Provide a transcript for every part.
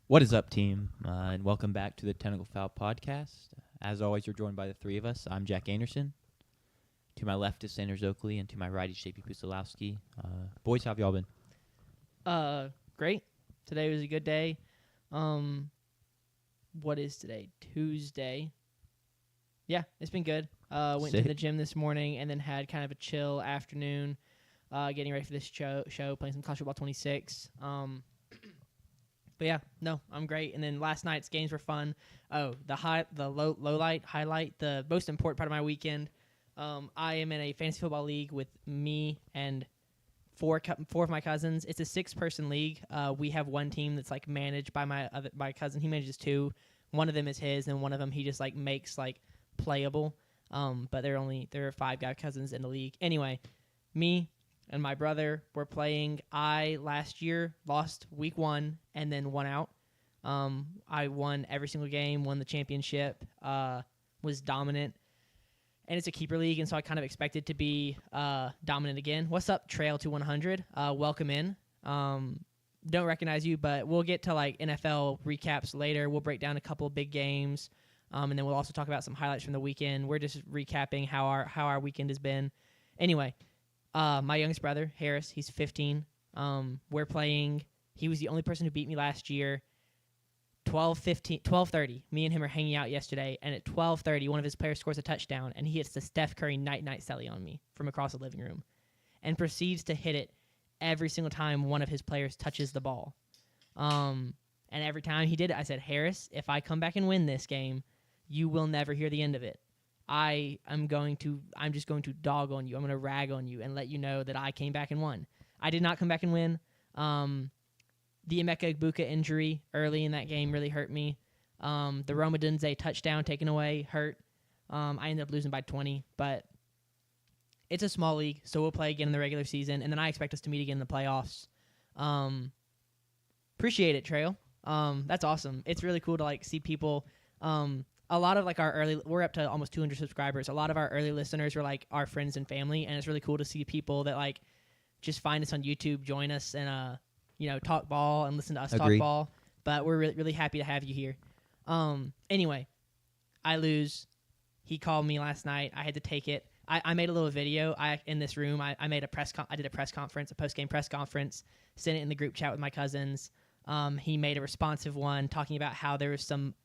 What is up, team? And welcome back to the Technical Fowl podcast. As always, you're joined by the three of us. I'm Jack Anderson. To my left is Sanders Oakley, and to my right is JP Pucylowski. Boys, how have y'all been? Great. Today was a good day. What is today? Tuesday. Yeah, it's been good. Went to the gym this morning and then had kind of a chill afternoon, getting ready for this show, playing some College Football 26. But yeah, no, I'm great. And then last night's games were fun. Oh, the highlight, the most important part of my weekend. I am in a fantasy football league with me and four of my cousins. It's a 6-person league. We have one team that's like managed by my cousin. He manages 2. One of them is his, and one of them he just like makes like playable. But there are 5 guy cousins in the league. Anyway, me and my brother were playing. I last year lost week 1 and then won out. I won every single game, won the championship, was dominant. And it's a keeper league, and so I kind of expected to be dominant again. What's up, Trail to 100? Welcome in. Don't recognize you, but we'll get to like NFL recaps later. We'll break down a couple of big games, and then we'll also talk about some highlights from the weekend. We're just recapping how our weekend has been. Anyway, my youngest brother, Harris, he's 15. We're playing. He was the only person who beat me last year. 12:30. Me and him are hanging out yesterday, and at 12:30, one of his players scores a touchdown, and he hits the Steph Curry night celly on me from across the living room, and proceeds to hit it every single time one of his players touches the ball. And every time he did it, I said, Harris, if I come back and win this game, you will never hear the end of it. I'm just going to dog on you. I'm going to rag on you and let you know that I came back and won. I did not come back and win. The Emeka Egbuka injury early in that game really hurt me. The Roma Dunze touchdown taken away hurt. I ended up losing by 20, but it's a small league, so we'll play again in the regular season, and then I expect us to meet again in the playoffs. Appreciate it, Trail. That's awesome. It's really cool to like see people. A lot of like we're up to almost 200 subscribers. A lot of our early listeners are like our friends and family, and it's really cool to see people that like just find us on YouTube, join us, and talk ball and listen to us talk ball. But we're really, really happy to have you here. Anyway, I lose. He called me last night. I had to take it. I made a little video. In this room, I did a press conference, a post-game press conference, sent it in the group chat with my cousins. He made a responsive one talking about how there was some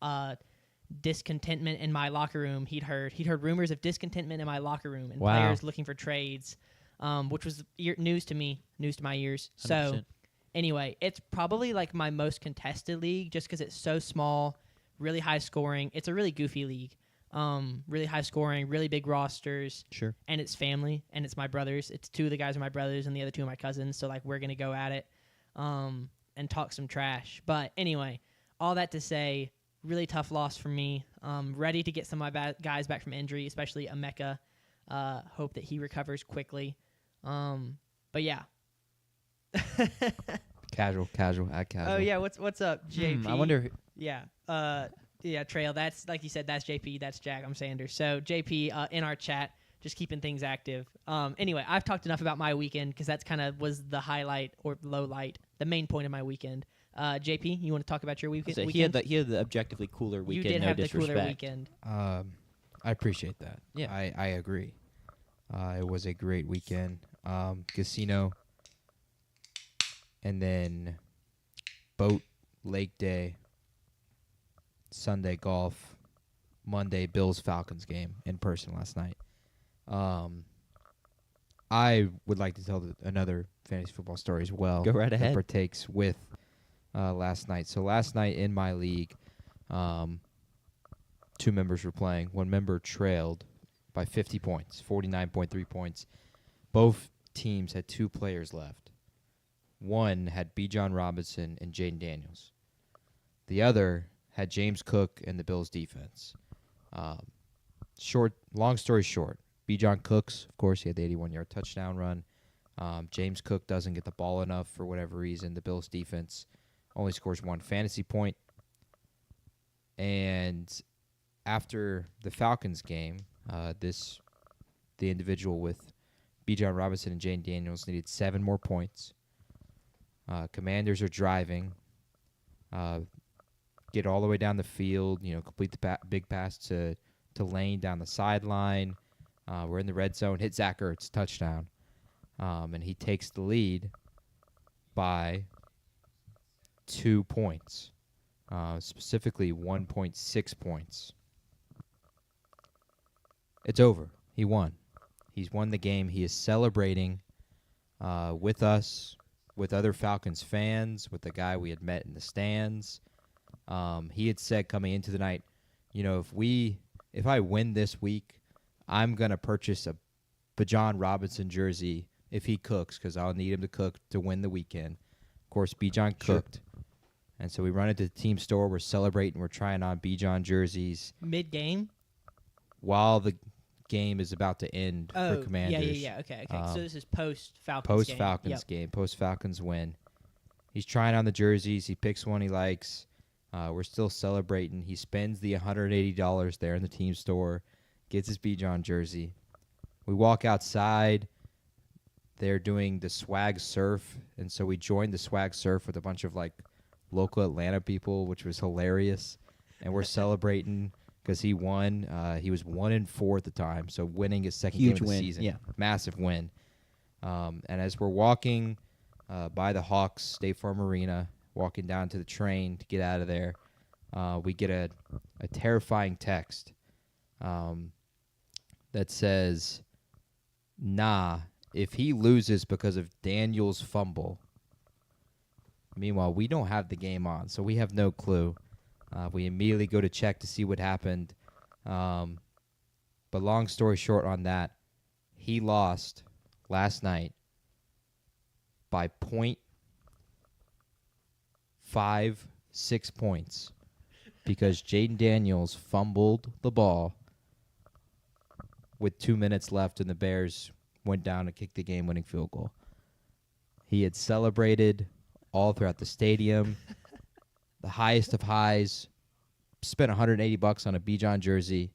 discontentment in my locker room. He'd heard rumors of discontentment in my locker room and players looking for trades, which was news to me, news to my ears. 100%. So anyway, it's probably like my most contested league just because it's so small, really high scoring. It's a really goofy league. Really high scoring, really big rosters. Sure. And it's family, and it's my brothers. It's 2 of the guys are my brothers, and the other 2 are my cousins. So like we're gonna go at it, and talk some trash. But anyway, all that to say, really tough loss for me. Ready to get some of my guys back from injury, especially Emeka. Hope that he recovers quickly. But yeah. Casual. Oh yeah, what's up, JP? I wonder. Yeah, Trail. That's like you said. That's JP. That's Jack. I'm Sanders. So JP in our chat, just keeping things active. Anyway, I've talked enough about my weekend because that's kind of was the highlight or low light, the main point of my weekend. JP, you want to talk about your weekend? He had the objectively cooler weekend. You did have disrespect. the cooler weekend. I appreciate that. Yeah, I agree. It was a great weekend. Casino, and then boat, lake day, Sunday golf, Monday Bills-Falcons game in person last night. I would like to tell another fantasy football story as well. Go right ahead. That partakes with last night. So last night in my league, 2 members were playing. One member trailed by 50 points, 49.3 points. Both teams had 2 players left. One had Bijan Robinson and Jaden Daniels. The other had James Cook and the Bills defense. Long story short, Bijan Cooks, of course, he had the 81-yard touchdown run. James Cook doesn't get the ball enough for whatever reason. The Bills defense only scores 1 fantasy point. And after the Falcons game, the individual with Bijan Robinson and Jaden Daniels needed 7 more points. Commanders are driving. get all the way down the field, complete the big pass to Lane down the sideline. We're in the red zone, hit Zach Ertz, touchdown. And he takes the lead by 2 points, specifically 1.6 points. It's over. He won. He's won the game. He is celebrating with us, with other Falcons fans, with the guy we had met in the stands. He had said coming into the night, if I win this week, I'm going to purchase a Bijan Robinson jersey if he cooks, because I'll need him to cook to win the weekend. Of course, Bijan cooked. And so we run into the team store. We're celebrating. We're trying on Bijan jerseys. Mid-game? While the game is about to end for Commanders. Yeah. Okay. So this is post-Falcons Post-Falcons game. Post-Falcons win. He's trying on the jerseys. He picks one he likes. We're still celebrating. He spends the $180 there in the team store, gets his Bijan jersey. We walk outside. They're doing the swag surf, and so we joined the swag surf with a bunch of local Atlanta people, which was hilarious. And we're celebrating because he won. He was 1-4 at the time, so winning his second game of the season. Yeah. Massive win. And as we're walking by the Hawks State Farm Arena, walking down to the train to get out of there, we get a terrifying text that says, "Nah, if he loses because of Daniel's fumble." Meanwhile, we don't have the game on, so we have no clue. We immediately go to check to see what happened. But long story short on that, he lost last night by 0.56 points because Jaden Daniels fumbled the ball with 2 minutes left, and the Bears went down and kicked the game-winning field goal. He had celebrated all throughout the stadium, the highest of highs, spent $180 on a Bijan jersey.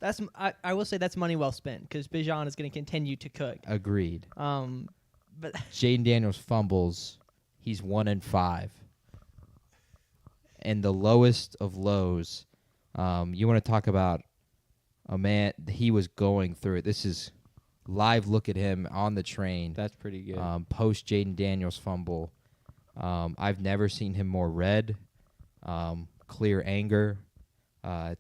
I will say that's money well spent because Bijan is going to continue to cook. Agreed. But Jaden Daniels fumbles. He's 1-5. And the lowest of lows, you want to talk about a man, he was going through it. This is live look at him on the train. That's pretty good. Post Jaden Daniels fumble. I've never seen him more red, clear anger.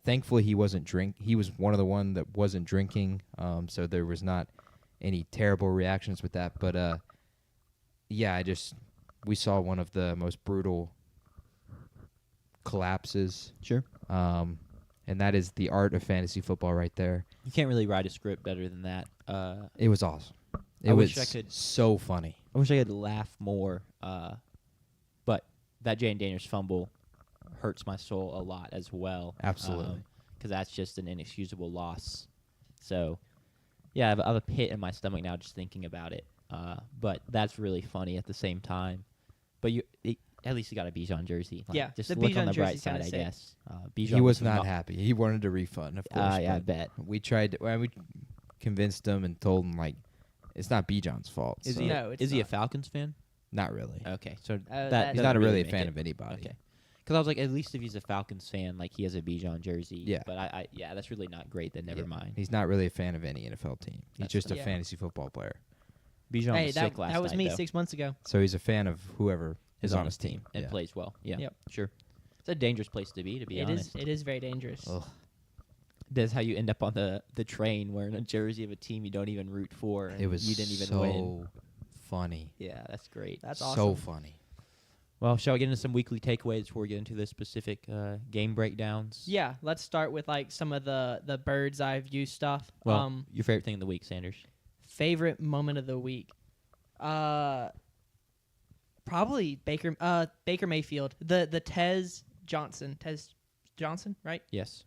Thankfully, he wasn't He was one of the one that wasn't drinking, so there was not any terrible reactions with that. But we saw one of the most brutal collapses. Sure. And that is the art of fantasy football right there. You can't really write a script better than that. It was awesome. I wish I could. So funny. I wish I could laugh more, but that Jaden Daniels fumble hurts my soul a lot as well. Absolutely. Because that's just an inexcusable loss. So, yeah, I have a pit in my stomach now just thinking about it. But that's really funny at the same time. But at least you got a Bijan jersey. Yeah, just the look Bijan on the bright jersey's side, kinda I sick. guess. Bijan He was not happy. He wanted a refund, of course. Yeah, I bet. We tried. We convinced him and told him it's not Bijan's fault. Is so. he? No, it's Is he a not. Falcons fan? Not really. Okay, so that He's doesn't not really a make fan it. of anybody. Okay. Because I was like, at least if he's a Falcons fan, he has a Bijan jersey. Yeah. But that's really not great. Then never mind. He's not really a fan of any NFL team. He's That's just a fine. Yeah. fantasy football player. Bijan Hey, was that sick last night. was me though. 6 months ago. So he's a fan of whoever Is is on his team and Yeah. plays well. Yeah, Yep. sure. It's a dangerous place to be honest. It is very dangerous. Ugh. That's how you end up on the train wearing a jersey of a team you don't even root for. And It was you didn't even so win. funny. Yeah, that's great. That's So awesome. funny. Well, shall we get into some weekly takeaways before we get into the specific game breakdowns? Yeah, let's start with some of the bird's eye view stuff. Well, your favorite thing of the week, Sanders? Favorite moment of the week. Probably Baker Mayfield. The Tez Johnson, right? Yes.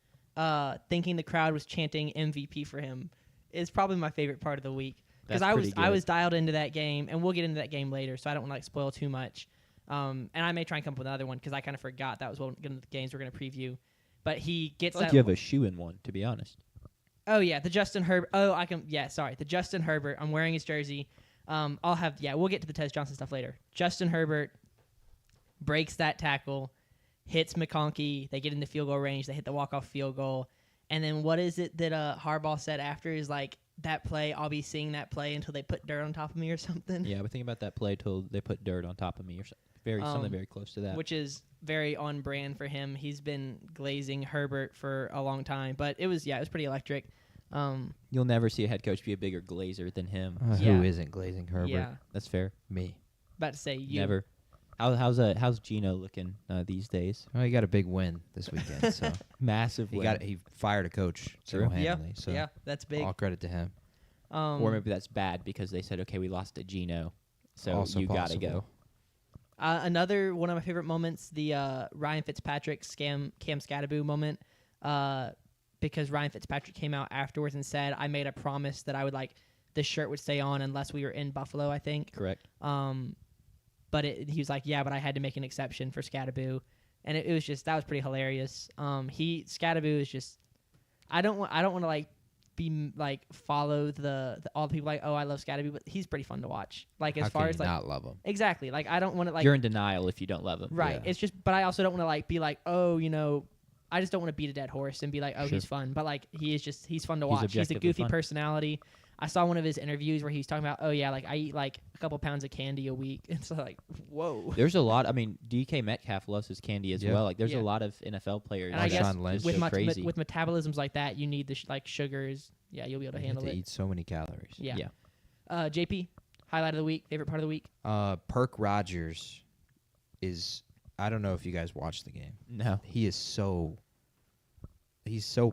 Thinking the crowd was chanting MVP for him is probably my favorite part of the week because That's I pretty was good. dialed into that game, and we'll get into that game later, so I don't want to spoil too much. And I may try and come up with another one because I kind of forgot that was one of the games we're going to preview. But he gets It's like that. you have a shoe in one, to be honest. Oh yeah, the Justin Herbert. Oh, I can. Yeah, sorry, the Justin Herbert. I'm wearing his jersey. I'll have. Yeah, we'll get to the Tez Johnson stuff later. Justin Herbert breaks that tackle. hits McConkey. They get into field goal range. They hit the walk-off field goal. And then what is it that Harbaugh said after is like, that play, I'll be seeing that play until they put dirt on top of me or something. Yeah, I was thinking about that play till they put dirt on top of me or something very close to that. Which is very on brand for him. He's been glazing Herbert for a long time. But it was pretty electric. You'll never see a head coach be a bigger glazer than him. Who isn't glazing Herbert? Yeah. That's fair. Me. About to say you. Never. How's Gino looking these days? Well, he got a big win this weekend, so Massive win. he fired a coach True. single-handedly. So Yeah, that's big. all credit to him. Or maybe that's bad because they said, okay, we lost to Gino, so Also you got to possible. go. Another one of my favorite moments, the Ryan Fitzpatrick Cam Scattaboo moment, because Ryan Fitzpatrick came out afterwards and said, I made a promise that I would this shirt would stay on unless we were in Buffalo, I think. Correct. But he was like, yeah, but I had to make an exception for Scattaboo. And it was just, that was pretty hilarious. Scattaboo is just, I don't want to follow the all the people oh, I love Scattaboo, but he's pretty fun to watch. As How far can as you not love him? exactly. I don't want to You're in denial if you don't love him. right. Yeah. It's just, but I also don't want to be oh, I just don't want to beat a dead horse and be oh, Sure. he's fun. But he's fun to He's watch. He's a objectively goofy fun. personality. I saw one of his interviews where he's talking about, oh yeah, I eat a couple pounds of candy a week. It's whoa. There's a lot. I mean, DK Metcalf loves his candy as Yeah. well. There's Yeah. a lot of NFL players. And I guess Marshawn Lynch. with go crazy. with metabolisms like that, you need the sugars. Yeah, you'll be able to You handle have to it. eat so many calories. Yeah. Yeah. JP, highlight of the week, favorite part of the week. Perk Rogers is. I don't know if you guys watched the game. No. He's so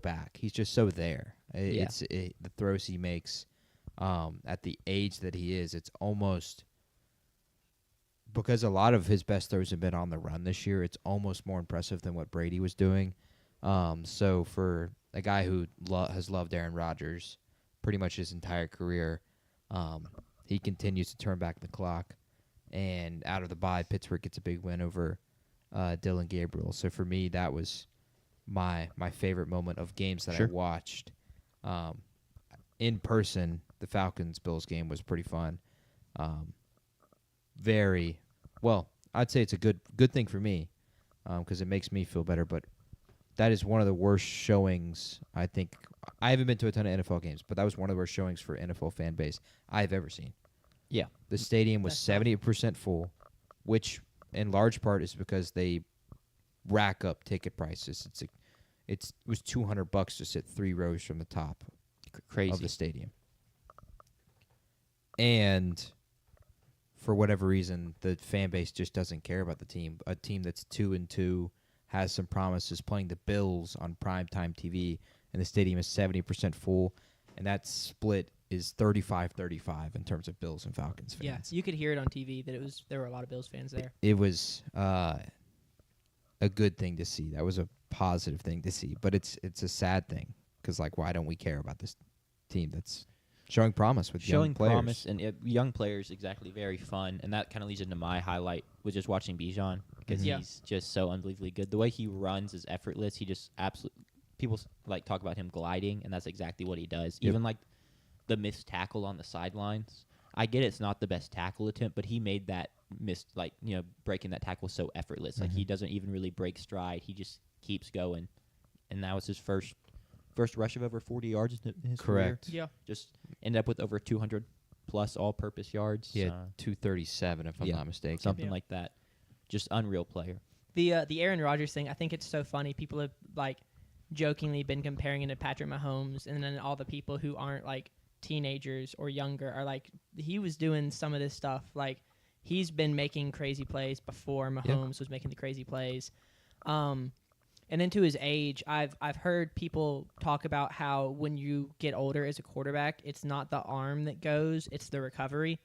back. He's just so there. Yeah. The throws he makes. At the age that he is, it's almost because a lot of his best throws have been on the run this year. It's almost more impressive than what Brady was doing. So for a guy who has loved Aaron Rodgers pretty much his entire career, he continues to turn back the clock. And out of the bye, Pittsburgh gets a big win over Dylan Gabriel. So for me, that was my favorite moment of games that Sure. I watched. In person, the Falcons-Bills game was pretty fun. Very well. I'd say it's a good thing for me because it makes me feel better. But that is one of the worst showings. I think I haven't been to a ton of NFL games, but that was one of the worst showings for NFL fan base I've ever seen. Yeah. The stadium was That's tough. 70% full, which in large part is because they rack up ticket prices. It was $200 to sit 3 rows from the top Crazy. of the stadium. And for whatever reason, the fan base just doesn't care about the team. A team that's 2-2 has some promises playing the Bills on primetime TV, and the stadium is 70% full, and that split is 35-35 in terms of Bills and Falcons fans. Yeah, you could hear it on TV that there were a lot of Bills fans there. It was a good thing to see. That was a positive thing to see, but it's a sad thing because why don't we care about this team that's showing promise with Showing young players? promise and young players, exactly, very fun. And that kind of leads into my highlight was just watching Bijan because Yeah. he's just so unbelievably good. The way he runs is effortless. He just absolutely people talk about him gliding, and that's exactly what he does. Yep. Even the missed tackle on the sidelines. I get it's not the best tackle attempt, but he made that breaking that tackle so effortless. He doesn't even really break stride. He just keeps going, and that was his first rush of over 40 yards in his Correct. career. Yeah. Just ended up with over 200 plus all-purpose yards. He had 237, if I'm not mistaken. Something Yeah. like that. Just unreal player. The Aaron Rodgers thing, I think it's so funny. People have jokingly been comparing him to Patrick Mahomes, and then all the people who aren't teenagers or younger are he was doing some of this stuff. He's been making crazy plays before Mahomes was making the crazy plays. And then to his age, I've heard people talk about how when you get older as a quarterback, it's not the arm that goes, it's the recovery.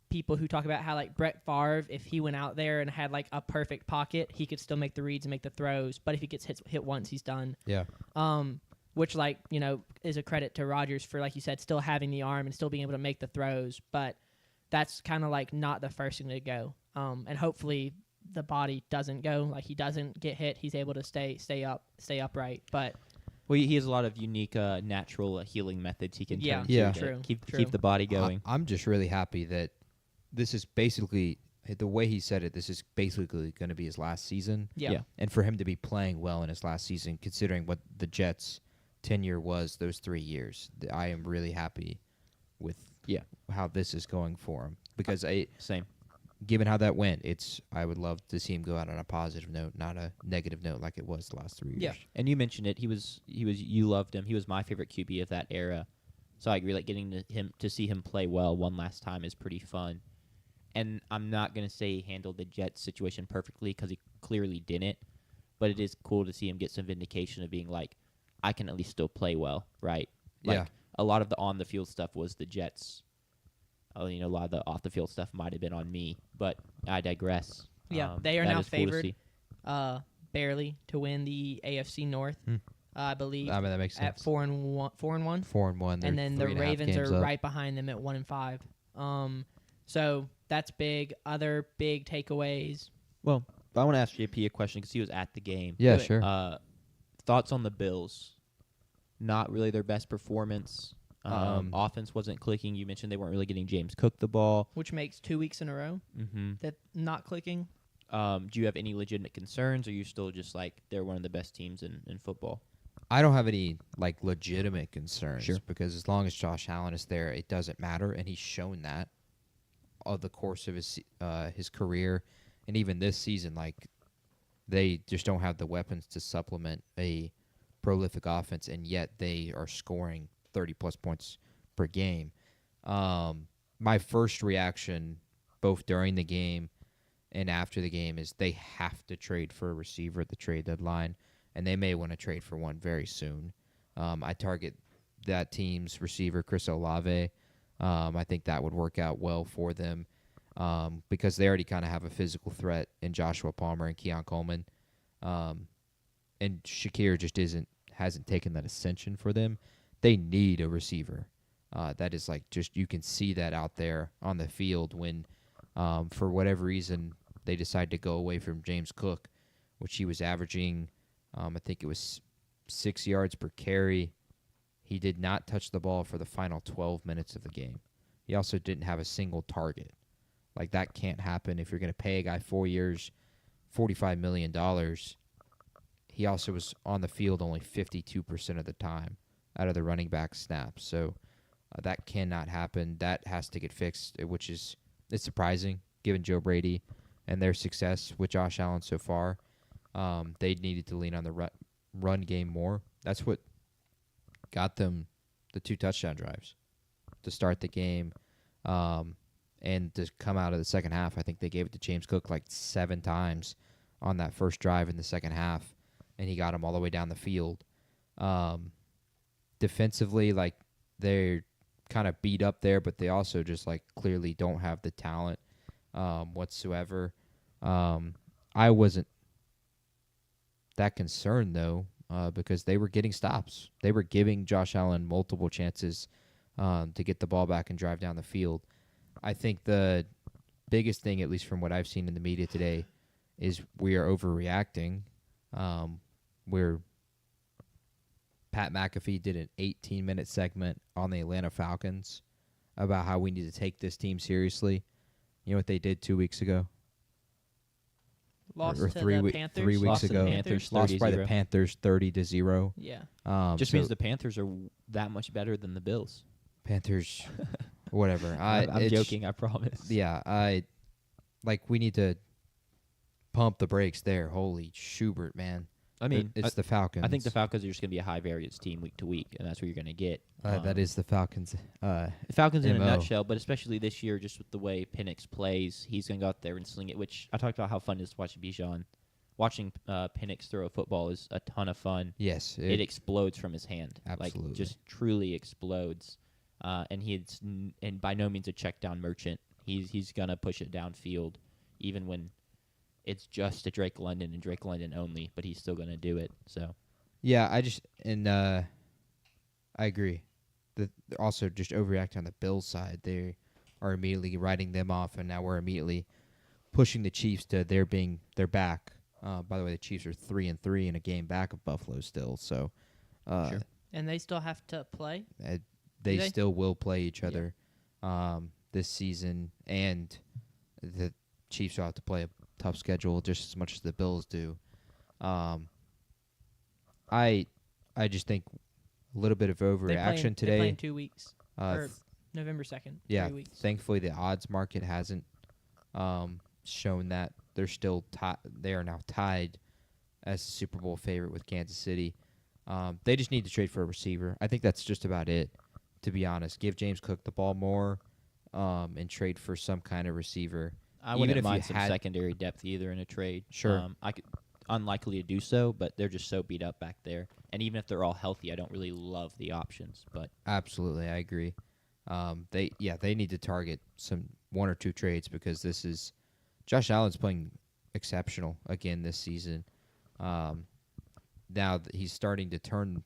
People who talk about how Brett Favre, if he went out there and had a perfect pocket, he could still make the reads and make the throws. But if he gets hit once, he's done. Yeah. Which is a credit to Rodgers for, like you said, still having the arm and still being able to make the throws. But that's kind of not the first thing to go. And hopefully the body doesn't go, he doesn't get hit. He's able to stay upright. But Well, he has a lot of unique natural healing methods he can turn to Yeah. to True. keep the body going. I'm just really happy that this is basically the way he said it, this is basically going to be his last season. Yeah. And for him to be playing well in his last season, considering what the Jets' tenure was those 3 years, I am really happy with how this is going for him. Because Same. given how that went, I would love to see him go out on a positive note, not a negative note like it was the last 3 years. Yeah. And you mentioned it. You loved him. He was my favorite QB of that era. So I agree. Like getting to see him play well one last time is pretty fun. And I'm not gonna say he handled the Jets situation perfectly because he clearly didn't. But it is cool to see him get some vindication of being like, I can at least still play well, right? Like, a lot of the on the field stuff was the Jets. A lot of the off the field stuff might have been on me, but I digress. Yeah, they are that now is cool to favored, see. barely to win the AFC North. I believe. I mean, that makes sense. At 4-1. 4-1. And then the 3.5 Ravens games are up. right behind them at 1-5. So that's big. Other big takeaways. Well, I want to ask JP a question because he was at the game. Yeah, Do it. sure. Thoughts on the Bills? Not really their best performance. Offense wasn't clicking. You mentioned they weren't really getting James Cook the ball. Which makes 2 weeks in a row Mm-hmm. that not clicking. Do you have any legitimate concerns, or are you still just like they're one of the best teams in football? I don't have any legitimate concerns. Sure. Because as long as Josh Allen is there, it doesn't matter, and he's shown that of the course of his career, and even this season. They just don't have the weapons to supplement a prolific offense, and yet they are scoring 30-plus points per game. My first reaction, both during the game and after the game, is they have to trade for a receiver at the trade deadline, and they may want to trade for one very soon. I target that team's receiver, Chris Olave. I think that would work out well for them because they already kind of have a physical threat in Joshua Palmer and Keon Coleman. And Shakir just hasn't taken that ascension for them. They need a receiver. That is you can see that out there on the field when, for whatever reason, they decide to go away from James Cook, which he was averaging, I think it was 6 yards per carry. He did not touch the ball for the final 12 minutes of the game. He also didn't have a single target. That can't happen if you're going to pay a guy 4 years, $45 million. He also was on the field only 52% of the time out of the running back snaps. So that cannot happen. That has to get fixed, which it's surprising given Joe Brady and their success with Josh Allen so far. They needed to lean on the run game more. That's what got them the 2 touchdown drives to start the game. And to come out of the second half, I think they gave it to James Cook 7 times on that first drive in the second half, and he got him all the way down the field. Defensively, they're kind of beat up there, but they also just clearly don't have the talent whatsoever. I wasn't that concerned, though, because they were getting stops. They were giving Josh Allen multiple chances to get the ball back and drive down the field. I think the biggest thing, at least from what I've seen in the media today, is we are overreacting. Where Pat McAfee did an 18-minute segment on the Atlanta Falcons about how we need to take this team seriously. You know what they did 2 weeks ago? Lost or to 3 the weeks Panthers. weeks Lost to the ago. Panthers Lost by the 30-0. Panthers 30-0. Yeah. Just so means the Panthers are that much better than the Bills. Panthers, whatever. I'm joking, I promise. Yeah, we need to pump the brakes there. Holy Schubert, man. I mean, it's the Falcons. I think the Falcons are just going to be a high variance team week to week, and that's what you're going to get. That is the Falcons. The Falcons in a MO. nutshell, but especially this year, just with the way Penix plays, he's going to go out there and sling it, which I talked about how fun it is to watch Bijan. Watching Penix throw a football is a ton of fun. Yes. It explodes from his hand. Absolutely. Just truly explodes. And he's and by no means a check down merchant. He's going to push it downfield, even when it's just to Drake London and Drake London only, but he's still going to do it. So, yeah, I agree. Also, just overreacting on the Bills side, they are immediately writing them off, and now we're immediately pushing the Chiefs to they're back. By the way, the Chiefs are 3-3 in a game back of Buffalo still, so Sure. And they still have to play? they they? still will play each other this season, and Chiefs will have to play a tough schedule just as much as the Bills do. I just think a little bit of overreaction today. They play in 2 weeks. Or Th- November 2nd. yeah, 3 weeks. thankfully the odds market hasn't shown that they're still they are now tied as a Super Bowl favorite with Kansas City. They just need to trade for a receiver. I think that's just about it, to be honest. Give James Cook the ball more and trade for some kind of receiver. I Even wouldn't if you mind some had- secondary depth either in a trade. Sure. I could unlikely to do so, but they're just so beat up back there. And even if they're all healthy, I don't really love the options. But Absolutely, I agree. They need to target some 1 or 2 trades because Josh Allen's playing exceptional again this season. Now he's starting to turn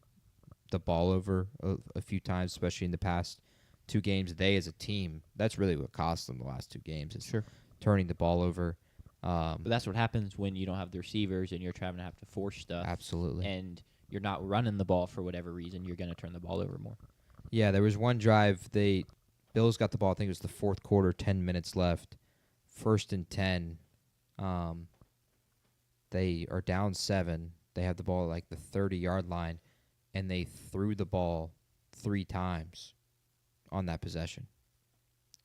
the ball over a few times, especially in the past 2 games. They as a team, that's really what cost them the last 2 games. Is turning the ball over. but that's what happens when you don't have the receivers and you're trying to have to force stuff. Absolutely. And you're not running the ball for whatever reason. You're going to turn the ball over more. Yeah, there was one drive. Bills got the ball. I think it was the 4th quarter, 10 minutes left. 1st and 10. They are down 7. They have the ball at like the 30-yard line, and they threw the ball 3 times on that possession.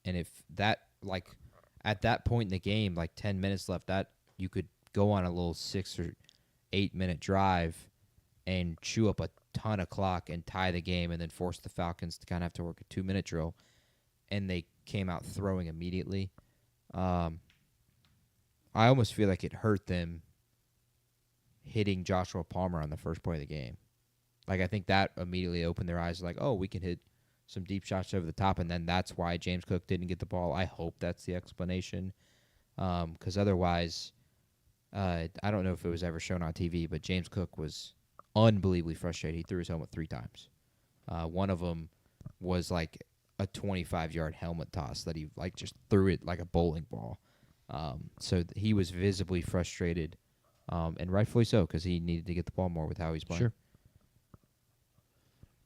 And if that, like, at that point in the game, like 10 minutes left, that you could go on a little 6 or 8 minute drive and chew up a ton of clock and tie the game and then force the Falcons to kind of have to work a 2-minute drill. And they came out throwing immediately. I almost feel like it hurt them hitting Joshua Palmer on the first play of the game. Like, I think that immediately opened their eyes like, oh, we can hit some deep shots over the top, and then that's why James Cook didn't get the ball. I hope that's the explanation, because otherwise, I don't know if it was ever shown on TV, but James Cook was unbelievably frustrated. He threw his helmet 3 times. One of them was like a 25-yard helmet toss that he like just threw it like a bowling ball. So he was visibly frustrated, and rightfully so, because he needed to get the ball more with how he's playing. Sure.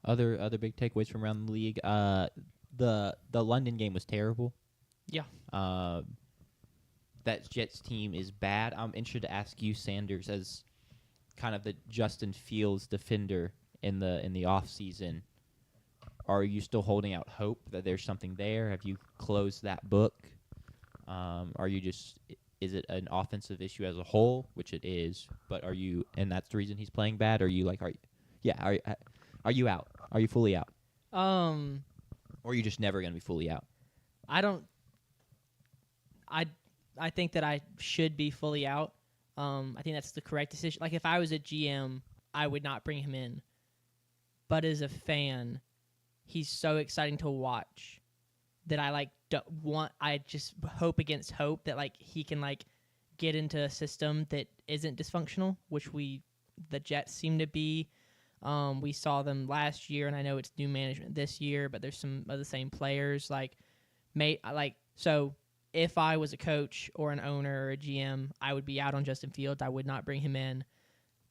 Other big takeaways from around the league. The London game was terrible. Yeah. That Jets team is bad. I'm interested to ask you, Sanders, as kind of the Justin Fields defender in the off season. Are you still holding out hope that there's something there? Have you closed that book? Are you just? Is it an offensive issue as a whole, which it is? But are you, and that's the reason he's playing bad? Are you like, are you out? Are you fully out? Or are you just never going to be fully out? I think that I should be fully out. I think that's the correct decision. Like, if I was a GM, I would not bring him in. But as a fan, he's so exciting to watch that I just hope against hope that like he can like get into a system that isn't dysfunctional, which the Jets seem to be. We saw them last year, and I know it's new management this year, but there's some of the same players. So if I was a coach or an owner or a GM, I would be out on Justin Fields. I would not bring him in.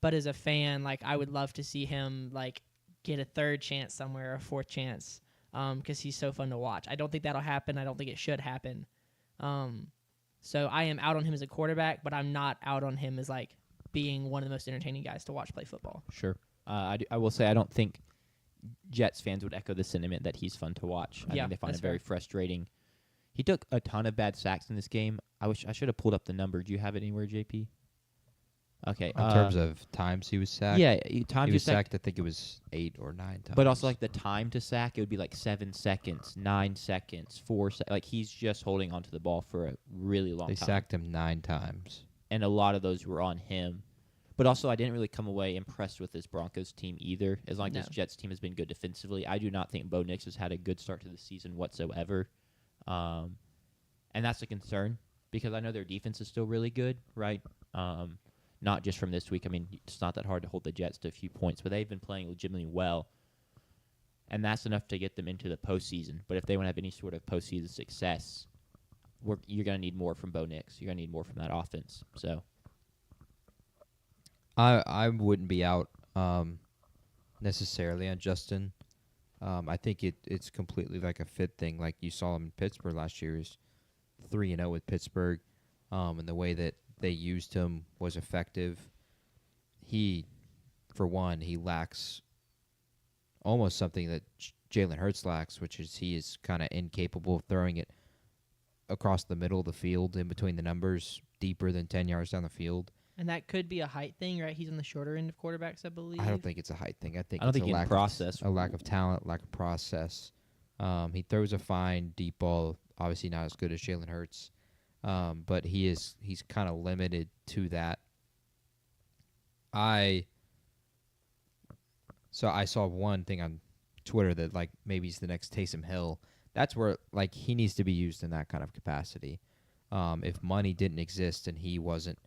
But as a fan, like, I would love to see him like get a 3rd chance somewhere, a 4th chance, because he's so fun to watch. I don't think that'll happen. I don't think it should happen. So I am out on him as a quarterback, but I'm not out on him as like being one of the most entertaining guys to watch play football. Sure. I will say I don't think Jets fans would echo the sentiment that he's fun to watch. I think they find it very frustrating. He took a ton of bad sacks in this game. I should have pulled up the number. Do you have it anywhere, JP? Okay. In terms of times he was sacked? Yeah, times he was sacked, I think it was 8 or 9 times. But also, like, the time to sack, it would be like 7 seconds, 9 seconds, 4 seconds. Like, he's just holding onto the ball for a really long time. They sacked him 9 times. And a lot of those were on him. But also, I didn't really come away impressed with this Broncos team either. As long as this Jets team has been good defensively, I do not think Bo Nix has had a good start to the season whatsoever. And that's a concern because I know their defense is still really good, right? Not just from this week. I mean, it's not that hard to hold the Jets to a few points, but they've been playing legitimately well. And that's enough to get them into the postseason. But if they want to have any sort of postseason success, you're going to need more from Bo Nix. You're going to need more from that offense. So I wouldn't be out necessarily on Justin. I think it's completely like a fit thing. Like you saw him in Pittsburgh last year. He's 3-0 with Pittsburgh. and the way that they used him was effective. He, for one, he lacks almost something that Jalen Hurts lacks, which is he is kind of incapable of throwing it across the middle of the field in between the numbers, deeper than 10 yards down the field. And that could be a height thing, right? He's on the shorter end of quarterbacks, I believe. I don't think it's a height thing. I think don't it's think a he can process. a lack of talent, lack of process. He throws a fine deep ball, obviously not as good as Jalen Hurts, but he's kind of limited to that. So I saw one thing on Twitter that like maybe he's the next Taysom Hill. That's where like he needs to be used in that kind of capacity. If money didn't exist and he wasn't,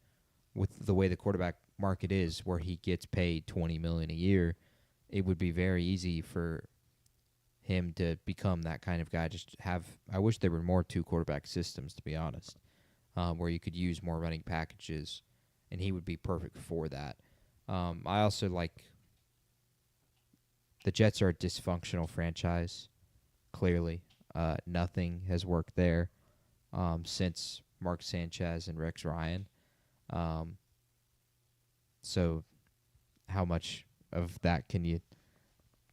with the way the quarterback market is, where he gets paid $20 million a year, it would be very easy for him to become that kind of guy. I wish there were more 2-quarterback systems, to be honest, where you could use more running packages, and he would be perfect for that. I also like the Jets are a dysfunctional franchise. Clearly, nothing has worked there since Mark Sanchez and Rex Ryan. So how much of that can you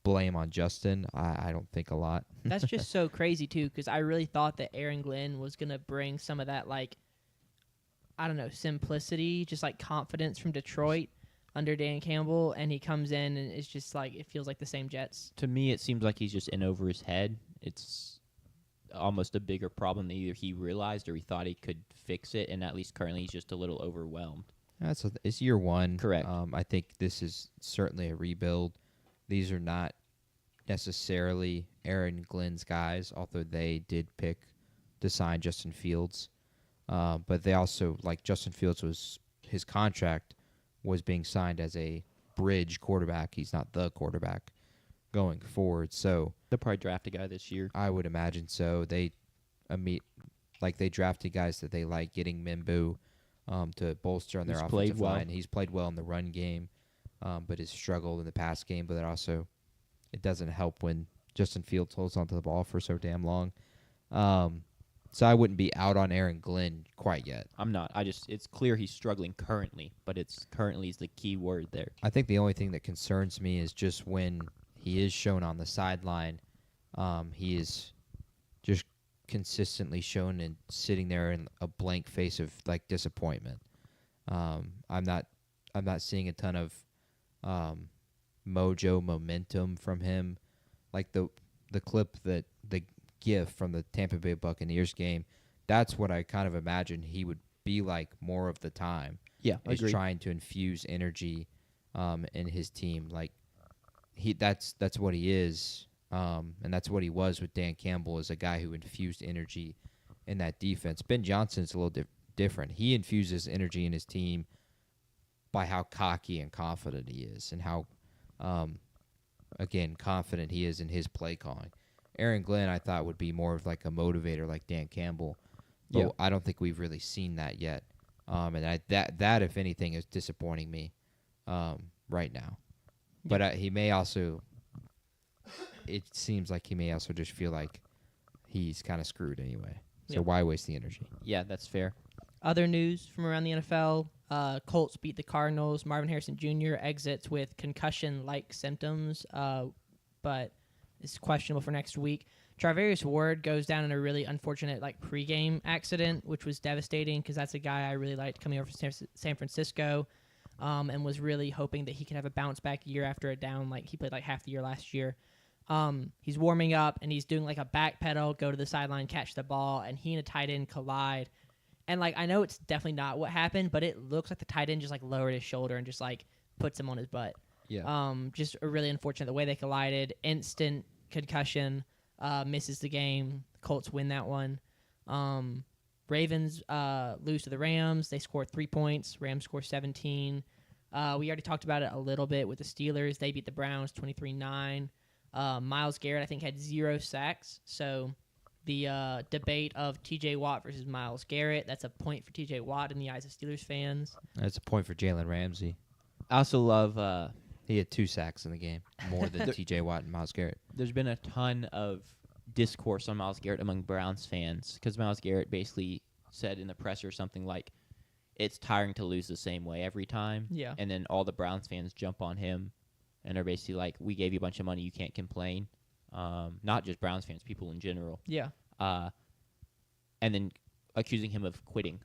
blame on Justin? I don't think a lot. That's just so crazy, too, because I really thought that Aaron Glenn was going to bring some of that, like, I don't know, simplicity, just like confidence from Detroit under Dan Campbell, and he comes in and it's just like, it feels like the same Jets. To me, it seems like he's just in over his head. It's almost a bigger problem than either he realized or he thought he could fix it, and at least currently he's just a little overwhelmed. It's year one. Correct. I think this is certainly a rebuild. These are not necessarily Aaron Glenn's guys, although they did pick to sign Justin Fields. But they also, like Justin Fields, his contract was being signed as a bridge quarterback. He's not the quarterback going forward. So They'll probably draft a guy this year. I would imagine so. They drafted guys that they like, getting Mimbu to bolster on their offensive line. He's played well in the run game, but has struggled in the pass game. But it doesn't help when Justin Fields holds onto the ball for so damn long. So I wouldn't be out on Aaron Glenn quite yet. I'm not. It's clear he's struggling currently, but it's currently is the key word there. I think the only thing that concerns me is just when he is shown on the sideline, he is just consistently shown and sitting there in a blank face of like disappointment. I'm not seeing a ton of momentum from him. Like the clip that the GIF from the Tampa Bay Buccaneers game, that's what I kind of imagined he would be like more of the time. Yeah, is trying to infuse energy in his team. Like that's what he is, and that's what he was with Dan Campbell, as a guy who infused energy in that defense. Ben Johnson's a little different. He infuses energy in his team by how cocky and confident he is, and how confident he is in his play calling. Aaron Glenn, I thought, would be more of like a motivator like Dan Campbell, but I don't think we've really seen that yet. And that, if anything, is disappointing me right now. But he may also, it seems like he may also just feel like he's kind of screwed anyway. So why waste the energy? Yeah, that's fair. Other news from around the NFL, Colts beat the Cardinals. Marvin Harrison Jr. exits with concussion-like symptoms, but is questionable for next week. Charvarius Ward goes down in a really unfortunate pregame accident, which was devastating because that's a guy I really liked coming over from San Francisco, and was really hoping that he could have a bounce-back year after a down. He played half the year last year. He's warming up, and he's doing a back pedal, go to the sideline, catch the ball, and he and a tight end collide. And I know it's definitely not what happened, but it looks like the tight end just lowered his shoulder and just puts him on his butt. Yeah. Just really unfortunate the way they collided. Instant concussion, misses the game. Colts win that one. Ravens lose to the Rams. They score 3 points. Rams score 17. We already talked about it a little bit with the Steelers. They beat the Browns 23-9. Myles Garrett, I think, had 0 sacks. So the debate of T.J. Watt versus Myles Garrett, that's a point for T.J. Watt in the eyes of Steelers fans. That's a point for Jalen Ramsey. I also love... he had 2 sacks in the game, more than T.J. Watt and Myles Garrett. There's been a ton of discourse on Myles Garrett among Browns fans because Myles Garrett basically said in the presser something like, it's tiring to lose the same way every time. Yeah. And then all the Browns fans jump on him and are basically like, we gave you a bunch of money, you can't complain. Not just Browns fans, people in general. Yeah. And then accusing him of quitting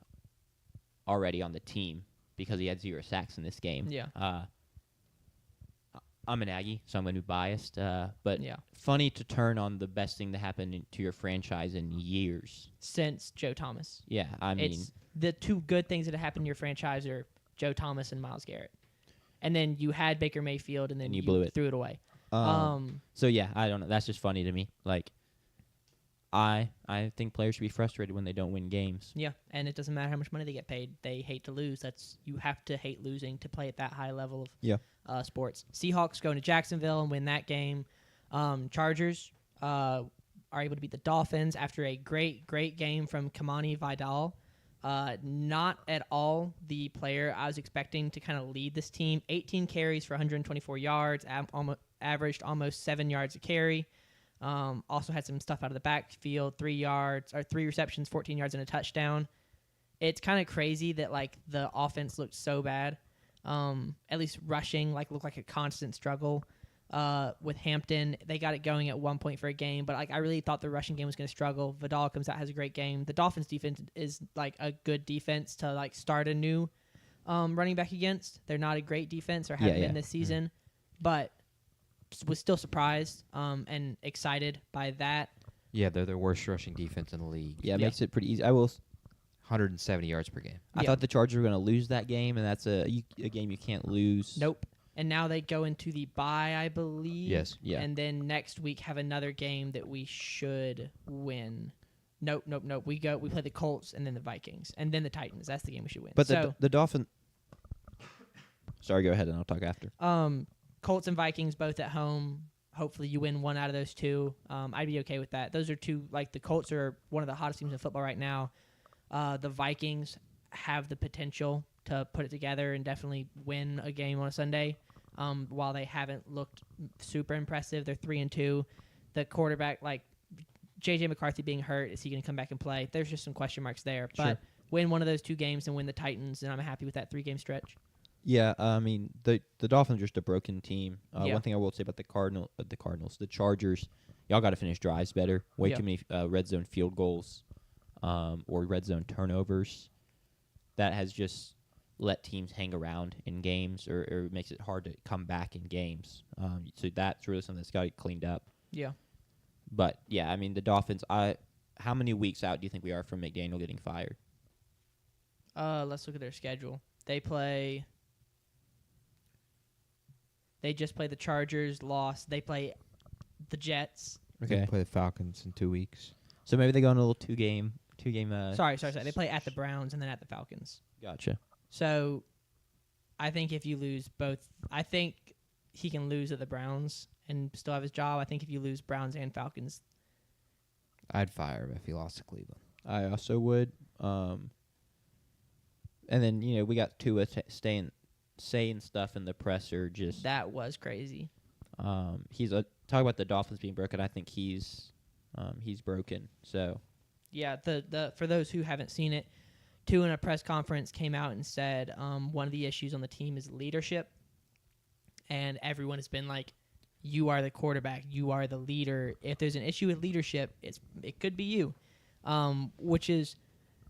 already on the team because he had 0 sacks in this game. Yeah. I'm an Aggie, so I'm going to be biased. But Yeah. funny to turn on the best thing that happened to your franchise in years. Since Joe Thomas. Yeah, I mean, It's the two good things that have happened to your franchise are Joe Thomas and Myles Garrett. And then you had Baker Mayfield, and then And you blew it. threw it away. so yeah, I don't know. That's just funny to me. Like, I think players should be frustrated when they don't win games. Yeah, and it doesn't matter how much money they get paid. They hate to lose. You have to hate losing to play at that high level of sports. Seahawks going to Jacksonville and win that game. Chargers are able to beat the Dolphins after a great game from Kamani Vidal. Not at all the player I was expecting to kind of lead this team. 18 carries for 124 yards, averaged almost 7 yards a carry. Also had some stuff out of the backfield, 3 receptions, 14 yards, and a touchdown. It's kind of crazy that like the offense looked so bad. At least rushing looked like a constant struggle. With Hampton, they got it going at one point for a game, but like I really thought the rushing game was going to struggle. Vidal comes out, has a great game. The Dolphins defense is like a good defense to like start a new running back against. They're not a great defense or haven't been this season, but was still surprised and excited by that. Yeah, they're the worst rushing defense in the league. Yeah, it makes it pretty easy. I will. 170 yards per game. I thought the Chargers were going to lose that game, and that's a game you can't lose. Nope. And now they go into the bye, I believe. Yes. Yeah. And then next week have another game that we should win. Nope. We play the Colts and then the Vikings and then the Titans. That's the game we should win. But the Dolphins. Sorry, go ahead and I'll talk after. Colts and Vikings both at home. Hopefully you win one out of those two. I'd be okay with that. Those are two, like the Colts are one of the hottest teams in football right now. The Vikings have the potential to put it together and definitely win a game on a Sunday. While they haven't looked super impressive, they're 3-2. The quarterback, like J.J. McCarthy being hurt, is he going to come back and play? There's just some question marks there. Sure. But win one of those two games and win the Titans, and I'm happy with that 3-game stretch. Yeah, I mean the Dolphins are just a broken team. Yeah. One thing I will say about the Chargers, y'all got to finish drives better. Way too many red zone field goals, or red zone turnovers. That has just let teams hang around in games, or makes it hard to come back in games. So that's really something that's got to get cleaned up. Yeah. But yeah, I mean the Dolphins. How many weeks out do you think we are from McDaniel getting fired? Let's look at their schedule. They just play the Chargers, lost. They play the Jets. Okay. They play the Falcons in 2 weeks. So maybe they go on a little two game. Sorry. They play at the Browns and then at the Falcons. Gotcha. So I think if you lose both, I think he can lose at the Browns and still have his job. I think if you lose Browns and Falcons, I'd fire him if he lost to Cleveland. I also would. And then we got Tua saying stuff in the presser. Just that was crazy. Talk about the Dolphins being broken. I think he's broken. So yeah, the for those who haven't seen it, Tua in a press conference came out and said one of the issues on the team is leadership, and everyone has been like, you are the quarterback, you are the leader. If there's an issue with leadership, it could be you, which is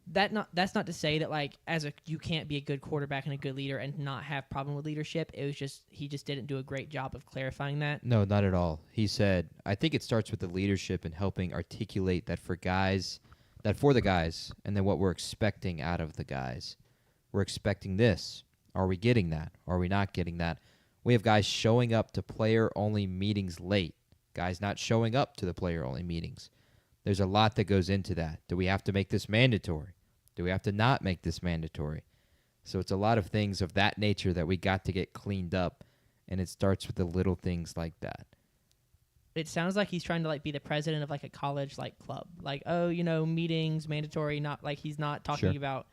that's not to say that like you can't be a good quarterback and a good leader and not have problem with leadership. It was just he just didn't do a great job of clarifying that. No, not at all. He said, I think it starts with the leadership and helping articulate that for the guys, and then what we're expecting out of the guys. We're expecting this. Are we getting that? Are we not getting that? We have guys showing up to player-only meetings late. Guys not showing up to the player-only meetings. There's a lot that goes into that. Do we have to make this mandatory? Do we have to not make this mandatory? So it's a lot of things of that nature that we got to get cleaned up, and it starts with the little things like that. It sounds like he's trying to like be the president of like a college like club. Like, meetings mandatory, not like he's not talking about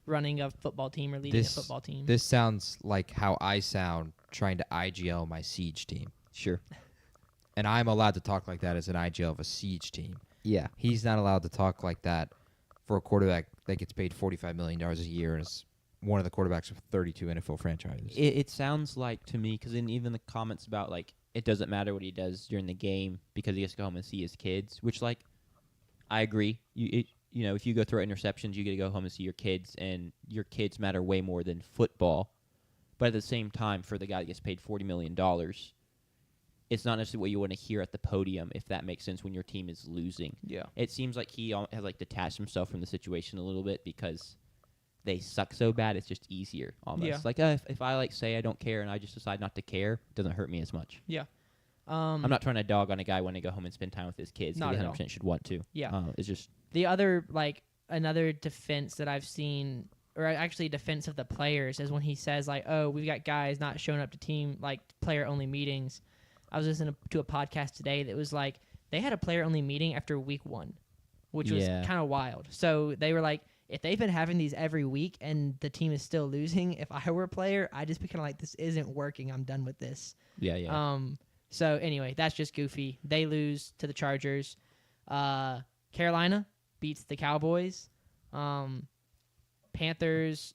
running a football team or leading a football team. This sounds like how I sound trying to IGL my Siege team. Sure. And I'm allowed to talk like that as an IGL of a Siege team. Yeah. He's not allowed to talk like that for a quarterback that gets paid $45 million a year and is one of the quarterbacks of 32 NFL franchises. It sounds like to me, because in even the comments about, like, it doesn't matter what he does during the game because he gets to go home and see his kids, which, like, I agree. You know, if you go throw interceptions, you get to go home and see your kids, and your kids matter way more than football. But at the same time, for the guy that gets paid $40 million, it's not necessarily what you want to hear at the podium, if that makes sense, when your team is losing. Yeah. It seems like he has, like, detached himself from the situation a little bit because they suck so bad, it's just easier almost. Yeah. Like, if I, like, say I don't care and I just decide not to care, it doesn't hurt me as much. Yeah. I'm not trying to dog on a guy when to go home and spend time with his kids. Not he at all. 100% should want to. Yeah. It's just... The other, like, another defense that I've seen, or actually defense of the players, is when he says, like, oh, we've got guys not showing up to team, like, player-only meetings. I was listening to a podcast today that was like, they had a player-only meeting after week 1, which was kind of wild. So they were like, if they've been having these every week and the team is still losing, if I were a player, I'd just be kind of like, this isn't working. I'm done with this. Yeah. So anyway, that's just goofy. They lose to the Chargers. Carolina beats the Cowboys. Panthers,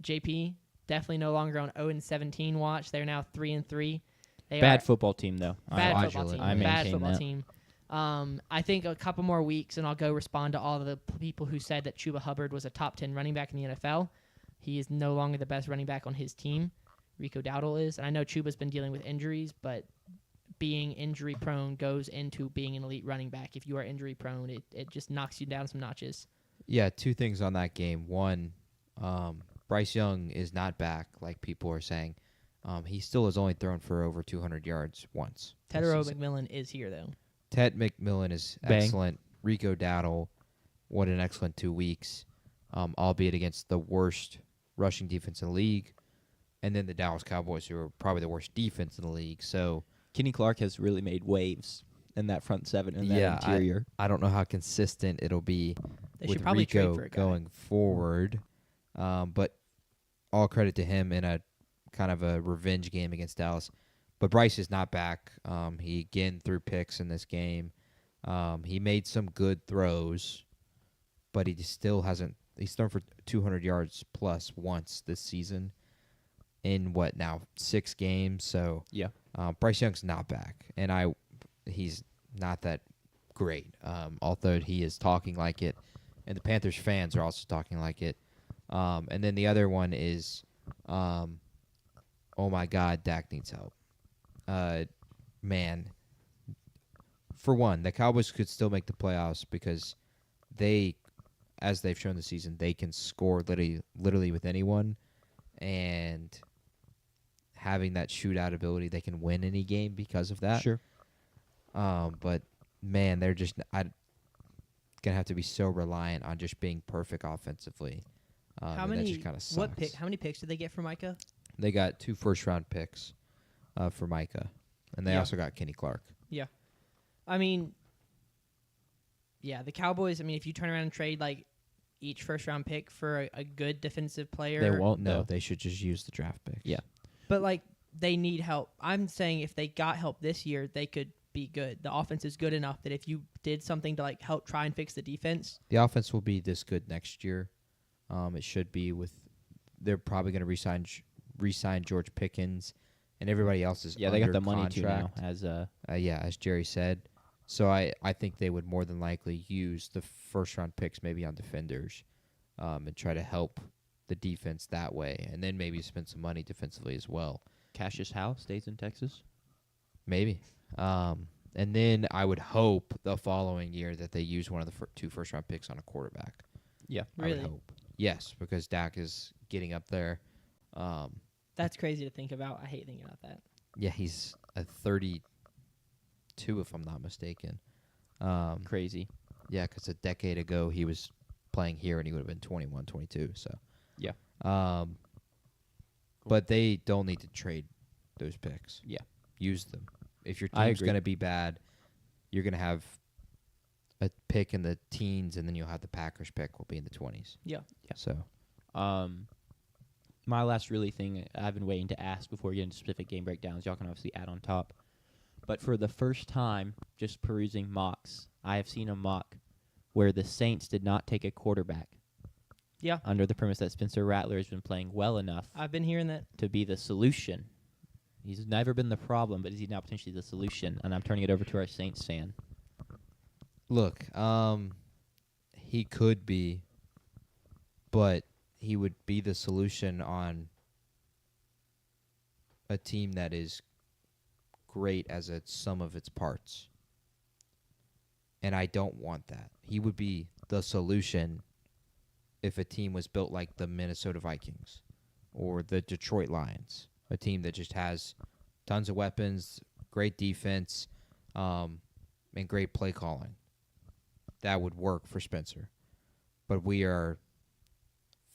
JP, definitely no longer on 0-17 watch. They're now 3-3. Bad football team, though. Bad football team. I Bad football that. team. I think a couple more weeks, and I'll go respond to all of the people who said that Chuba Hubbard was a top 10 running back in the NFL. He is no longer the best running back on his team. Rico Dowdle is. And I know Chuba's been dealing with injuries, but being injury-prone goes into being an elite running back. If you are injury-prone, it just knocks you down some notches. Yeah, 2 things on that game. One, Bryce Young is not back, like people are saying. He still has only thrown for over 200 yards once. Tedero McMillan is here, though. Ted McMillan is excellent. Rico Dowdle, what an excellent 2 weeks, albeit against the worst rushing defense in the league. And then the Dallas Cowboys, who are probably the worst defense in the league. So Kenny Clark has really made waves in that front seven and that interior. I don't know how consistent it'll be They with should probably trade Rico for a guy. going forward. But all credit to him in a kind of a revenge game against Dallas. But Bryce is not back. He again threw picks in this game. He made some good throws, but he still hasn't. He's thrown for 200 yards plus once this season in 6 games. So Yeah. Bryce Young's not back, and he's not that great. Although he is talking like it, and the Panthers fans are also talking like it. And then the other one is, oh my God, Dak needs help. Man, for one, the Cowboys could still make the playoffs because they, as they've shown this season, they can score literally with anyone, and having that shootout ability, they can win any game because of that. Sure. But man, they're just gonna have to be so reliant on just being perfect offensively. How and many? That just kind of sucks. How many picks did they get from Micah? They got 2 first-round picks for Micah, and they also got Kenny Clark. Yeah. I mean, yeah, the Cowboys, I mean, if you turn around and trade, like, each first-round pick for a good defensive player. They won't, No, though. they should just use the draft picks. Yeah. But, like, they need help. I'm saying if they got help this year, they could be good. The offense is good enough that if you did something to, like, help try and fix the defense. The offense will be this good next year. It should be they're probably going to re-sign George Pickens, and everybody else is They got the money contract. too now. As Jerry said. So I think they would more than likely use the first-round picks maybe on defenders and try to help the defense that way, and then maybe spend some money defensively as well. Cassius Howe stays in Texas. Maybe. And then I would hope the following year that they use one of the 2 first-round picks on a quarterback. Yeah. I would hope. Yes, because Dak is getting up there. That's crazy to think about. I hate thinking about that. Yeah, he's a 32, if I'm not mistaken. Crazy. Yeah, because a decade ago he was playing here and he would have been 21, 22. So Yeah. But they don't need to trade those picks. Yeah. Use them. If your I team's agree. going to be bad, you're going to have a pick in the teens, and then you'll have the Packers pick will be in the 20s. Yeah. So My last really thing I've been waiting to ask before we get into specific game breakdowns, y'all can obviously add on top. But for the first time, just perusing mocks, I have seen a mock where the Saints did not take a quarterback. Yeah. Under the premise that Spencer Rattler has been playing well enough I've been hearing that. to be the solution. He's never been the problem, but is he now potentially the solution? And I'm turning it over to our Saints fan. Look, he could be, but he would be the solution on a team that is great as a sum of its parts. And I don't want that. He would be the solution if a team was built like the Minnesota Vikings or the Detroit Lions, a team that just has tons of weapons, great defense, and great play calling. That would work for Spencer. But we are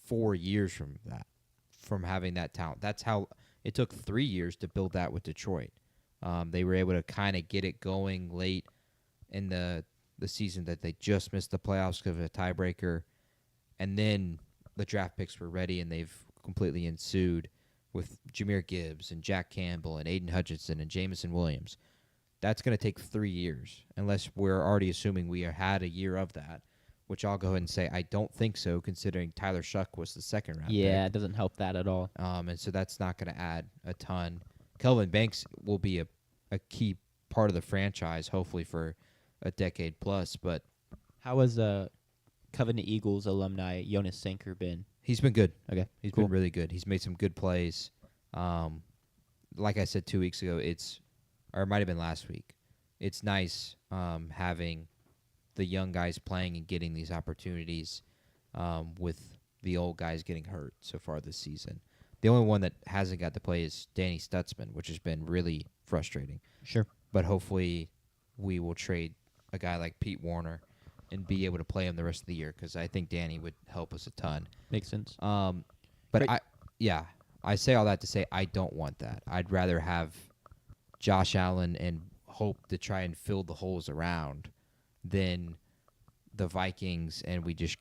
4 years from that, from having that talent. That's how it took 3 years to build that with Detroit. They were able to kind of get it going late in the season that they just missed the playoffs because of a tiebreaker. And then the draft picks were ready, and they've completely ensued with Jahmyr Gibbs and Jack Campbell and Aiden Hutchinson and Jamison Williams. That's going to take 3 years, unless we're already assuming we had a year of that, which I'll go ahead and say I don't think so, considering Tyler Shuck was the second round pick. Yeah, it doesn't help that at all. And so that's not going to add a ton. Kelvin Banks will be a key part of the franchise, hopefully for a decade plus. But how has Covenant Eagles alumni Jonas Sanker been? He's been good. Okay, He's cool. been really good. He's made some good plays. Like I said 2 weeks ago, or it might have been last week, it's nice having the young guys playing and getting these opportunities with the old guys getting hurt so far this season. The only one that hasn't got to play is Danny Stutzman, which has been really frustrating. Sure. But hopefully we will trade a guy like Pete Warner and be able to play him the rest of the year, because I think Danny would help us a ton. Makes sense. But Great. I say all that to say I don't want that. I'd rather have Josh Allen and hope to try and fill the holes around than the Vikings, and we just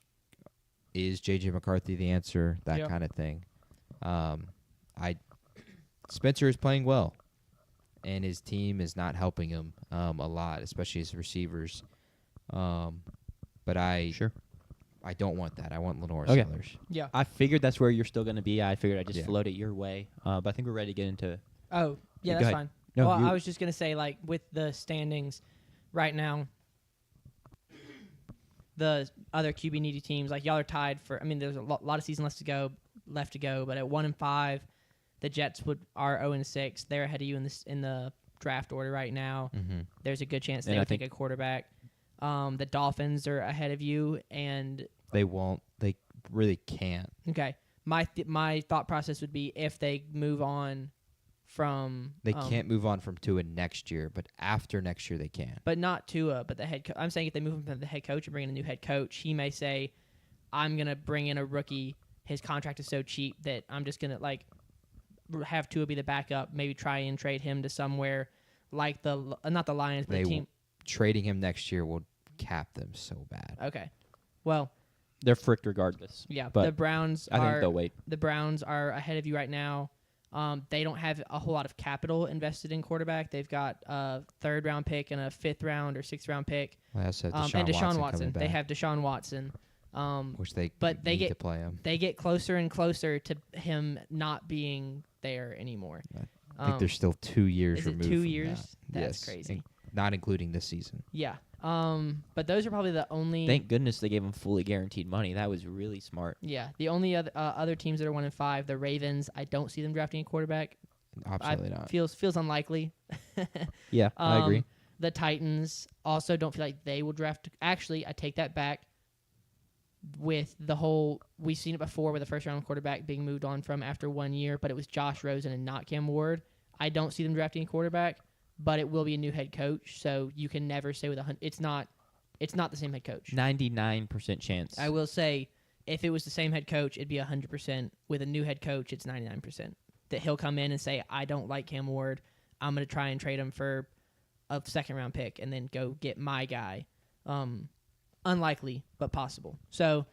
is J.J. McCarthy the answer, that kind of thing. Spencer is playing well, and his team is not helping him a lot, especially his receivers. But I don't want that. I want Lenore Sellers. Yeah. I figured that's where you're still going to be. I figured I'd just Yeah. float it your way. But I think we're ready to get into... Oh, yeah, Go that's ahead. fine. No, well, you- I was just going to say, like, with the standings right now, the other QB needy teams, like, y'all are tied for, I mean, there's a lot of season left to go, but at 1-5, the Jets are 0-6. They're ahead of you in the draft order right now. Mm-hmm. There's a good chance And they I would take think- a quarterback. The Dolphins are ahead of you, and They won't. They really can't. okay, my thought process would be if they move on from They can't move on from Tua next year, but after next year they can. but not Tua, but the head. I'm saying if they move him from the head coach and bring in a new head coach, he may say, "I'm gonna bring in a rookie. His contract is so cheap that I'm just gonna like have Tua be the backup. Maybe try and trade him to somewhere like not the Lions, but They the team." Trading him next year will cap them so bad. Okay, well, They're fricked regardless. yeah, But the Browns. I think they'll wait. The Browns are ahead of you right now. They don't have a whole lot of capital invested in quarterback. They've got a 3rd round pick and a 5th round or 6th round pick. Well, I said And Deshaun Watson. They have Deshaun Watson. which they but they need get- to play him. They get closer and closer to him not being there anymore. I think they're still 2 years Is it removed 2 from years? that. That's Yes, crazy. not including this season. Yeah. But those are probably the only. Thank goodness they gave him fully guaranteed money. That was really smart. Yeah, the only other teams that are 1-5, the Ravens. I don't see them drafting a quarterback. Absolutely not. Feels unlikely. Yeah, I agree. The Titans also don't feel like they will draft. Actually, I take that back. With the whole, we've seen it before with the first round quarterback being moved on from after 1 year, but it was Josh Rosen and not Cam Ward. I don't see them drafting a quarterback, but it will be a new head coach, so you can never say with it's not the same head coach. 99% chance. I will say, if it was the same head coach, it'd be 100%. With a new head coach, it's 99%. That he'll come in and say, I don't like Cam Ward. I'm going to try and trade him for a 2nd round pick and then go get my guy. Unlikely, but possible. So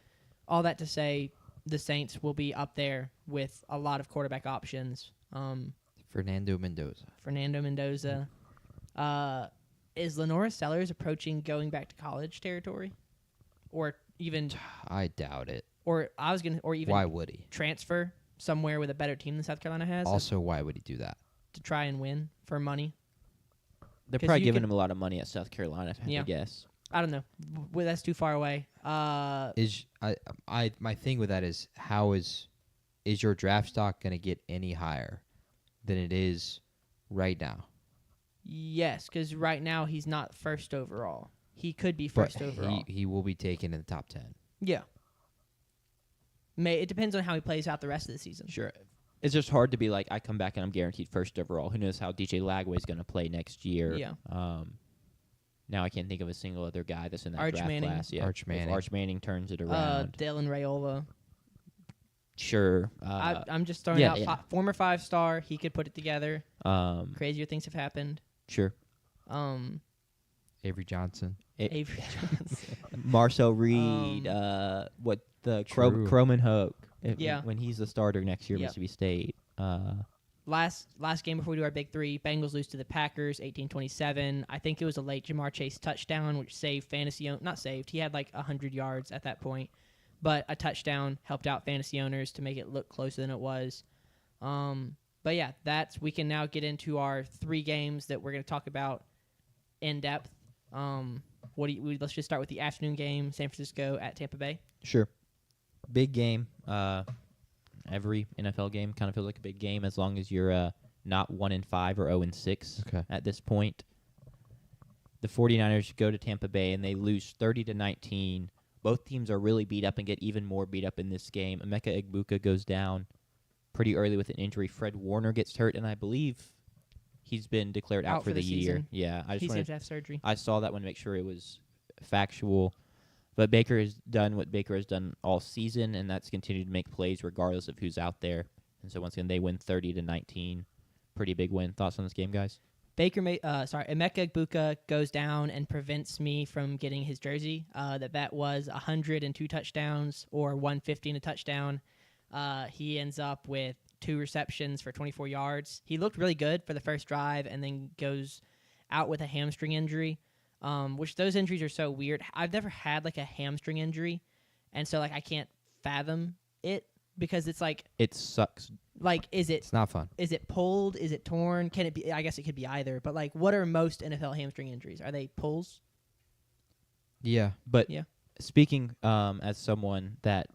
all that to say, the Saints will be up there with a lot of quarterback options. Fernando Mendoza. Is Lenora Sellers approaching going back to college territory? or even I doubt it. or even Why would he? transfer somewhere with a better team than South Carolina has Also, why would he do that? to try and win for money. They're 'Cause probably you giving could- him a lot of money at South Carolina, if I had Yeah. to guess. I don't know. That's too far away. My thing with that is is your draft stock going to get any higher than it is right now? Yes, because right now he's not first overall. He could be But first overall. he will be taken in the top 10. Yeah. It depends on how he plays out the rest of the season. Sure. It's just hard to be like, I come back and I'm guaranteed first overall. Who knows how DJ Lagway is going to play next year? Yeah. Now I can't think of a single other guy that's in that Arch draft Manning. class. Yeah. Arch Manning. If Arch Manning turns it around. Dylan Raiola. Sure. I'm just throwing yeah, out yeah. former 5-star. He could put it together. Crazier things have happened. Sure. Avery Johnson. Avery Johnson. Marcel Reed. True. Croman Hoke. Yeah. When he's the starter next year at Yep. Mississippi State. Last game before we do our big three, Bengals lose to the Packers 18-27. I think it was a late Jamar Chase touchdown, which saved not saved. He had like 100 yards at that point. But a touchdown helped out fantasy owners to make it look closer than it was. But yeah, we can now get into our 3 games that we're going to talk about in depth. Let's just start with the afternoon game, San Francisco at Tampa Bay. Sure. Big game. Every NFL game kind of feels like a big game as long as you're not 1-5 or 0-6 Okay. at this point. The 49ers go to Tampa Bay and they lose 30-19. Both teams are really beat up and get even more beat up in this game. Emeka Egbuka goes down pretty early with an injury. Fred Warner gets hurt, and I believe he's been declared out for the year. season. Yeah, He seems to have surgery. I saw that one to make sure it was factual. But Baker has done what Baker has done all season, and that's continued to make plays regardless of who's out there. And so once again, they win 30-19. Pretty big win. Thoughts on this game, guys? Emeka Egbuka goes down and prevents me from getting his jersey. That was 102 touchdowns or 150 and a touchdown. He ends up with 2 receptions for 24 yards. He looked really good for the first drive and then goes out with a hamstring injury, which those injuries are so weird. I've never had like a hamstring injury, and so like I can't fathom it because it's like It sucks. like It's not fun. is it pulled? Is it torn? Can it be? I guess it could be either. But like, what are most NFL hamstring injuries? Are they pulls? Yeah. But Yeah. speaking as someone that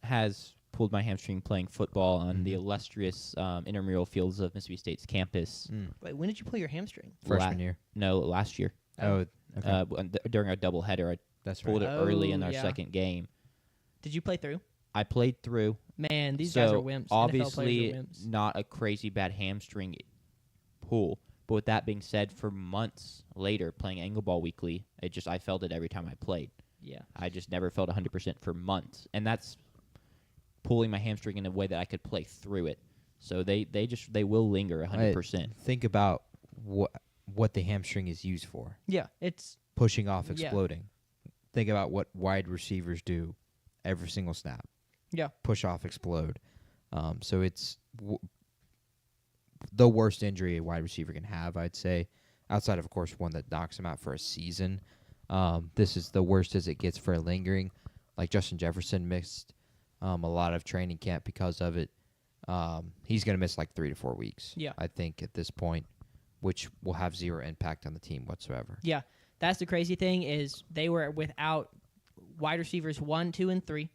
has pulled my hamstring playing football on the illustrious intramural fields of Mississippi State's campus. Wait, when did you pull your hamstring? Freshman year. No, last year. Oh, okay. During our doubleheader, I That's pulled right. it early in Oh, our yeah. second game. Did you play through? I played through. Man, these so guys are wimps. NFL obviously players are wimps. not a crazy bad hamstring pull. But with that being said, for months later, playing angle ball weekly, I felt it every time I played. Yeah. I just never felt 100% for months, and that's pulling my hamstring in a way that I could play through it. So they will linger 100%. Think about what the hamstring is used for. Yeah, it's Pushing off, Yeah. exploding. Think about what wide receivers do every single snap. Yeah. Push off, explode. So it's the worst injury a wide receiver can have, I'd say, outside of course, one that knocks him out for a season. This is the worst as it gets for a lingering. Like Justin Jefferson missed a lot of training camp because of it. He's going to miss like 3 to 4 weeks, Yeah. I think, at this point, which will have zero impact on the team whatsoever. Yeah, that's the crazy thing is they were without wide receivers 1, 2, and 3.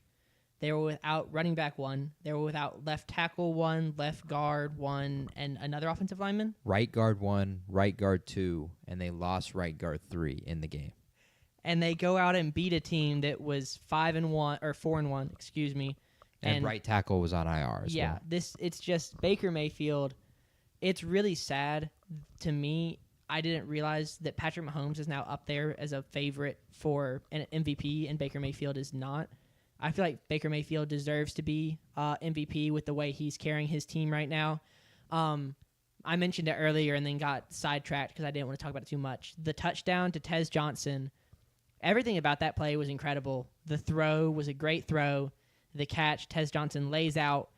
They were without running back 1. They were without left tackle 1, left guard 1, and another offensive lineman. Right guard 1, right guard 2, and they lost right guard 3 in the game. And they go out and beat a team that was 5-1 or 4-1, excuse me. And right tackle was on IR as well. It's just Baker Mayfield. It's really sad to me. I didn't realize that Patrick Mahomes is now up there as a favorite for an MVP, and Baker Mayfield is not. I feel like Baker Mayfield deserves to be MVP with the way he's carrying his team right now. I mentioned it earlier and then got sidetracked because I didn't want to talk about it too much. The touchdown to Tez Johnson, everything about that play was incredible. The throw was a great throw. The catch, Tez Johnson lays out,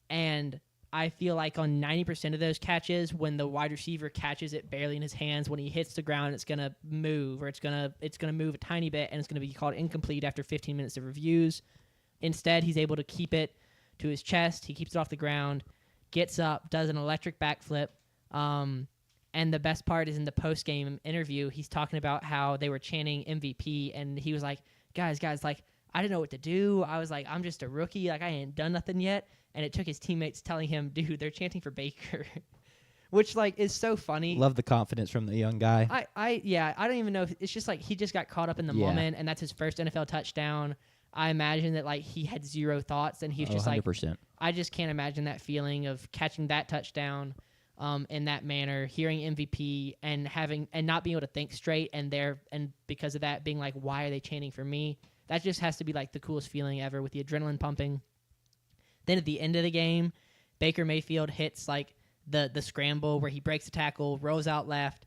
and I feel like on 90% of those catches, when the wide receiver catches it barely in his hands, when he hits the ground, it's gonna move, or it's gonna move a tiny bit, and it's gonna be called incomplete after 15 minutes of reviews. Instead, he's able to keep it to his chest. He keeps it off the ground, gets up, does an electric backflip. And the best part is in the post-game interview, he's talking about how they were chanting MVP, and he was like, guys, like, I didn't know what to do. I was like, I'm just a rookie. Like, I ain't done nothing yet. And it took his teammates telling him, dude, they're chanting for Baker, which, like, is so funny. Love the confidence from the young guy. I don't even know. It's just like he just got caught up in the moment, and that's his first NFL touchdown. I imagine that, like, he had zero thoughts, and he was just 100%. like, I just can't imagine that feeling of catching that touchdown in that manner, hearing MVP and not being able to think straight, and because of that being like, why are they chanting for me? That just has to be like the coolest feeling ever, with the adrenaline pumping. Then at the end of the game, Baker Mayfield hits like the scramble where he breaks the tackle, rolls out left,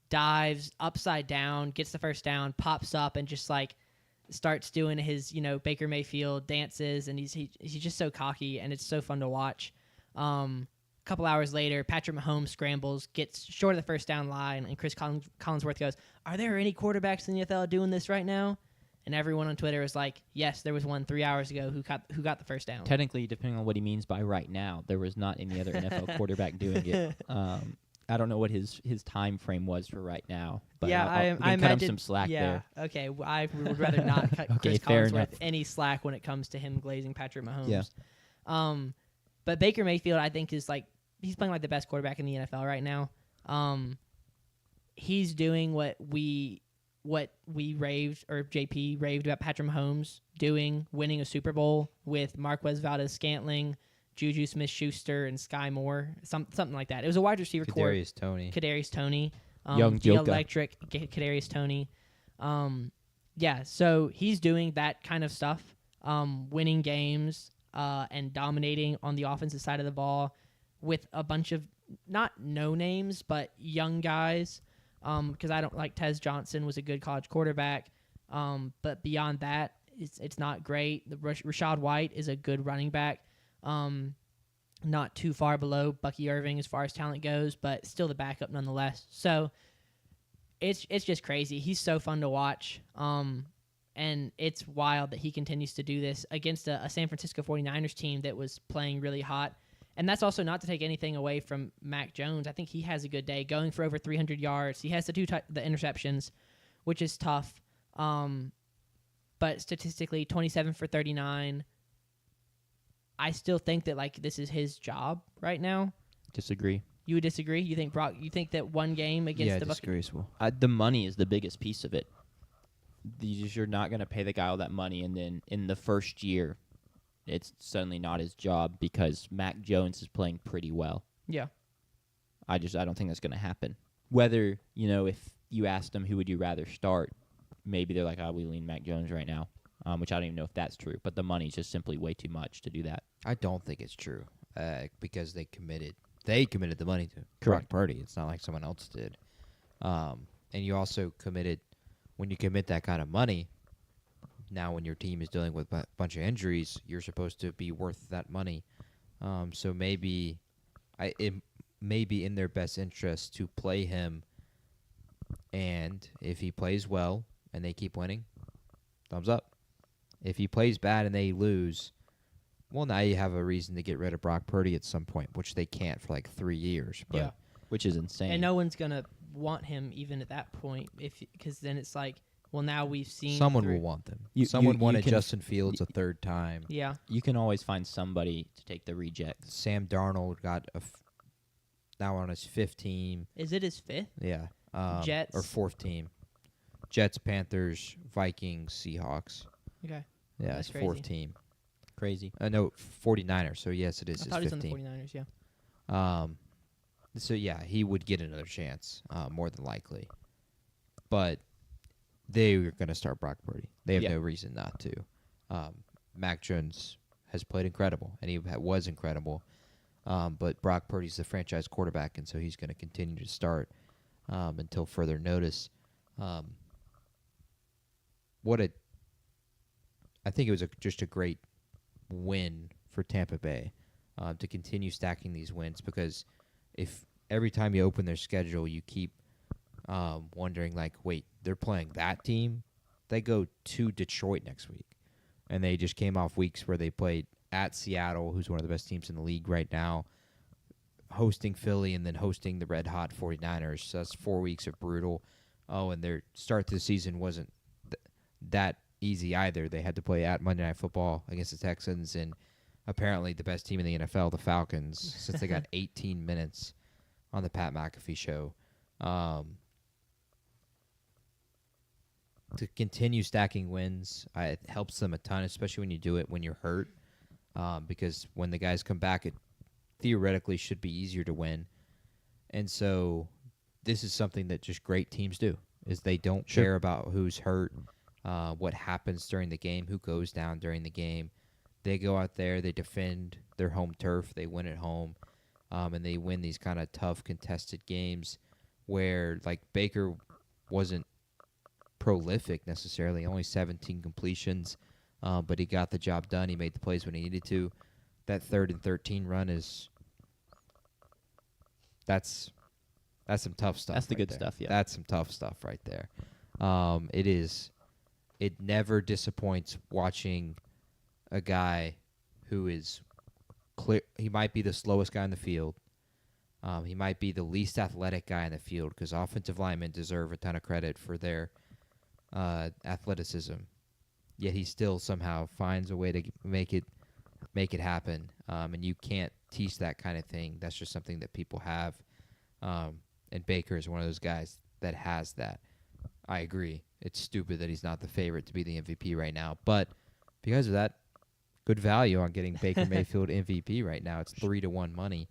dives upside down, gets the first down, pops up, and just like starts doing his Baker Mayfield dances, and he's just so cocky, and it's so fun to watch. Couple hours later, Patrick Mahomes scrambles, gets short of the first down line, and Chris Collinsworth goes, "Are there any quarterbacks in the NFL doing this right now?" And everyone on Twitter was like, "Yes, there was one 3 hours ago who got the first down." Technically, depending on what he means by right now, there was not any other NFL quarterback doing it. I don't know what his time frame was for right now, but yeah, I imagine cut him some slack there. Okay, I would rather not cut Okay, Chris fair Collinsworth enough. any slack when it comes to him glazing Patrick Mahomes. Yeah. But Baker Mayfield, I think, is like, he's playing like the best quarterback in the NFL right now. He's doing what we raved, or JP raved about Patrick Mahomes doing, winning a Super Bowl with Marquez Valdes-Scantling, Juju Smith-Schuster, and Sky Moore, something like that. It was a wide receiver core. Kadarius Toney. Young the Joka. electric Kadarius Toney. Yeah, so he's doing that kind of stuff, winning games and dominating on the offensive side of the ball with a bunch of not no names, but young guys. Because I don't like Tez Johnson was a good college quarterback, but beyond that, it's not great. Rashad White is a good running back, not too far below Bucky Irving as far as talent goes, but still the backup nonetheless. So it's just crazy. He's so fun to watch, and it's wild that he continues to do this against a San Francisco 49ers team that was playing really hot. And that's also not to take anything away from Mac Jones. I think he has a good day, going for over 300 yards. He has the interceptions, which is tough. But statistically, 27 for 39. I still think that, like, this is his job right now. Disagree. You would disagree? You think that one game against the Buccaneers? The money is the biggest piece of it. You're not going to pay the guy all that money, and then in the first year, it's suddenly not his job because Mac Jones is playing pretty well. Yeah. I don't think that's going to happen. Whether, if you asked them who would you rather start, maybe they're like, we lean Mac Jones right now, which I don't even know if that's true. But the money's just simply way too much to do that. I don't think it's true because they committed the money to Correct. Brock Purdy. It's not like someone else did. And you also committed, when you commit that kind of money, now when your team is dealing with a bunch of injuries, you're supposed to be worth that money. So maybe it may be in their best interest to play him, and if he plays well and they keep winning, thumbs up. If he plays bad and they lose, well, now you have a reason to get rid of Brock Purdy at some point, which they can't for like 3 years. But Yeah. Which is insane. And no one's going to want him even at that point, because then it's like, well, now we've seen someone will want them. Someone wanted Justin Fields a third time. Yeah. You can always find somebody to take the rejects. Sam Darnold got now on his fifth team. Is it his fifth? Yeah. Jets? Or fourth team. Jets, Panthers, Vikings, Seahawks. Okay. Yeah, That's his fourth crazy. team. Crazy. No, 49ers. So, yes, it is I his thought he was fifth on the team. 49ers, yeah. So, yeah, he would get another chance, more than likely. But they were going to start Brock Purdy. They have no reason not to. Mac Jones has played incredible, and he was incredible. But Brock Purdy's the franchise quarterback, and so he's going to continue to start until further notice. I think it was just a great win for Tampa Bay. to continue stacking these wins, because if every time you open their schedule you keep wondering, like, wait, they're playing that team? They go to Detroit next week, and they just came off weeks where they played at Seattle, who's one of the best teams in the league right now, hosting Philly, and then hosting the red-hot 49ers. So that's 4 weeks of brutal. Oh, and their start to the season wasn't that easy either. They had to play at Monday Night Football against the Texans, and apparently the best team in the NFL, the Falcons, since they got 18 minutes on the Pat McAfee show. To continue stacking wins, it helps them a ton, especially when you do it when you're hurt, because when the guys come back, it theoretically should be easier to win. And so this is something that just great teams do, is they don't care about who's hurt, what happens during the game, who goes down during the game. They go out there, they defend their home turf, they win at home, and they win these kind of tough contested games where, like, Baker wasn't prolific necessarily, only 17 completions, but he got the job done. He made the plays when he needed to. That 3rd and 13 run that's some tough stuff. That's the good there. stuff, yeah. That's some tough stuff right there. It never disappoints watching a guy who is clear. He might be the slowest guy in the field. He might be the least athletic guy in the field, because offensive linemen deserve a ton of credit for their athleticism. Yet he still somehow finds a way to make it happen. And you can't teach that kind of thing. That's just something that people have. And Baker is one of those guys that has that. I agree. It's stupid that he's not the favorite to be the MVP right now. But because of that, good value on getting Baker Mayfield MVP right now. It's 3-1 money.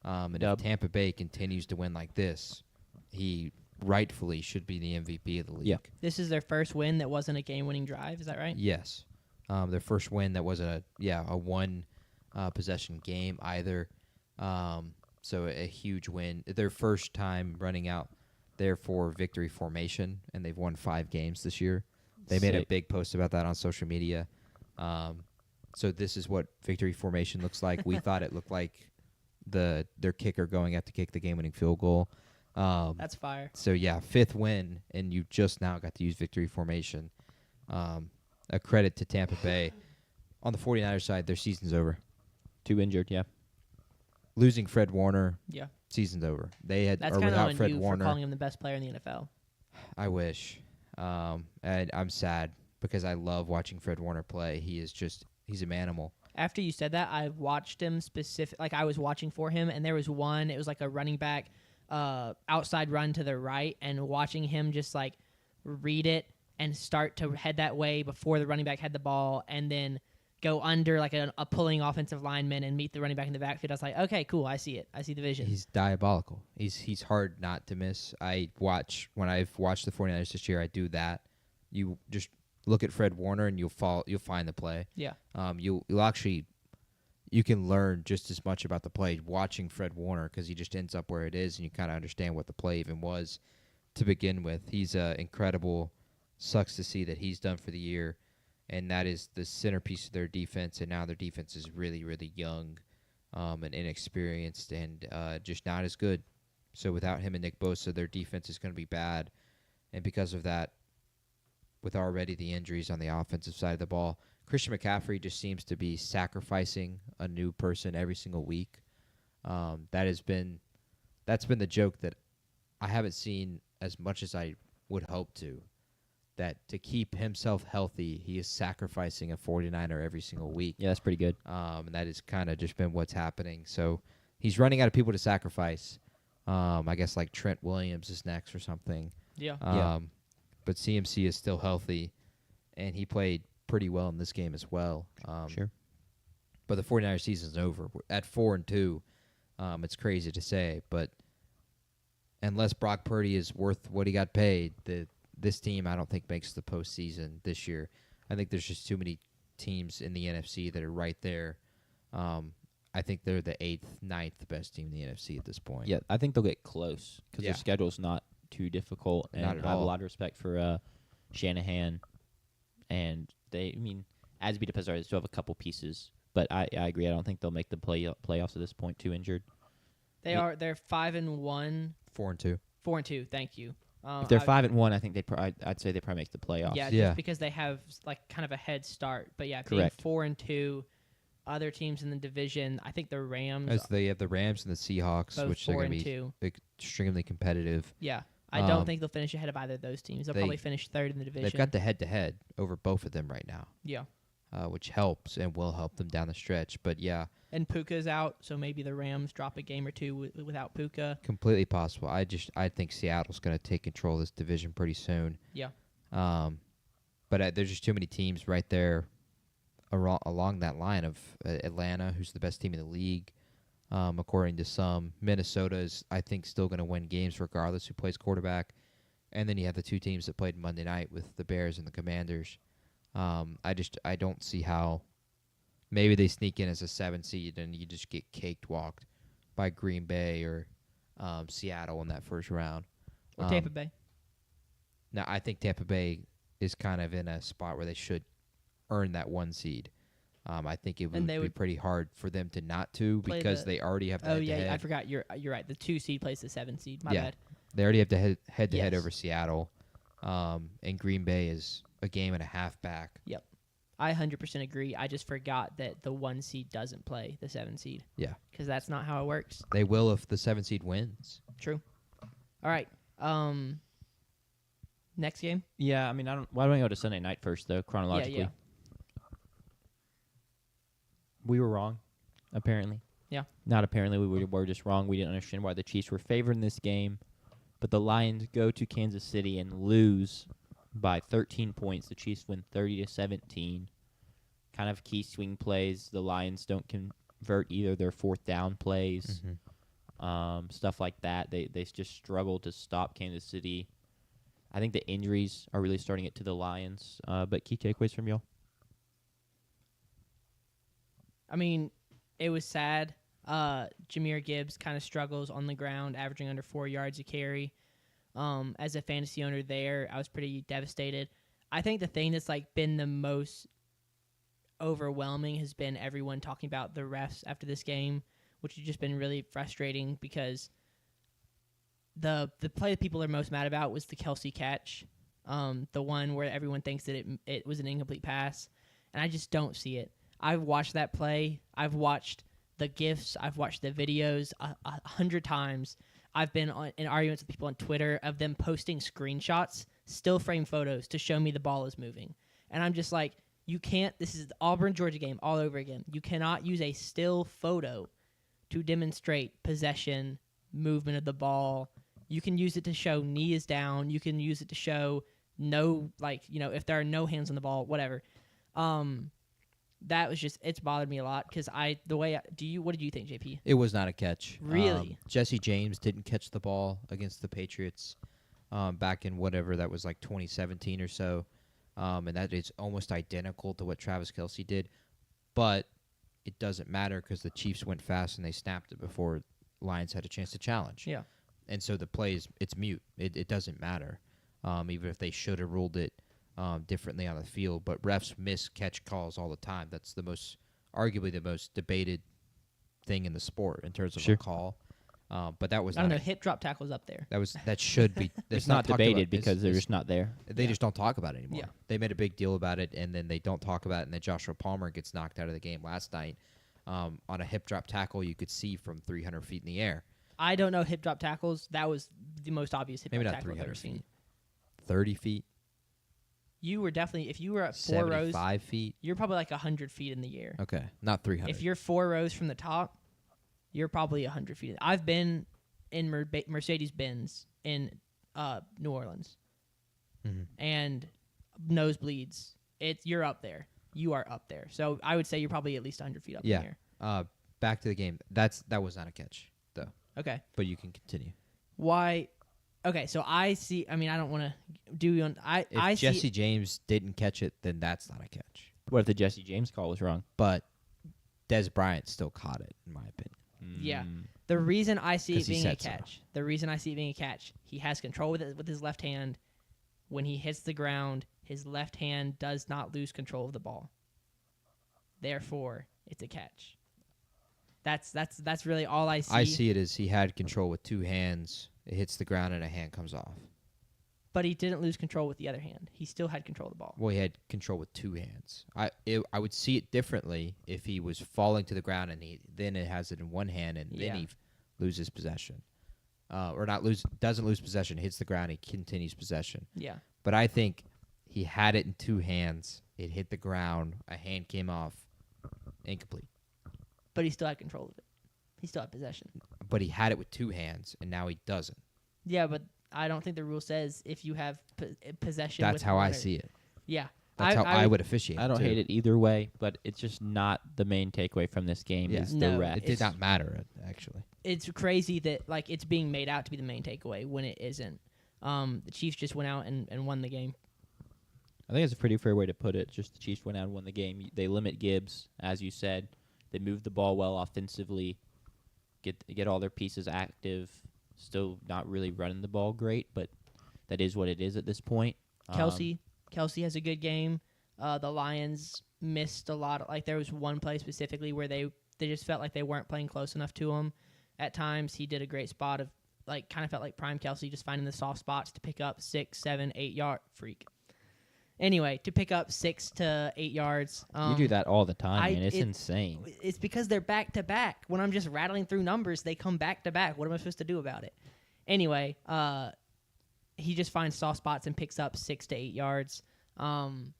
And if Tampa Bay continues to win like this, he rightfully should be the MVP of the league. Yeah. This is their first win that wasn't a game-winning drive. Is that right? Yes. Their first win that wasn't a one possession game either. So a huge win. Their first time running out there for victory formation, and they've won 5 games this year. They made a big post about that on social media. So this is what victory formation looks like. We thought it looked like their kicker going out to kick the game-winning field goal. That's fire. So, yeah, 5th win, and you just now got to use victory formation. A credit to Tampa Bay. On the 49ers side, their season's over. 2 injured, yeah. Losing Fred Warner, Yeah. season's over. That's kind of without on Fred you Warner. for calling him the best player in the NFL. I wish. And I'm sad because I love watching Fred Warner play. He's an animal. After you said that, I watched him I was watching for him, and there was one, it was like a running back outside run to the right, and watching him just like read it and start to head that way before the running back had the ball, and then go under like a pulling offensive lineman and meet the running back in the backfield. I was like, okay, cool, I see it. I see the vision. He's diabolical. He's hard not to miss. When I've watched the 49ers this year, I do that. You just look at Fred Warner and you'll find the play. Yeah. You can learn just as much about the play watching Fred Warner, because he just ends up where it is, and you kind of understand what the play even was to begin with. He's incredible. Sucks to see that he's done for the year, and that is the centerpiece of their defense. And now their defense is really, really young and inexperienced, and just not as good. So without him and Nick Bosa, their defense is going to be bad. And because of that, with already the injuries on the offensive side of the ball, Christian McCaffrey just seems to be sacrificing a new person every single week. That's been the joke that I haven't seen as much as I would hope to. That to keep himself healthy, he is sacrificing a 49er every single week. Yeah, that's pretty good. And that has kind of just been what's happening. So he's running out of people to sacrifice. I guess like Trent Williams is next or something. Yeah. But CMC is still healthy, and he played pretty well in this game as well. Sure. But the 49ers season's over. At 4-2, it's crazy to say, but unless Brock Purdy is worth what he got paid, this team I don't think makes the postseason this year. I think there's just too many teams in the NFC that are right there. I think they're the 8th, 9th best team in the NFC at this point. Yeah, I think they'll get close because their schedule's not too difficult. And Not at I have all. a lot of respect for Shanahan. And as beat up as they still have a couple pieces. but I agree. I don't think they'll make the playoffs at this point. Too injured. They're 5-1, 4-2. 4-2. Thank you. If they're 5-1, I think I'd say they probably make the playoffs. Yeah, Yeah. just because they have like kind of a head start. But yeah, Correct. being 4-2, other teams in the division, I think the Rams As they have the Rams and the Seahawks, both which they're going to 4-2. be extremely competitive. Yeah, I don't think they'll finish ahead of either of those teams. They'll they- probably finish third in the division. They've got the head-to-head over both of them right now, yeah, which helps and will help them down the stretch. But yeah, and Puka's out, so maybe the Rams drop a game or two without Puka. completely possible. I think Seattle's going to take control of this division pretty soon. Yeah, But there's just too many teams right there along that line of Atlanta, who's the best team in the league, according to some. Minnesota is, I think, still going to win games regardless who plays quarterback. And then you have the two teams that played Monday night with the Bears and the Commanders. I don't see how. Maybe they sneak in as a 7 seed and you just get caked walked by Green Bay or Seattle in that first round. or Tampa Bay. Now, I think Tampa Bay is kind of in a spot where they should earn that 1 seed. I think it would be pretty hard for them to not to play because they already have the head-to-head. Yeah, I forgot. You're right. The 2 seed plays the 7 seed. My Yeah. bad. They already have the head-to-head Yes. over Seattle. And Green Bay is a game and a half back. Yep. I 100% agree. I just forgot that the 1 seed doesn't play the 7 seed. Yeah. Because that's not how it works. They will if the 7 seed wins. True. All right. Next game? Yeah, I mean, why don't we go to Sunday night first, though, chronologically? Yeah. We were wrong, apparently. Yeah. Not apparently. We were just wrong. We didn't understand why the Chiefs were favored in this game. But the Lions go to Kansas City and lose by 13 points. The Chiefs win 30-17. Kind of key swing plays. The Lions don't convert either their fourth down plays. Stuff like that. They just struggle to stop Kansas City. I think the injuries are really starting it to the Lions. But key takeaways from y'all? I mean, it was sad. Jahmyr Gibbs kind of struggles on the ground, averaging under 4 yards a carry. As a fantasy owner there, I was pretty devastated. I think the thing that's like been the most overwhelming has been everyone talking about the refs after this game, which has just been really frustrating because the play that people are most mad about was the Kelsey catch, the one where everyone thinks that it was an incomplete pass, and I just don't see it. I've watched that play. I've watched the GIFs. I've watched the videos 100 times. I've been in arguments with people on Twitter of them posting screenshots, still frame photos to show me the ball is moving. And I'm just like, you can't. This is the Auburn-Georgia game all over again. You cannot use a still photo to demonstrate possession, movement of the ball. You can use it to show knee is down. You can use it to show if there are no hands on the ball, whatever. That was just, it's bothered me a lot because what did you think, JP? It was not a catch. Really? Jesse James didn't catch the ball against the Patriots back in whatever that was, like 2017 or so. And that is almost identical to what Travis Kelce did. But it doesn't matter because the Chiefs went fast and they snapped it before Lions had a chance to challenge. Yeah. And so the play it's mute. It doesn't matter, even if they should have ruled it differently on the field. But refs miss catch calls all the time. That's arguably the most debated thing in the sport in terms of a call. But that was I don't know. Hip drop tackle's up there. That should be. It's not debated because they're just not there. They just don't talk about it anymore. Yeah. They made a big deal about it, and then they don't talk about it. And then Joshua Palmer gets knocked out of the game last night on a hip drop tackle. You could see from 300 feet in the air. I don't know hip drop tackles. That was the most obvious hip Maybe drop not tackle I've 300 ever seen. feet. 30 feet. You were definitely, if you were at 4 rows, 75 feet. you're probably like 100 feet in the air. Okay, not 300. If you're 4 rows from the top, you're probably 100 feet. I've been in Mercedes-Benz in New Orleans, and nosebleeds. You're up there. You are up there. So I would say you're probably at least 100 feet up in the air. Back to the game. That was not a catch, though. Okay. But you can continue. Why? Okay, so I see. I mean, I don't want to do. If Jesse James didn't catch it, then that's not a catch. What if the Jesse James call was wrong? But Des Bryant still caught it, in my opinion. Yeah. The reason I see it 'Cause he being a said so. catch, he has control with his left hand. When he hits the ground, his left hand does not lose control of the ball. Therefore, it's a catch. That's really all I see. I see it as he had control with two hands. It hits the ground and a hand comes off. But he didn't lose control with the other hand. He still had control of the ball. Well, he had control with two hands. I would see it differently if he was falling to the ground and then it has it in one hand and then he loses possession. Doesn't lose possession, hits the ground, he continues possession. Yeah. But I think he had it in two hands. It hit the ground, a hand came off, incomplete. But he still had control of it. He still had possession. But he had it with two hands, and now he doesn't. Yeah, but I don't think the rule says if you have possession. That's how I see it. Yeah. That's how I would officiate. I don't hate it either way, but it's just not the main takeaway from this game. Yeah. Is No, the ref. It did not matter, actually. It's crazy that it's being made out to be the main takeaway when it isn't. The Chiefs just went out and won the game. I think it's a pretty fair way to put it. Just the Chiefs went out and won the game. They limit Gibbs, as you said. They move the ball well offensively, get all their pieces active. Still not really running the ball great, but that is what it is at this point. Kelsey has a good game. The Lions missed a lot. There was one play specifically where they just felt like they weren't playing close enough to him. At times, he did a great spot of kind of felt like prime Kelsey, just finding the soft spots to pick up 6, 7, 8 yard freak. Anyway, to pick up 6 to 8 yards. You do that all the time, man. It's insane. It's because they're back to back. When I'm just rattling through numbers, they come back to back. What am I supposed to do about it? Anyway, he just finds soft spots and picks up 6 to 8 yards. And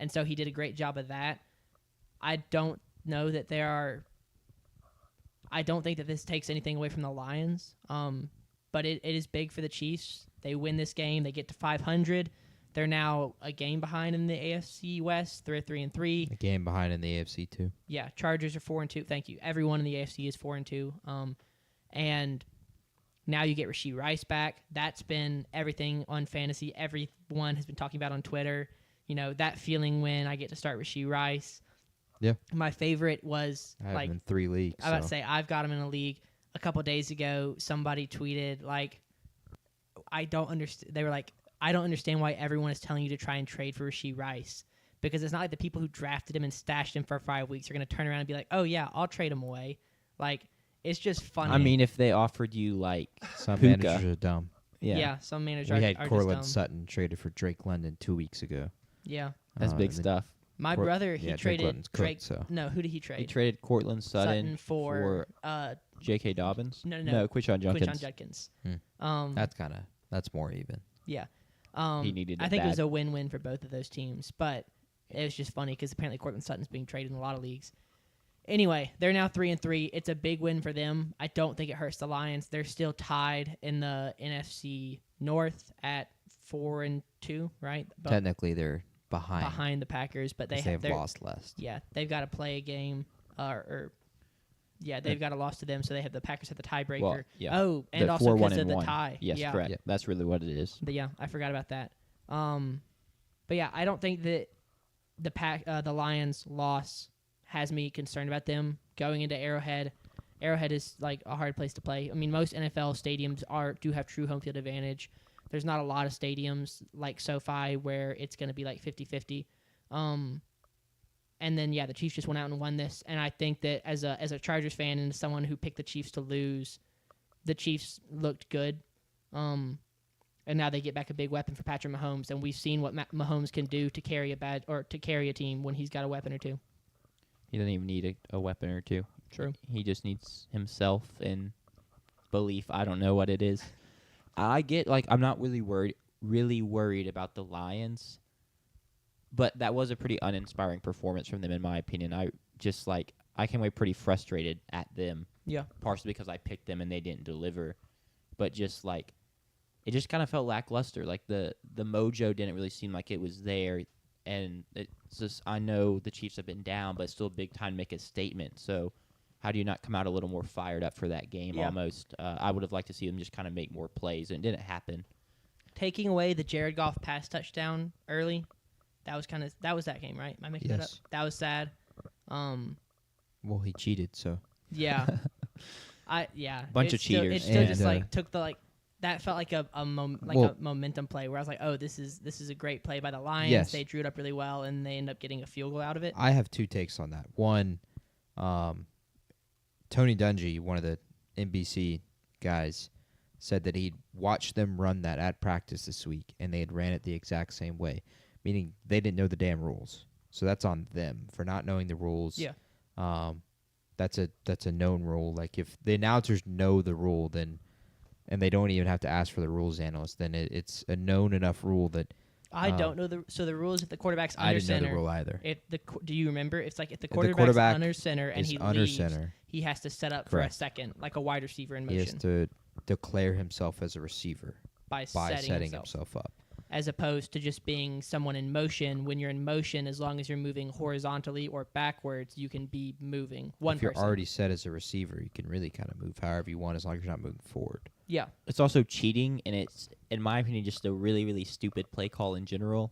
so he did a great job of that. I don't know that I don't think that this takes anything away from the Lions. But it is big for the Chiefs. They win this game. They get to 500. They're now a game behind in the AFC West. They're 3-3. A game behind in the AFC too. Yeah, Chargers are 4-2. Thank you. Everyone in the AFC is 4-2. And now you get Rashee Rice back. That's been everything on fantasy. Everyone has been talking about on Twitter. That feeling when I get to start Rashee Rice. Yeah. My favorite was I have him in 3 leagues. I was about to say I've got him in a league. A couple days ago, somebody tweeted I don't understand. They were like, I don't understand why everyone is telling you to try and trade for Rashee Rice, because it's not like the people who drafted him and stashed him for 5 weeks are going to turn around and be like, oh, yeah, I'll trade him away. It's just funny. I mean, if they offered you, some Puka. managers are dumb. Yeah, some managers We are had just Cortland dumb. Sutton traded for Drake London 2 weeks ago. Yeah. that's big and stuff. My brother, he Drake traded London's Drake. cooked, so. No, who did he trade? He traded Cortland Sutton for J.K. Dobbins. No, Quinshon Judkins. Quinshon Judkins. That's more even. Yeah. He needed it I think it was bad. a win-win for both of those teams, but it was just funny because apparently Cortland Sutton's being traded in a lot of leagues. Anyway, they're now 3-3. It's a big win for them. I don't think it hurts the Lions. They're still tied in the NFC North at 4-2, right? But Technically, they're behind the Packers, but they've lost less. Yeah, they've got to play a game, they've got a loss to them, so they have the Packers have the tiebreaker. Well, yeah. Oh, and They're also 4-1 because of and the 1. tie. Yes, yeah. correct. Yep. That's really what it is. But yeah, I forgot about that. But yeah, I don't think that the Lions' loss has me concerned about them going into Arrowhead. Arrowhead is a hard place to play. I mean, most NFL stadiums do have true home field advantage. There's not a lot of stadiums like SoFi where it's going to be 50-50. And then the Chiefs just went out and won this, and I think that as a Chargers fan and as someone who picked the Chiefs to lose, the Chiefs looked good. And now they get back a big weapon for Patrick Mahomes, and we've seen what Mahomes can do to carry a team when he's got a weapon or two. He doesn't even need a weapon or two. True. He just needs himself and belief. I don't know what it is. I get I'm not really worried about the Lions, but that was a pretty uninspiring performance from them in my opinion. I just I came away pretty frustrated at them. Yeah. Partially because I picked them and they didn't deliver, but just it just kind of felt lackluster. The mojo didn't really seem like it was there, and it's just I know the Chiefs have been down, but it's still a big time to make a statement. So how do you not come out a little more fired up for that game? Yeah. Almost, I would have liked to see them just kind of make more plays, and it didn't happen. Taking away the Jared Goff pass touchdown early, that was that game, right? Am I making that up? Yes. That was sad. Well, he cheated, so. Yeah. Bunch of cheaters. It still And, just took the that felt like a momentum play where I was like, oh, this is a great play by the Lions. Yes. They drew it up really well, and they end up getting a field goal out of it. I have 2 takes on that. One, Tony Dungy, one of the NBC guys, said that he'd watched them run that at practice this week, and they had ran it the exact same way, meaning they didn't know the damn rules. So that's on them for not knowing the rules. Yeah. That's a known rule. Like if the announcers know the rule, then and they don't even have to ask for the rules analyst, then it's a known enough rule that. I don't know the rules if the quarterback's under I didn't center. know the rule either. Do you remember? It's like if the quarterback quarterback's under center and is he under leaves, center. he has to set up Correct. for a second, like a wide receiver in He has motion, to declare himself as a receiver by setting himself up. as opposed to just being someone in motion. When you're in motion, as long as you're moving horizontally or backwards, you can be moving one If you're person. already set as a receiver, you can really kind of move however you want as long as you're not moving forward. Yeah. It's also cheating, and it's, in my opinion, just a really, really stupid play call in general.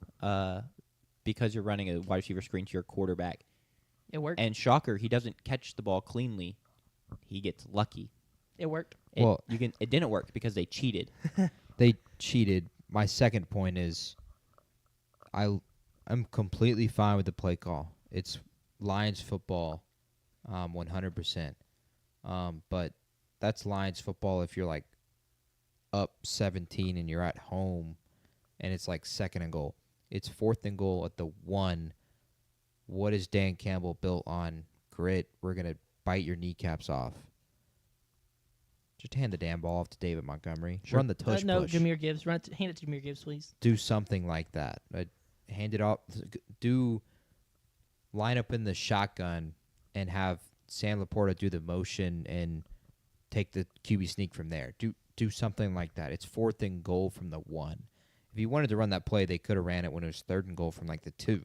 Because you're running a wide receiver screen to your quarterback. It worked. And shocker, he doesn't catch the ball cleanly. He gets lucky. It worked. It didn't work because they cheated. They cheated. My second point is I'm completely fine with the play call. It's Lions football 100%. But that's Lions football if you're like up 17 and you're at home and it's like 2nd and goal. It's 4th and goal at the 1. What is Dan Campbell built on? Grit. We're going to bite your kneecaps off. Just hand the damn ball off to David Montgomery. Sure. Run the tush No, push. Jahmyr Gibbs. Hand it to Jahmyr Gibbs, please. Do something like that. Hand it off. Line up in the shotgun and have Sam Laporta do the motion and take the QB sneak from there. Do something like that. It's 4th and goal from the 1. If you wanted to run that play, they could have ran it when it was 3rd and goal from like the 2.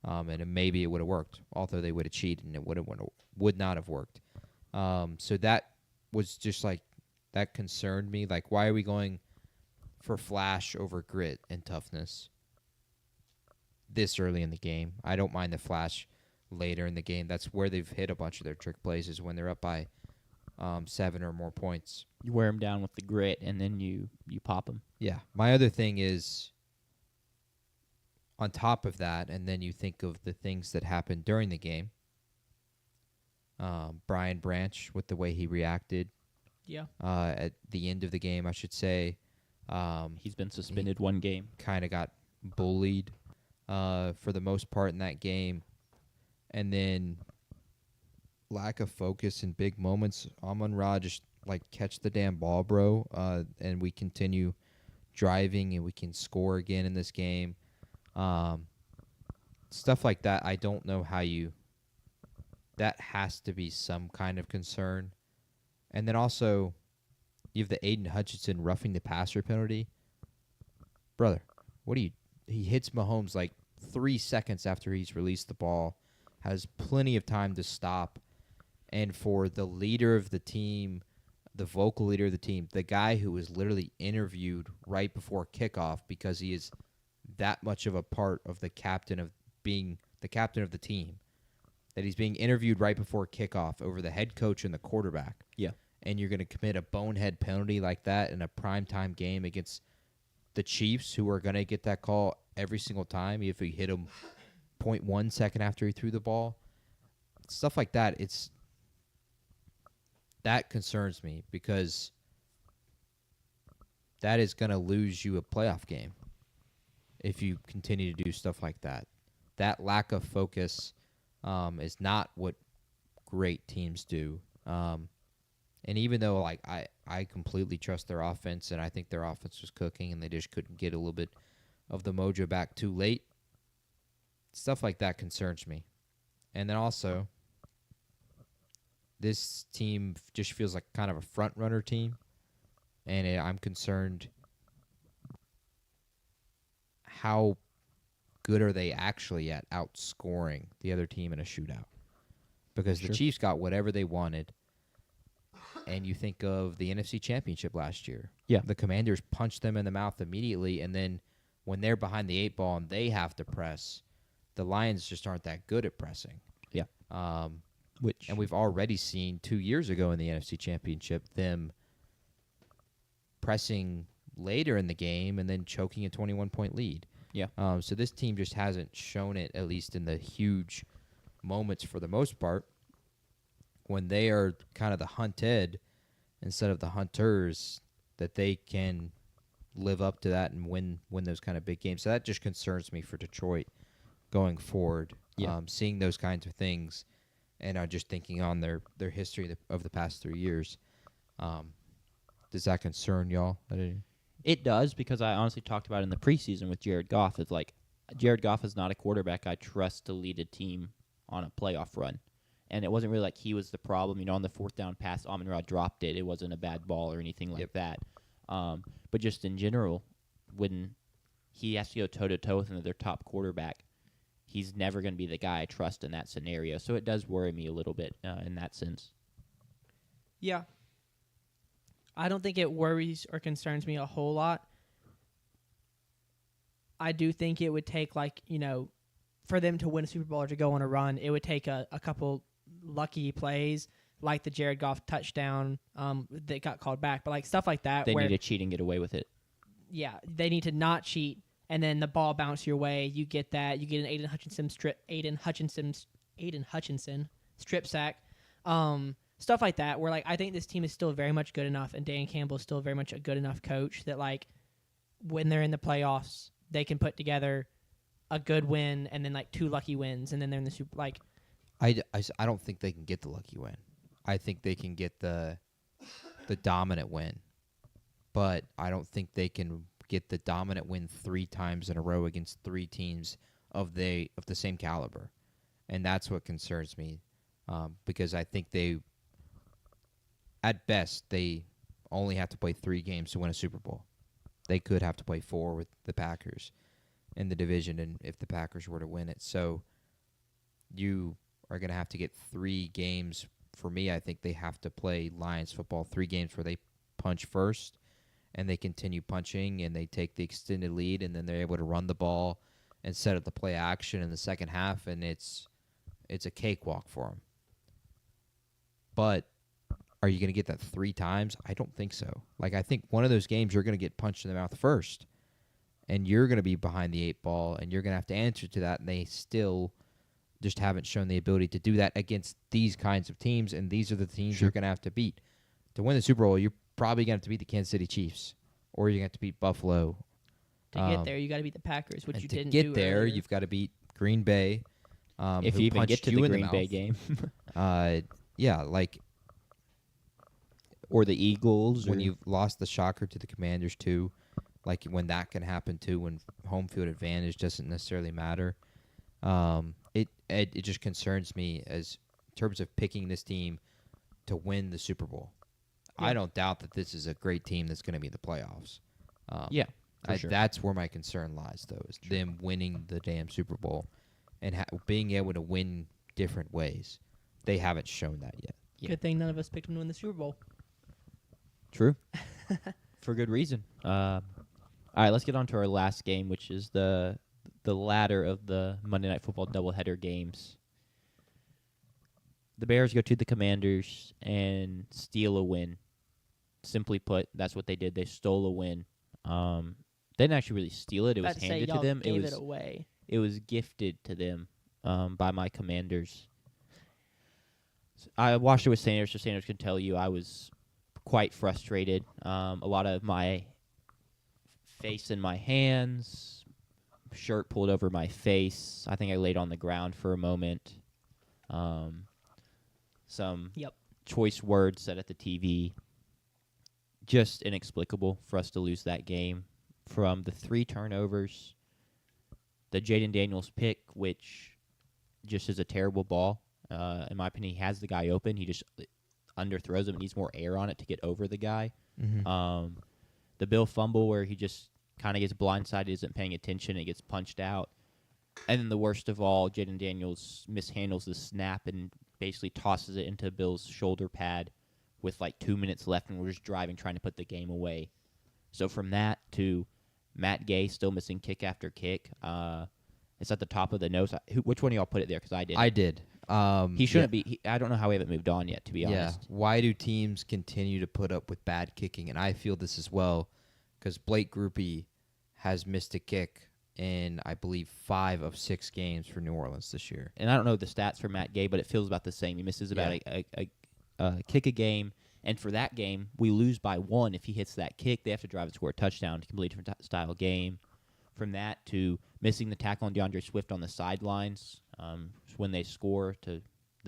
And maybe it would have worked, although they would have cheated and it would not have worked. So that was just like, that concerned me. Like, why are we going for flash over grit and toughness this early in the game? I don't mind the flash later in the game. That's where they've hit a bunch of their trick plays, is when they're up by 7 or more points. You wear them down with the grit, and then you pop them. Yeah. My other thing is, on top of that, and then you think of the things that happened during the game. Brian Branch, with the way he reacted. Yeah. At the end of the game, I should say. He's been suspended one game. Kind of got bullied for the most part in that game. And then lack of focus in big moments. Amon-Ra just, catch the damn ball, bro. And we continue driving and we can score again in this game. Stuff like that, I don't know how that has to be some kind of concern. And then also, you have the Aiden Hutchinson roughing the passer penalty. Brother, he hits Mahomes 3 seconds after he's released the ball, has plenty of time to stop. And for the leader of the team, the vocal leader of the team, the guy who was literally interviewed right before kickoff because he is that much of a part of being the captain of the team, that he's being interviewed right before kickoff over the head coach and the quarterback. Yeah. And you're going to commit a bonehead penalty like that in a primetime game against the Chiefs, who are going to get that call every single time if you hit him 0.1 second after he threw the ball. Stuff like that, that concerns me, because that is going to lose you a playoff game if you continue to do stuff like that. That lack of focus is not what great teams do. And even though I completely trust their offense, and I think their offense was cooking and they just couldn't get a little bit of the mojo back too late, stuff like that concerns me. And then also, this team just feels like kind of a front-runner team, and I'm concerned how good are they actually at outscoring the other team in a shootout. Because the Chiefs got whatever they wanted, and you think of the NFC Championship last year. Yeah. The Commanders punched them in the mouth immediately, and then when they're behind the 8 ball and they have to press, the Lions just aren't that good at pressing. Yeah. And we've already seen 2 years ago in the NFC Championship them pressing later in the game and then choking a 21-point lead. Yeah. So this team just hasn't shown it, at least in the huge moments for the most part. when they are kind of the hunted instead of the hunters, that they can live up to that and win those kind of big games. So that just concerns me for Detroit going forward. Yeah. Seeing those kinds of things, and just thinking on their history of the past 3 years. Does that concern y'all? It does, because I honestly talked about it in the preseason with Jared Goff. It's like Jared Goff is not a quarterback I trust to lead a team on a playoff run. And it wasn't really like he was the problem. On the fourth down pass, Amon-Ra dropped it. It wasn't a bad ball or anything like that. But just in general, when he has to go toe-to-toe with another top quarterback, he's never going to be the guy I trust in that scenario. So it does worry me a little bit in that sense. Yeah. I don't think it worries or concerns me a whole lot. I do think it would take, for them to win a Super Bowl or to go on a run, it would take a couple lucky plays, like the Jared Goff touchdown that got called back. But, stuff like that. They need to cheat and get away with it. Yeah, they need to not cheat, and then the ball bounce your way. You get that. You get an Aiden Hutchinson strip sack. Stuff like that, where I think this team is still very much good enough, and Dan Campbell is still very much a good enough coach that when they're in the playoffs, they can put together a good win and then 2 lucky wins, and then they're in the Super. I don't think they can get the lucky win. I think they can get the dominant win, but I don't think they can get the dominant win 3 times in a row against 3 teams of the same caliber, and that's what concerns me, because I think at best, they only have to play 3 games to win a Super Bowl. They could have to play 4 with the Packers in the division, and if the Packers were to win it. So you are going to have to get 3 games. For me, I think they have to play Lions football, 3 games where they punch first, and they continue punching, and they take the extended lead, and then they're able to run the ball and set up the play action in the second half, and it's a cakewalk for them. But are you going to get that 3 times? I don't think so. I think one of those games you're going to get punched in the mouth first, and you're going to be behind the 8 ball, and you're going to have to answer to that, and they still just haven't shown the ability to do that against these kinds of teams, and these are the teams you're going to have to beat. To win the Super Bowl, you're probably going to have to beat the Kansas City Chiefs, or you're going to have to beat Buffalo. To get there, you got to beat the Packers, which you didn't do. To get there, earlier. You've got to beat Green Bay. If you even get to the Green Bay game. Or the Eagles. When you've lost the shocker to the Commanders, too. When that can happen, too, when home field advantage doesn't necessarily matter. It just concerns me as in terms of picking this team to win the Super Bowl. Yeah. I don't doubt that this is a great team that's going to be in the playoffs. Sure. That's where my concern lies, though, is them winning the damn Super Bowl and being able to win different ways. They haven't shown that yet. Yeah. Good thing none of us picked them to win the Super Bowl. True. For good reason. All right, let's get on to our last game, which is the latter of the Monday Night Football doubleheader games. The Bears go to the Commanders and steal a win. Simply put, that's what they did. They stole a win. They didn't actually really steal it. It was handed to them. Gave it away. It was gifted to them by my Commanders. I watched it with Sanders, so Sanders can tell you I was quite frustrated. A lot of my face in my hands, shirt pulled over my face. I think I laid on the ground for a moment. Some choice words said at the TV. Just inexplicable for us to lose that game. From the 3 turnovers, the Jaden Daniels pick, which just is a terrible ball. In my opinion, he has the guy open. He just underthrows him and needs more air on it to get over the guy. Mm-hmm. The Bill fumble where he just kind of gets blindsided, isn't paying attention, and gets punched out. And then the worst of all, Jaden Daniels mishandles the snap and basically tosses it into Bill's shoulder pad with 2 minutes left, and we're just driving, trying to put the game away. So from that to Matt Gay still missing kick after kick, it's at the top of the nose. Which one of y'all put it there? Because I did. I did. He shouldn't be. I don't know how we haven't moved on yet, to be honest. Why do teams continue to put up with bad kicking? And I feel this as well, because Blake Grupe has missed a kick in, I believe, 5 of 6 games for New Orleans this year. And I don't know the stats for Matt Gay, but it feels about the same. He misses about a kick a game. And for that game, we lose by 1. If he hits that kick, they have to drive and score a touchdown. Completely different style game. From that to missing the tackle on DeAndre Swift on the sidelines. When they score, then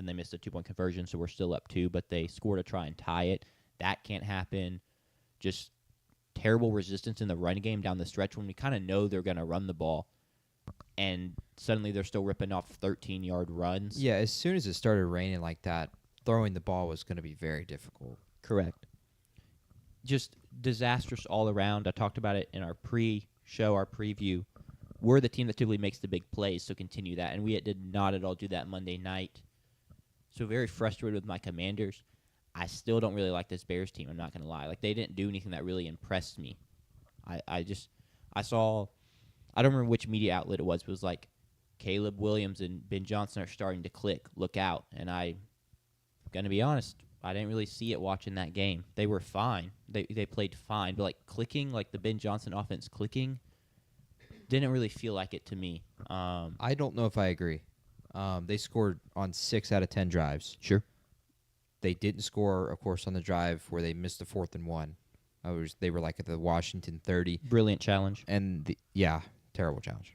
they missed a 2-point conversion, so we're still up 2, but they score to try and tie it. That can't happen. Just terrible resistance in the run game down the stretch when we kind of know they're going to run the ball. And suddenly they're still ripping off 13-yard runs. Yeah, as soon as it started raining like that, throwing the ball was going to be very difficult. Correct. Just disastrous all around. I talked about it in our pre-show, our preview. We're the team that typically makes the big plays, so continue that. And we did not at all do that Monday night. So very frustrated with my Commanders. I still don't really like this Bears team, I'm not going to lie. Like, they didn't do anything that really impressed me. I saw, I don't remember which media outlet it was, but it was like, Caleb Williams and Ben Johnson are starting to click. Look out. And I'm going to be honest, I didn't really see it watching that game. They were fine. They played fine. But, like, clicking, like the Ben Johnson offense clicking, didn't really feel like it to me. I don't know if I agree. They scored on 6 out of 10 drives. Sure. They didn't score, of course, on the drive where they missed the 4th and 1. They were like at the Washington 30. Brilliant challenge. And terrible challenge.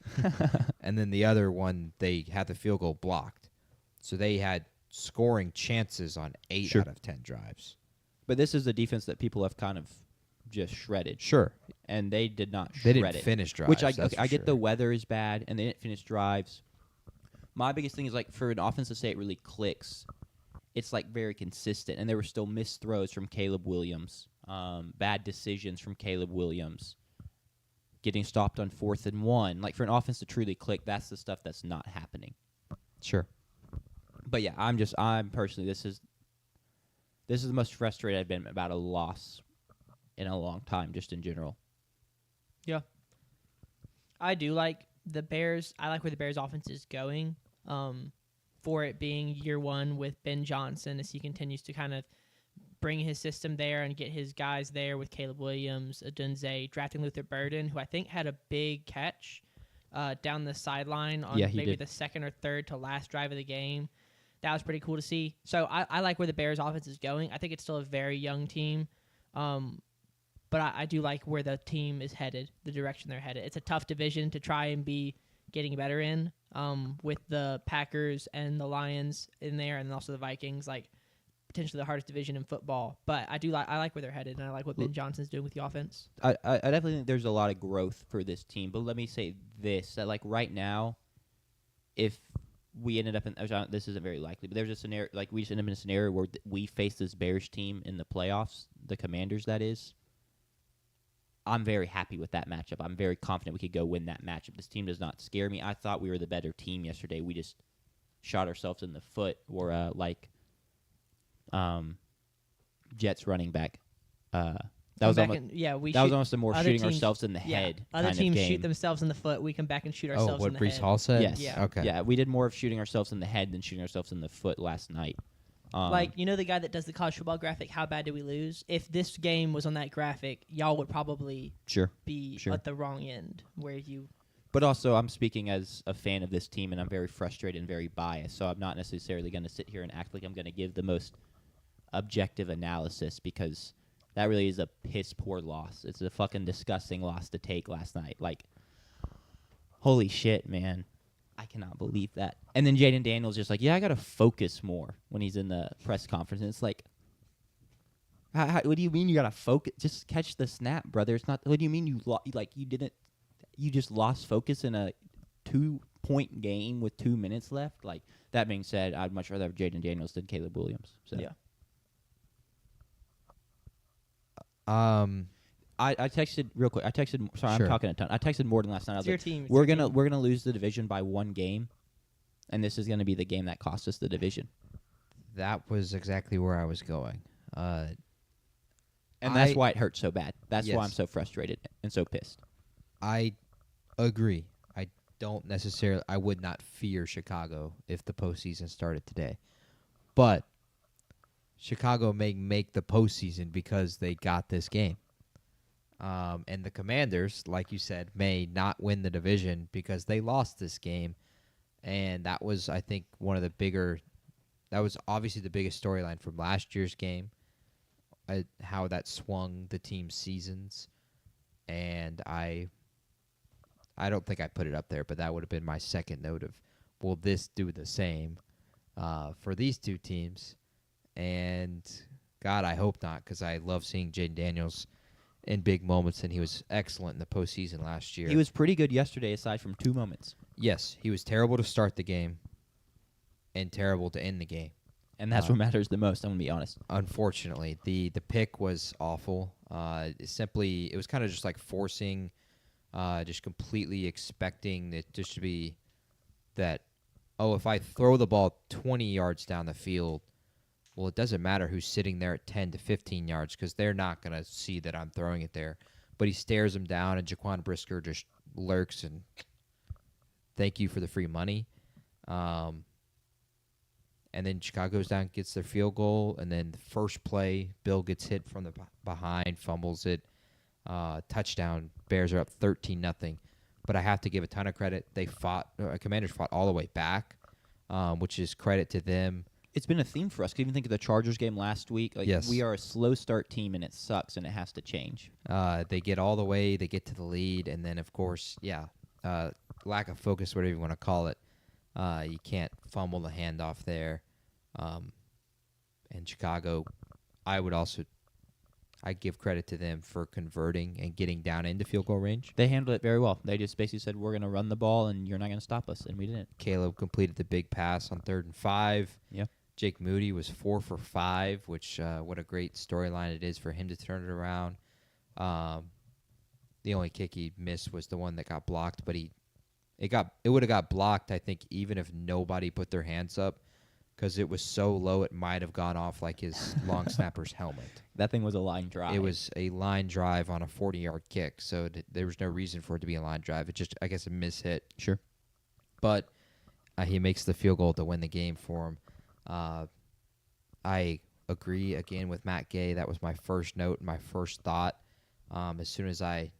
And then the other one, they had the field goal blocked. So they had scoring chances on 8 out of 10 drives. But this is a defense that people have kind of just shredded. Sure. And they did not shred They it. didn't finish drives. Which I get sure. the weather is bad, and they didn't finish drives. My biggest thing is, like, for an offense to say it really clicks, it's, like, very consistent. And there were still missed throws from Caleb Williams, bad decisions from Caleb Williams, getting stopped on 4th and 1. Like, for an offense to truly click, that's the stuff that's not happening. Sure. But, yeah, I'm personally, this is the most frustrated I've been about a loss in a long time, just in general. Yeah. I do like the Bears. I like where the Bears offense is going. For it being year 1 with Ben Johnson, as he continues to kind of bring his system there and get his guys there with Caleb Williams, Adunze, drafting Luther Burden, who I think had a big catch down the sideline on maybe the second or third to last drive of the game. That was pretty cool to see. So I like where the Bears offense is going. I think it's still a very young team. But I do like where the team is headed, the direction they're headed. It's a tough division to try and be getting better in, with the Packers and the Lions in there, and also the Vikings, like potentially the hardest division in football. But I like where they're headed, and I like what Ben Johnson's doing with the offense. I definitely think there's a lot of growth for this team. But let me say this, that, like, right now, if we ended up in, this isn't very likely, but there's a scenario, like, we just end up in a scenario where we face this Bears team in the playoffs, the Commanders, that is. I'm very happy with that matchup. I'm very confident we could go win that matchup. This team does not scare me. I thought we were the better team yesterday. We just shot ourselves in the foot, or Jets running back. That was almost a more shooting ourselves in the head. Other kind teams of game. shoot themselves in the foot. We come back and shoot ourselves in the Brees head. Hall said? Yes. Yeah. Okay. Yeah, we did more of shooting ourselves in the head than shooting ourselves in the foot last night. Like, you know the guy that does the college football graphic, how bad do we lose? If this game was on that graphic, y'all would probably be at the wrong end where you... But also, I'm speaking as a fan of this team, and I'm very frustrated and very biased, so I'm not necessarily going to sit here and act like I'm going to give the most objective analysis, because that really is a piss-poor loss. It's a fucking disgusting loss to take last night. Like, holy shit, man. I cannot believe that. And then Jaden Daniels just like, yeah, I got to focus more when he's in the press conference. And it's like, what do you mean you got to focus? Just catch the snap, brother. It's not. What do you mean you just lost focus in a 2-point game with 2 minutes left? Like, that being said, I'd much rather have Jaden Daniels than Caleb Williams. So. Yeah. I texted real quick. Sorry, Sure. I'm talking a ton. I texted Morton last night. I was It's your like, team. we're gonna lose the division by 1 game, and this is gonna be the game that cost us the division. That was exactly where I was going. And that's why it hurts so bad. That's why I'm Yes. so frustrated and so pissed. I agree. I would not fear Chicago if the postseason started today. But Chicago may make the postseason because they got this game. And the Commanders, like you said, may not win the division because they lost this game. And that was, I think, that was obviously the biggest storyline from last year's game, how that swung the team's seasons. And I don't think I put it up there, but that would have been my second note of, will this do the same for these two teams? And God, I hope not, because I love seeing Jaden Daniels in big moments, and he was excellent in the postseason last year. He was pretty good yesterday, aside from 2 moments. Yes, he was terrible to start the game and terrible to end the game. And that's what matters the most, I'm going to be honest. Unfortunately, the pick was awful. It was kind of just like forcing, just completely expecting it just to be that, if I throw the ball 20 yards down the field, well, it doesn't matter who's sitting there at 10 to 15 yards because they're not going to see that I'm throwing it there. But he stares him down, and Jaquan Brisker just lurks and thank you for the free money. And then Chicago goes down, gets their field goal, and then the first play, Bill gets hit from the behind, fumbles it, touchdown. Bears are up 13-0. But I have to give a ton of credit. Commanders fought all the way back, which is credit to them. It's been a theme for us. Can you even think of the Chargers game last week? Yes. We are a slow start team, and it sucks, and it has to change. They get all the way, they get to the lead, and then, of course, lack of focus, whatever you want to call it. You can't fumble the handoff there. And Chicago, I give credit to them for converting and getting down into field goal range. They handled it very well. They just basically said, we're going to run the ball, and you're not going to stop us, and we didn't. Caleb completed the big pass on 3rd and 5. Yeah. Jake Moody was 4 for 5, which what a great storyline it is for him to turn it around. The only kick he missed was the one that got blocked, but it would have got blocked, I think, even if nobody put their hands up, because it was so low it might have gone off like his long snapper's helmet. That thing was a line drive. It was a line drive on a 40-yard kick, so there was no reason for it to be a line drive. It just, I guess, a mishit. Sure. But he makes the field goal to win the game for him. I agree, again, with Matt Gay. That was my first note, my first thought. As soon as I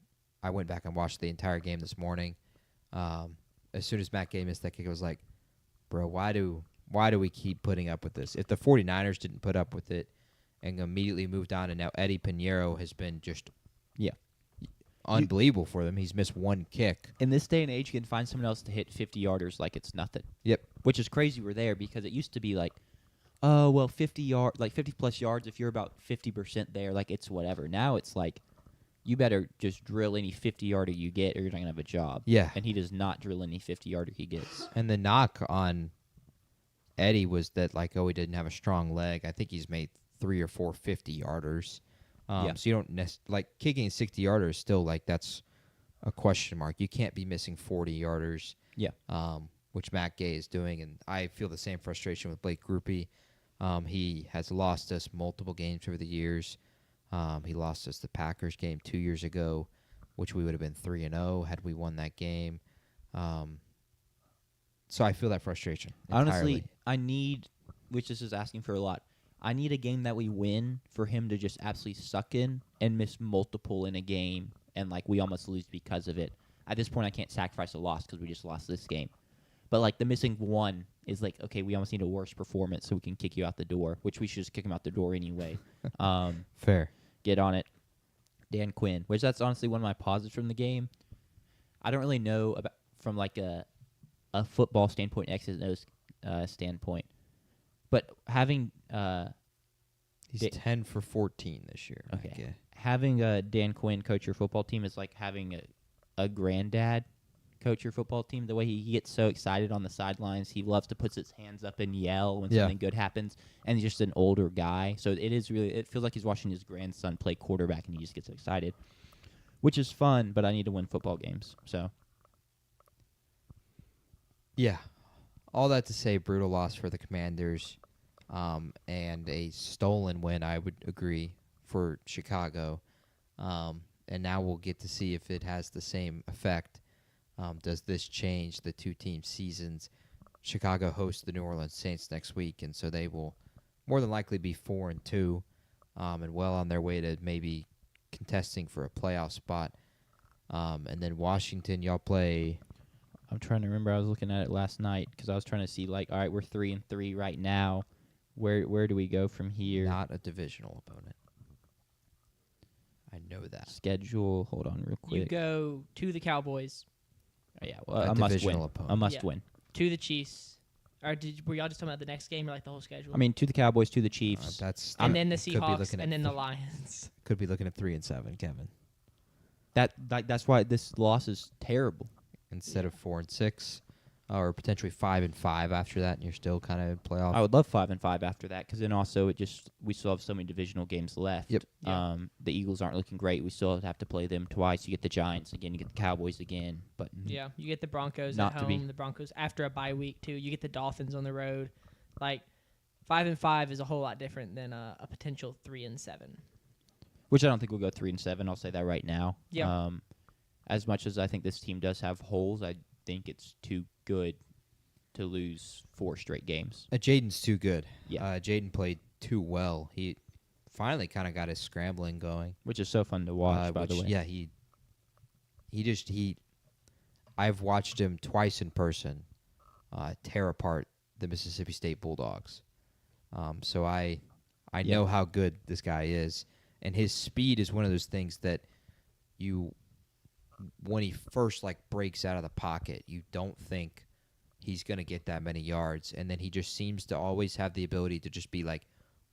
went back and watched the entire game this morning, as soon as Matt Gay missed that kick, I was like, bro, why do we keep putting up with this? If the 49ers didn't put up with it and immediately moved on, and now Eddie Pinheiro has been just unbelievable for them. He's missed one kick. In this day and age, you can find someone else to hit 50-yarders like it's nothing. Yep. Which is crazy we're there, because it used to be like, 50-plus yards, if you're about 50% there, like it's whatever. Now it's like, you better just drill any 50-yarder you get or you're not going to have a job. Yeah. And he does not drill any 50-yarder he gets. And the knock on Eddie was that, he didn't have a strong leg. I think he's made 3 or 4 50-yarders. So you don't kicking a 60-yarder is still that's a question mark. You can't be missing 40-yarders. Yeah. Which Matt Gay is doing, and I feel the same frustration with Blake Groupie. He has lost us multiple games over the years. He lost us the Packers game 2 years ago, which we would have been 3-0 had we won that game. So I feel that frustration entirely. Honestly, I need, which this is asking for a lot, I need a game that we win for him to just absolutely suck in and miss multiple in a game, and we almost lose because of it. At this point, I can't sacrifice a loss because we just lost this game. But the missing one is okay, we almost need a worse performance so we can kick you out the door, which we should just kick him out the door anyway. Fair. Get on it. Dan Quinn, which that's honestly one of my positives from the game. I don't really know about from a football standpoint, X's and O's standpoint, but having he's 10 for 14 this year. Okay. Having Dan Quinn coach your football team is like having a granddad coach your football team. The way he gets so excited on the sidelines, he loves to put his hands up and yell when something good happens, and he's just an older guy. So it feels like he's watching his grandson play quarterback, and he just gets excited, which is fun, but I need to win football games. So, yeah. All that to say, brutal loss for the Commanders, and a stolen win, I would agree, for Chicago. And now we'll get to see if it has the same effect. Does this change the two team seasons? Chicago hosts the New Orleans Saints next week, and so they will more than likely be 4-2, and well on their way to maybe contesting for a playoff spot. And then Washington, y'all play. I'm trying to remember. I was looking at it last night because I was trying to see, like, all right, we're 3-3 right now. Where do we go from here? Not a divisional opponent. I know that. Schedule. Hold on real quick. You go to the Cowboys, Oh, yeah, well, A a must win. divisional opponent. A must Yeah. win. to the Chiefs. Or were y'all just talking about the next game or like the whole schedule? I mean, to the Cowboys, to the Chiefs. That's and then the could be Seahawks, looking and at then the Lions. Could be looking at 3-7, Kevin, That's why this loss is terrible. instead of 4-6, or potentially 5-5 after that, and you're still kind of in playoff. I would love 5-5 after that because then also we still have so many divisional games left. Yep. Yeah. The Eagles aren't looking great. We still have to play them twice. You get the Giants again. You get the Cowboys again. But Yeah, you get the Broncos Not at to be. home. The Broncos after a bye week too. You get the Dolphins on the road. Like 5-5 is a whole lot different than a potential 3-7. which I don't think we'll go 3-7. I'll say that right now. Yeah. As much as I think this team does have holes, I think it's too good to lose 4 straight games. Jaden's too good. Yeah. Jaden played too well. He finally kind of got his scrambling going. Which is so fun to watch, by the way. Yeah, I've watched him twice in person tear apart the Mississippi State Bulldogs. So I know how good this guy is, and his speed is one of those things that when he first breaks out of the pocket, you don't think he's going to get that many yards, and then he just seems to always have the ability to just be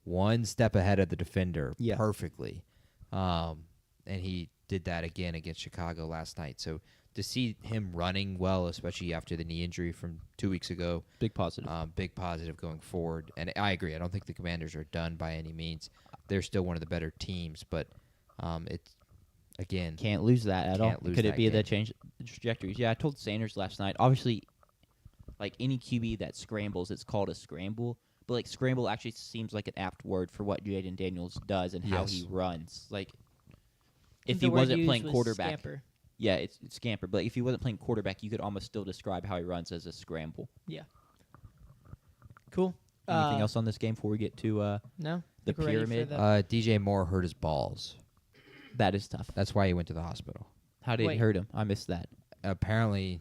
one step ahead of the defender perfectly. And he did that again against Chicago last night. So to see him running well, especially after the knee injury from 2 weeks ago, Big positive. big positive going forward. And I agree. I don't think the Commanders are done by any means. They're still one of the better teams, but it's again Can't lose that at all. can't lose Could that it be game. that change the trajectories? Yeah, I told Sanders last night. Obviously, any QB that scrambles, it's called a scramble. But scramble actually seems like an apt word for what Jaden Daniels does and how he Yes. runs. If The he word wasn't used playing was quarterback, scamper. yeah, it's scamper. But if he wasn't playing quarterback, you could almost still describe how he runs as a scramble. Cool. Anything else on this game before we get to No. the Think we're ready for pyramid? the- DJ Moore hurt his balls. that is tough. That's why he went to the hospital. How did it Wait. hurt him? I missed that. Apparently,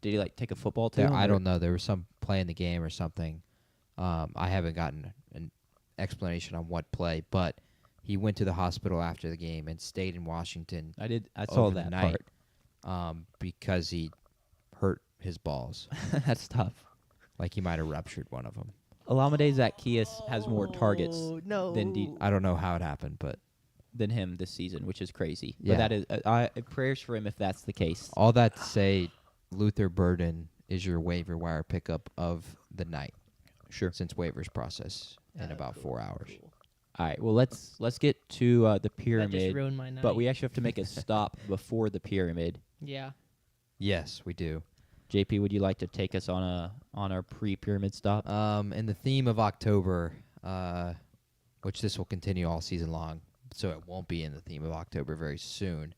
Did he take a football to him? I or- don't know. There was some play in the game or something. I haven't gotten an explanation on what play, but he went to the hospital after the game and stayed in Washington I saw over the that night. part. Because he hurt his balls. That's tough. He might have ruptured one of them. Olamide Zacchaeus has more targets no. than I don't know how it happened, but than him this season, which is crazy. Yeah. But that is prayers for him if that's the case. all that to say, Luther Burden is your waiver wire pickup of the night. Sure. Since waivers process in about 4 hours. Cool. All right. Well, let's get to the That just pyramid, ruined my night. but we actually have to make a stop before the pyramid. Yeah. Yes, we do. JP, would you like to take us on our pre-pyramid stop? In the theme of October, which this will continue all season long, so it won't be in the theme of October very soon.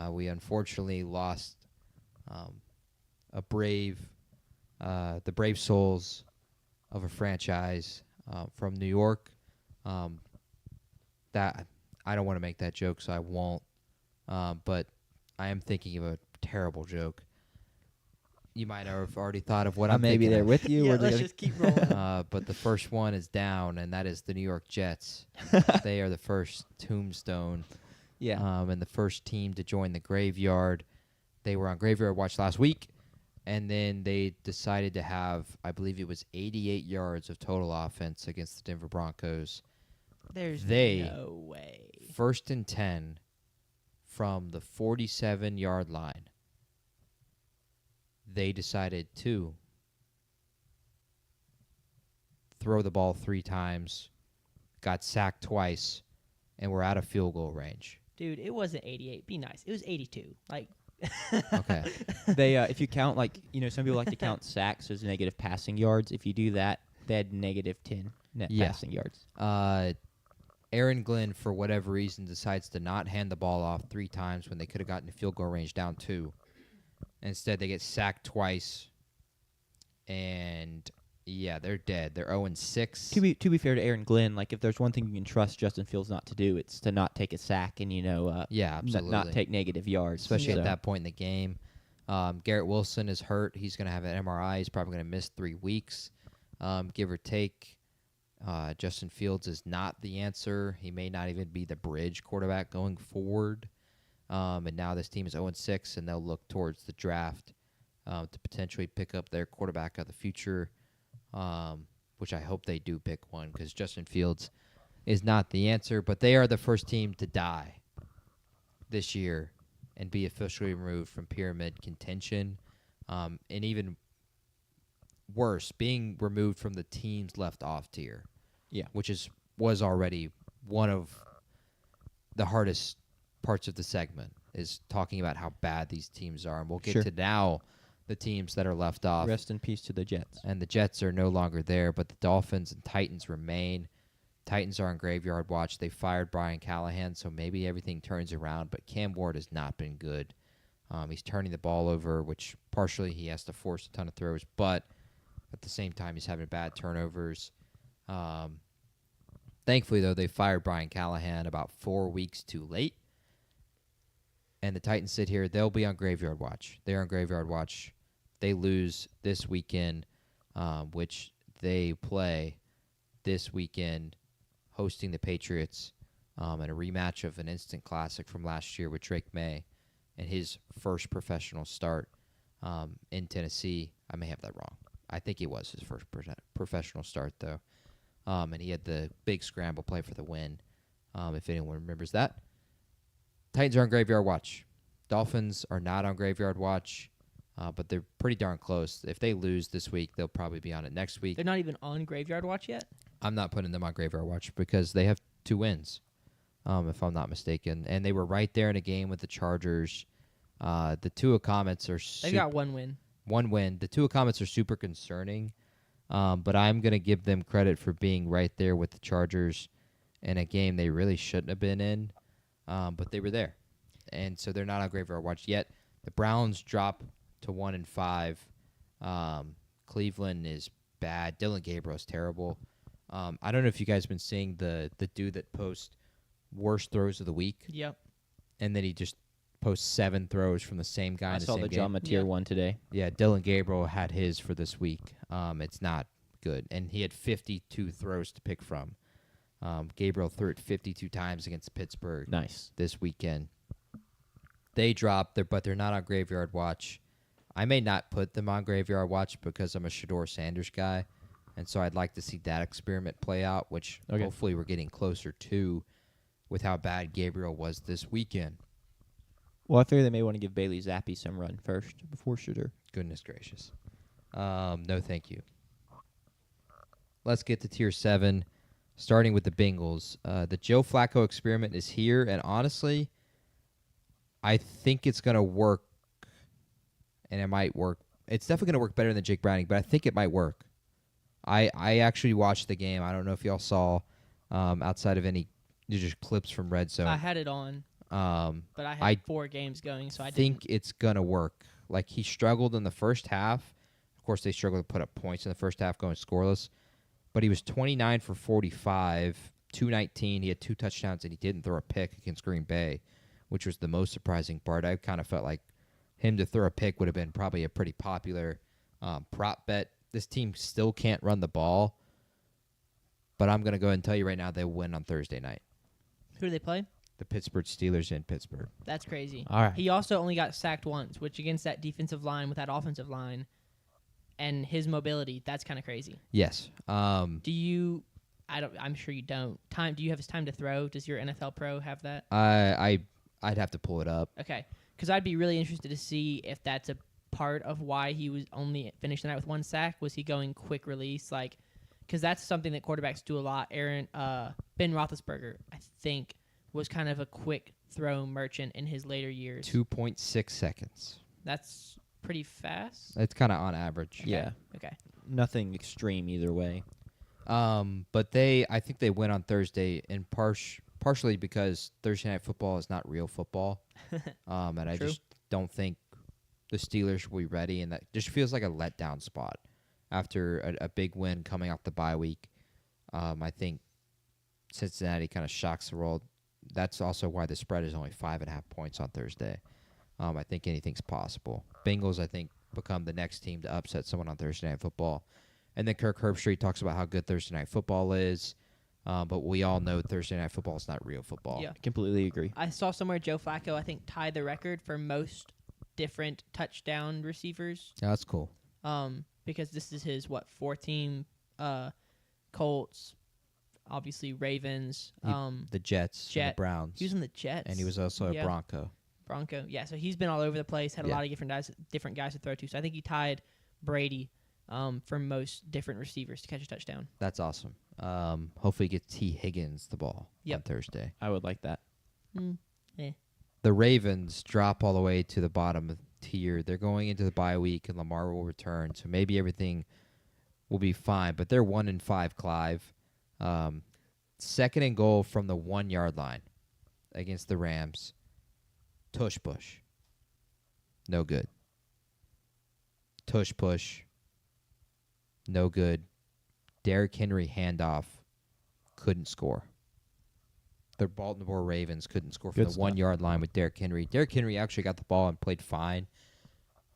We unfortunately lost the brave souls of a franchise from New York. That I don't want to make that joke, so I won't. But I am thinking of a terrible joke. You might have already thought of what I'm maybe thinking there of. with you. Yeah, or let's just keep rolling. But the first one is down, and that is the New York Jets. They are the first tombstone. yeah. And the first team to join the graveyard. They were on Graveyard Watch last week, and then they decided to have, I believe it was 88 yards of total offense against the Denver Broncos. There's They- no way. 1st and 10 from the 47-yard line. They decided to throw the ball 3 times, got sacked twice, and were out of field goal range. Dude, it wasn't 88. Be nice. It was 82. Okay. They if you count some people like to count sacks as negative passing yards. If you do that, they had -10 net Yeah. passing yards. Aaron Glenn, for whatever reason, decides to not hand the ball off 3 times when they could have gotten to field goal range down 2. Instead, they get sacked twice and Yeah, they're dead. They're 0-6. To be fair to Aaron Glenn, like if there's one thing you can trust Justin Fields not to do, it's to not take a sack and Yeah, absolutely. not take negative yards, especially at that point in the game. Garrett Wilson is hurt. He's going to have an MRI. He's probably going to miss 3 weeks, give or take. Justin Fields is not the answer. He may not even be the bridge quarterback going forward. And now this team is 0-6, and they'll look towards the draft to potentially pick up their quarterback of the future, which I hope they do pick one because Justin Fields is not the answer. But they are the first team to die this year and be officially removed from pyramid contention, and even worse, being removed from the teams left off tier. Yeah, which was already one of the hardest parts of the segment, is talking about how bad these teams are, and we'll get to now the teams that are left off. Rest in peace to the Jets. And the Jets are no longer there, but the Dolphins and Titans remain. Titans are on graveyard watch. They fired Brian Callahan, so maybe everything turns around, but Cam Ward has not been good. He's turning the ball over, which partially he has to force a ton of throws, but at the same time he's having bad turnovers. Thankfully, though, they fired Brian Callahan about 4 weeks too late. And the Titans sit here. They'll be on graveyard watch. They're on graveyard watch. They lose this weekend, which they play this weekend, hosting the Patriots in a rematch of an instant classic from last year with Drake May and his first professional start in Tennessee. I may have that wrong. I think it was his first professional start, though. And he had the big scramble play for the win, if anyone remembers that. Titans are on graveyard watch. Dolphins are not on graveyard watch, but they're pretty darn close. If they lose this week, they'll probably be on it next week. They're not even on graveyard watch yet? I'm not putting them on graveyard watch because they have 2 wins, if I'm not mistaken. And they were right there in a game with the Chargers. The Tua comments are They've got 1 win. 1 win. The Tua comments are super concerning, but I'm going to give them credit for being right there with the Chargers in a game they really shouldn't have been in, but they were there. And so they're not on graveyard watch yet. The Browns drop to 1-5. Cleveland is bad. Dylan Gabriel is terrible. I don't know if you guys have been seeing the dude that posts worst throws of the week. Yep. And then he just posts 7 throws from the same guy I in the saw same the game. John Mateer one today. Yeah, Dylan Gabriel had his for this week. It's not good. And he had 52 throws to pick from. Gabriel threw it 52 times against Pittsburgh. Nice. This weekend. They dropped, but they're not on graveyard watch. I may not put them on graveyard watch because I'm a Shedeur Sanders guy, and so I'd like to see that experiment play out, which hopefully we're getting closer to with how bad Gabriel was this weekend. Well, I figure they may want to give Bailey Zappi some run first before Shedeur. Goodness gracious. No, thank you. Let's get to Tier 7, starting with the Bengals. The Joe Flacco experiment is here, and honestly, I think it's going to work, and it might work. It's definitely going to work better than Jake Browning, but I think it might work. I actually watched the game. I don't know if y'all saw, outside of any just clips from Red Zone. I had it on, but I had 4 games going, so I think it's going to work. Like, he struggled in the first half. Of course, they struggled to put up points in the first half going scoreless, but he was 29 for 45, 219. He had 2 touchdowns, and he didn't throw a pick against Green Bay, which was the most surprising part. I kind of felt like him to throw a pick would have been probably a pretty popular prop bet. This team still can't run the ball, but I'm going to go ahead and tell you right now they win on Thursday night. Who do they play? The Pittsburgh Steelers in Pittsburgh. That's crazy. All right. He also only got sacked once, which against that defensive line with that offensive line and his mobility, that's kind of crazy. Yes. I'm sure you don't. Do you have his time to throw? Does your NFL Pro have that? I'd have to pull it up. Okay. Because I'd be really interested to see if that's a part of why he was only finished the night with 1 sack. Was he going quick release? Because that's something that quarterbacks do a lot. Ben Roethlisberger, I think, was kind of a quick throw merchant in his later years. 2.6 seconds. That's pretty fast. It's kind of on average. Okay. Yeah. Okay. Nothing extreme either way. But I think they win on Thursday, and partially because Thursday Night Football is not real football. And I True. just don't think the Steelers will be ready, and that just feels like a letdown spot. after a big win coming off the bye week. I think Cincinnati kind of shocks the world. That's also why the spread is only 5.5 points on Thursday. I think anything's possible. Bengals, I think, become the next team to upset someone on Thursday Night Football. And then Kirk Herbstreit talks about how good Thursday Night Football is. But we all know Thursday Night Football is not real football. Yeah. Completely agree. I saw somewhere Joe Flacco, I think, tied the record for most different touchdown receivers. Yeah, that's cool. Because this is his, fourth team, Colts, obviously Ravens, The Jets, and the Browns. He was in the Jets. And he was also a Bronco. Yeah, so he's been all over the place, had a lot of different guys to throw to. So I think he tied Brady for most different receivers to catch a touchdown. That's awesome. Hopefully he gets T. Higgins the ball on Thursday. I would like that. The Ravens drop all the way to the bottom of the tier. They're going into the bye week, and Lamar will return, so maybe everything will be fine. But they're 1-5, Clive. Second and goal from the 1 yard line against the Rams. Tush push. No good. Tush push. No good. Derrick Henry handoff. Couldn't score. The Baltimore Ravens couldn't score from the 1 yard line with Derrick Henry. Derrick Henry actually got the ball and played fine.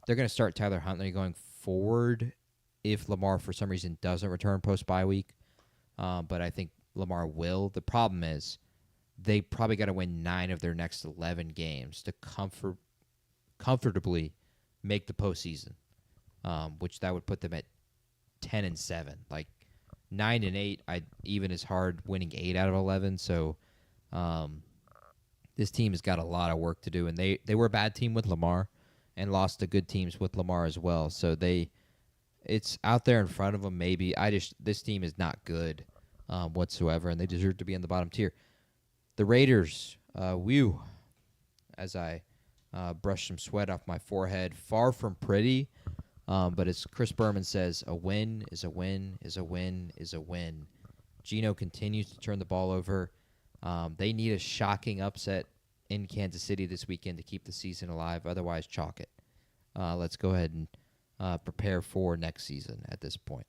They're going to start Tyler Huntley going forward if Lamar, for some reason, doesn't return post-bye week. But I think Lamar will. The problem is they probably got to win 9 of their next 11 games to comfortably make the postseason, which that would put them at 10-7. Like 9-8, even is hard winning 8 out of 11. So this team has got a lot of work to do, and they were a bad team with Lamar and lost to good teams with Lamar as well. So it's out there in front of them. Maybe this team is not good whatsoever, and they deserve to be in the bottom tier. The Raiders, as I brush some sweat off my forehead, far from pretty. But as Chris Berman says, a win is a win is a win is a win. Geno continues to turn the ball over. They need a shocking upset in Kansas City this weekend to keep the season alive. Otherwise, chalk it. Let's go ahead and prepare for next season at this point.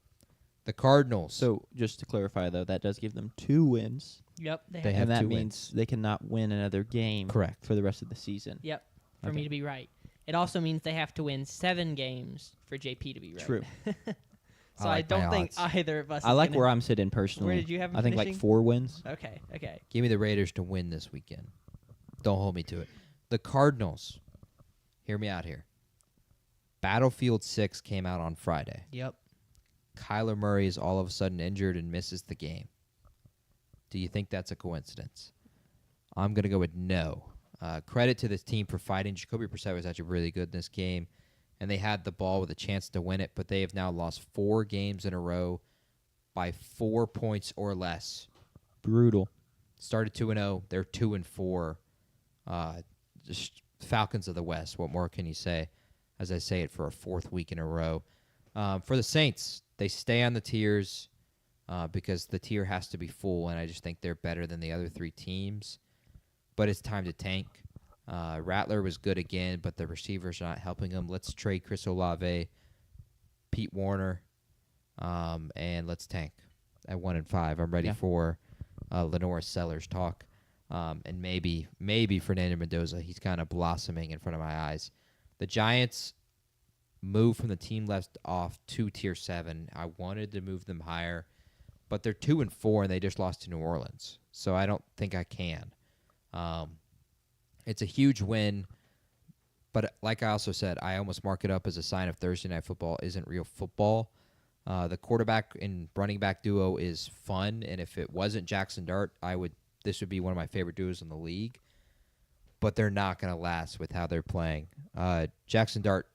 The Cardinals. So just to clarify, though, that does give them 2 wins. Yep. They have and that 2 means wins. they cannot win another game Correct. for the rest of the season. Yep. For me to be right. It also means they have to win 7 games for JP to be right. True. So I don't think either of us. I like where I'm sitting personally. Where did you have them I think finishing? like 4 wins. Okay. Give me the Raiders to win this weekend. Don't hold me to it. The Cardinals. Hear me out here. Battlefield 6 came out on Friday. Yep. Kyler Murray is all of a sudden injured and misses the game. Do you think that's a coincidence? I'm going to go with no. Credit to this team for fighting. Jacoby Brissett was actually really good in this game, and they had the ball with a chance to win it, but they have now lost 4 games in a row by 4 points or less. Brutal. Started 2-0. They're 2-4. Just Falcons of the West. What more can you say? As I say it for a 4th week in a row. For the Saints, they stay on the tiers because the tier has to be full, and I just think they're better than the other 3 teams. But it's time to tank. Rattler was good again, but the receivers are not helping him. Let's trade Chris Olave, Pete Warner, and let's tank at 1-5. I'm ready for Lenore Sellers talk, and maybe Fernando Mendoza. He's kind of blossoming in front of my eyes. The Giants moved from the team left off to tier 7. I wanted to move them higher, but they're 2-4 and they just lost to New Orleans, so I don't think I can. It's a huge win, but like I also said, I almost mark it up as a sign of Thursday Night Football isn't real football. The quarterback and running back duo is fun, and if it wasn't Jackson Dart, this would be one of my favorite duos in the league. But they're not going to last with how they're playing. Jackson Dart,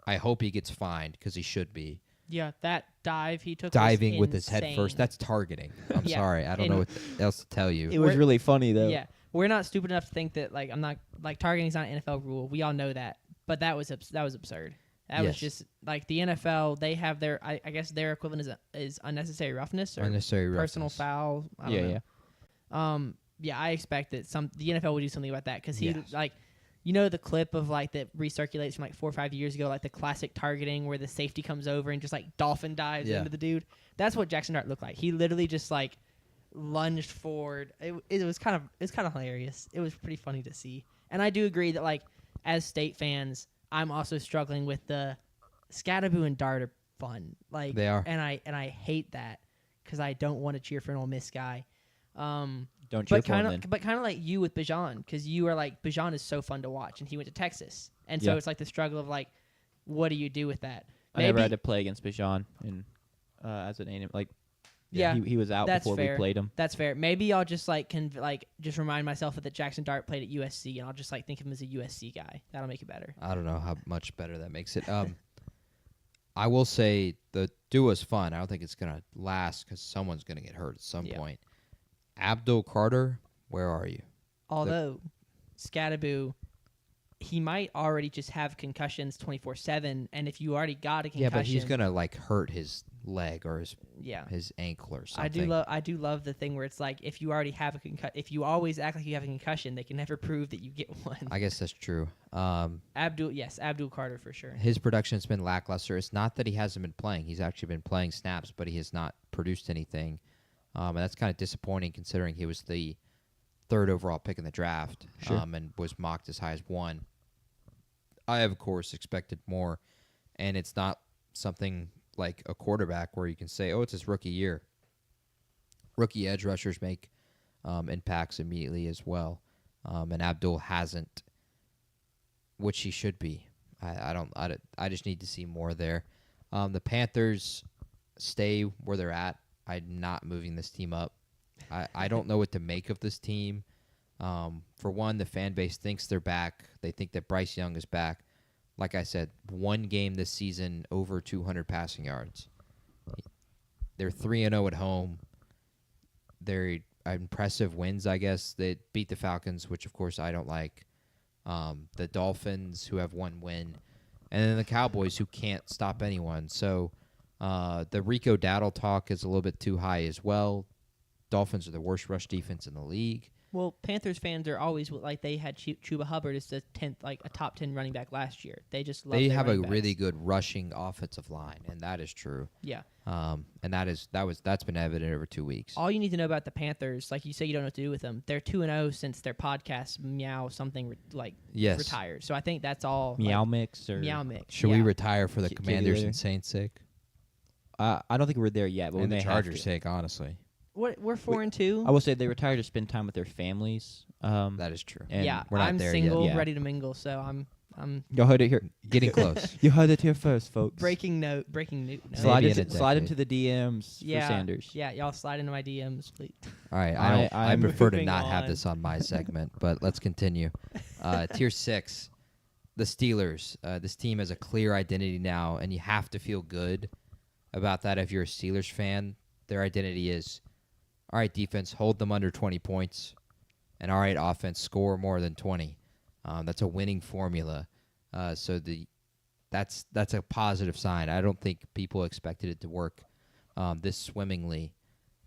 I hope he gets fined because he should be. Yeah, that dive he took diving was with his head insane. first. That's targeting. I'm sorry, I don't know what else to tell you. It was really funny, though. Yeah. We're not stupid enough to think that I'm not targeting is not an NFL rule. We all know that, but that was absurd. That was just the NFL. They have their I guess their equivalent is unnecessary roughness or personal foul. I don't know. I expect that the NFL would do something about that because You know the clip of like that recirculates from like 4 or 5 years ago, like the classic targeting where the safety comes over and just like dolphin dives into the dude. That's what Jackson Dart looked like. He literally just like lunged forward. It was kind of hilarious. It was pretty funny to see. And I do agree that like as State fans, I'm also struggling with the Scatterboo and Dart are fun. Like They are. and I hate that because I don't want to cheer for an Ole Miss guy. Don't cheer But for him kind then. of, but kind of like you with Bijan, because you are like Bijan is so fun to watch, and he went to Texas, and so Yeah. it's like the struggle of like, what do you do with that? I never had to play against Bijan in as an A&M. Like, Yeah, he was out that's before fair. we played him. That's fair. Maybe I'll just like just remind myself that Jackson Dart played at USC, and I'll just like think of him as a USC guy. That'll make it better. I don't know how much better that makes it. I will say the duo is fun. I don't think it's gonna last because someone's gonna get hurt at some point. Abdul Carter, where are you? Although Scatterboo, he might already just have concussions 24/7, and if you already got a concussion, Yeah, but he's gonna like hurt his leg or his ankle or something. I do love the thing where it's like if you already have a if you always act like you have a concussion, they can never prove that you get one. I guess that's true. Abdul Carter for sure. His production's been lackluster. It's not that he hasn't been playing; he's actually been playing snaps, but he has not produced anything, and that's kind of disappointing considering he was the 3rd overall pick in the draft, and was mocked as high as 1. I, of course, expected more, and it's not something like a quarterback where you can say, oh, it's his rookie year. Rookie edge rushers make impacts immediately as well, and Abdul hasn't, which he should be. I just need to see more there. The Panthers stay where they're at. I'm not moving this team up. I don't know what to make of this team. For one, the fan base thinks they're back. They think that Bryce Young is back. Like I said, one game this season, over 200 passing yards. They're 3-0 at home. They're impressive wins, I guess. They beat the Falcons, which, of course, I don't like. The Dolphins, who have 1 win. And then the Cowboys, who can't stop anyone. So the Rico Dowdle talk is a little bit too high as well. Dolphins are the worst rush defense in the league. Well, Panthers fans are always like they had Chuba Hubbard as the 10th, like a top 10 running back last year. They just love They their have a running backs. really good rushing offensive line, and that is true. Yeah. And that's been evident over 2 weeks. All you need to know about the Panthers, like you say, you don't know what to do with them. They're 2-0 since their podcast Meow something retired. So I think that's all. Meow Mix or Meow Mix. Should we retire for the Kitty Commanders litter? and Saints' sake? I don't think we're there yet, but we And may the have Chargers' to. sake, honestly. We're 4-2. I will say they retire to spend time with their families. That is true. And Yeah, we're not I'm there single, yet. Yeah. ready to mingle. So I'm You heard it here. Getting close. You heard it here first, folks. breaking note. Slide Maybe in into, a slide decade. into the DMs Yeah, for Sanders. Yeah, y'all slide into my DMs, please. All right, I I'm prefer to moving not have on. this on my segment, but let's continue. Tier 6, the Steelers. This team has a clear identity now, and you have to feel good about that if you're a Steelers fan. Their identity is, all right, defense, hold them under 20 points, and all right, offense, score more than 20. That's a winning formula. So that's a positive sign. I don't think people expected it to work this swimmingly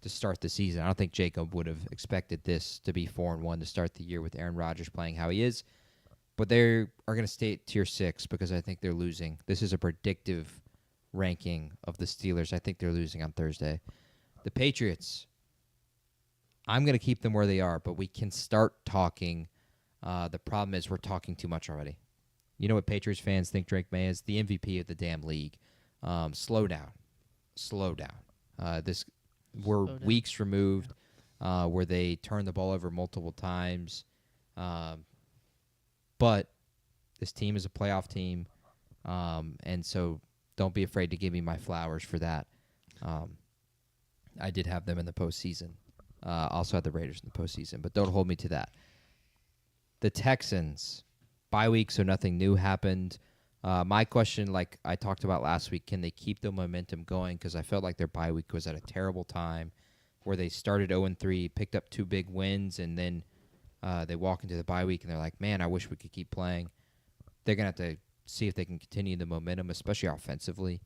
to start the season. I don't think Jacob would have expected this to be 4-1 to start the year with Aaron Rodgers playing how he is. But they are going to stay at tier 6 because I think they're losing. This is a predictive ranking of the Steelers. I think they're losing on Thursday. The Patriots, I'm going to keep them where they are, but we can start talking. The problem is we're talking too much already. You know what Patriots fans think Drake May is? The MVP of the damn league. Slow down. Slow down. We're weeks removed where they turn the ball over multiple times. But this team is a playoff team, and so don't be afraid to give me my flowers for that. I did have them in the postseason. Also had the Raiders in the postseason, but don't hold me to that. The Texans, bye week, so nothing new happened. My question, like I talked about last week, can they keep the momentum going? Because I felt like their bye week was at a terrible time where they started 0-3, picked up 2 big wins, and then they walk into the bye week and they're like, man, I wish we could keep playing. They're going to have to see if they can continue the momentum, especially offensively.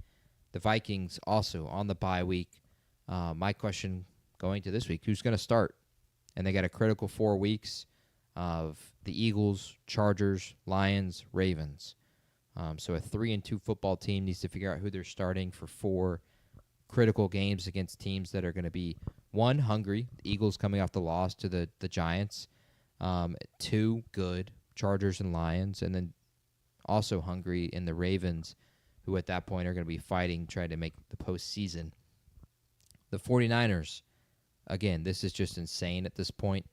The Vikings also on the bye week. My question going to this week, who's going to start? And they got a critical 4 weeks. of the Eagles, Chargers, Lions, Ravens. So a 3-2 football team needs to figure out who they're starting for 4 critical games against teams that are going to be, 1, hungry, the Eagles coming off the loss to the Giants, 2, good, Chargers and Lions, and then also hungry in the Ravens, who at that point are going to be fighting, trying to make the postseason. The 49ers, again, this is just insane at this point.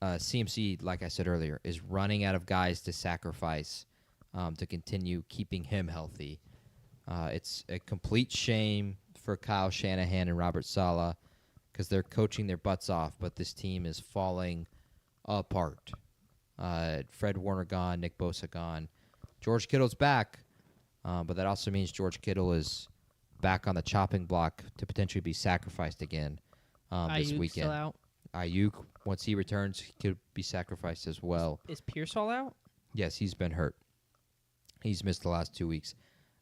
CMC, like I said earlier, is running out of guys to sacrifice to continue keeping him healthy. It's a complete shame for Kyle Shanahan and Robert Saleh because they're coaching their butts off, but this team is falling apart. Fred Warner gone, Nick Bosa gone. George Kittle's back, but that also means George Kittle is back on the chopping block to potentially be sacrificed again this Ayuk's weekend. still out. Ayuk, once he returns, he could be sacrificed as well. Is Pearsall out? Yes, he's been hurt. He's missed the last 2 weeks.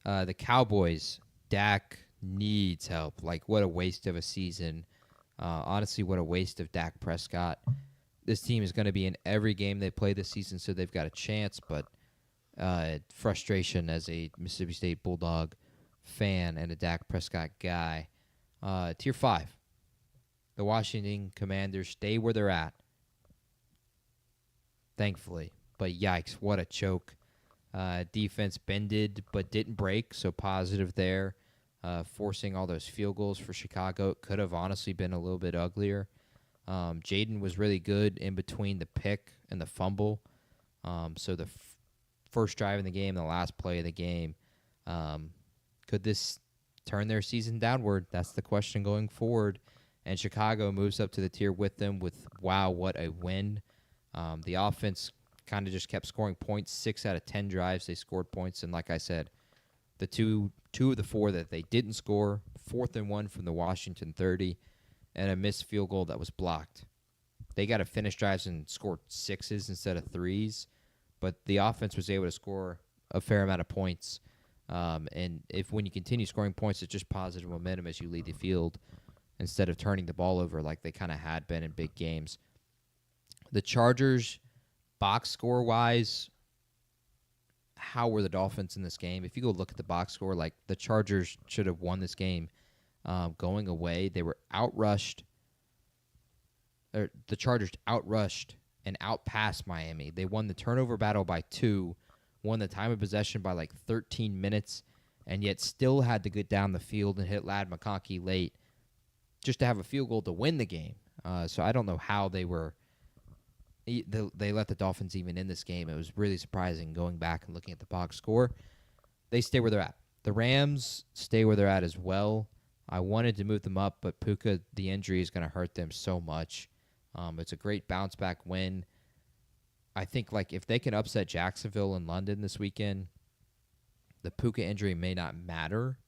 The Cowboys, Dak needs help. Like, what a waste of a season. Honestly, what a waste of Dak Prescott. This team is going to be in every game they play this season, so they've got a chance, but frustration as a Mississippi State Bulldog fan and a Dak Prescott guy. Tier 5. The Washington Commanders stay where they're at, thankfully. But yikes, what a choke. Defense bended but didn't break, so positive there. Forcing all those field goals for Chicago. It could have honestly been a little bit uglier. Jaden was really good in between the pick and the fumble. So the first drive in the game, the last play of the game, could this turn their season downward? That's the question going forward. And Chicago moves up to the tier with them with, wow, what a win. The offense kind of just kept scoring points. 6 out of 10 drives, they scored points. And like I said, the two of the 4 that they didn't score, 4th and 1 from the Washington 30, and a missed field goal that was blocked. They got to finish drives and scored 6s instead of 3s, but the offense was able to score a fair amount of points. And when you continue scoring points, it's just positive momentum as you lead the field instead of turning the ball over like they kind of had been in big games. The Chargers, box score-wise, how were the Dolphins in this game? If you go look at the box score, like the Chargers should have won this game going away. They were outrushed. The Chargers outrushed and outpassed Miami. They won the turnover battle by 2, won the time of possession by like 13 minutes, and yet still had to get down the field and hit Ladd McConkey late just to have a field goal to win the game. So I don't know how they let the Dolphins even in this game. It was really surprising going back and looking at the box score. They stay where they're at. The Rams stay where they're at as well. I wanted to move them up, but Puka, the injury is going to hurt them so much. It's a great bounce-back win. I think like if they can upset Jacksonville and London this weekend, the Puka injury may not matter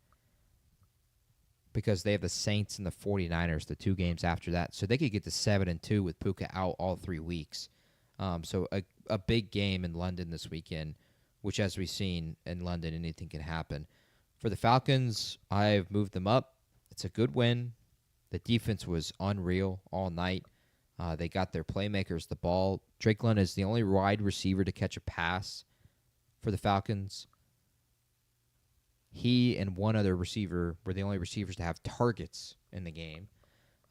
because they have the Saints and the 49ers, the 2 games after that. So they could get to 7-2 with Puka out all 3 weeks. So a big game in London this weekend, which as we've seen in London, anything can happen. For the Falcons, I've moved them up. It's a good win. The defense was unreal all night. They got their playmakers the ball. Drake London is the only wide receiver to catch a pass for the Falcons. He and one other receiver were the only receivers to have targets in the game.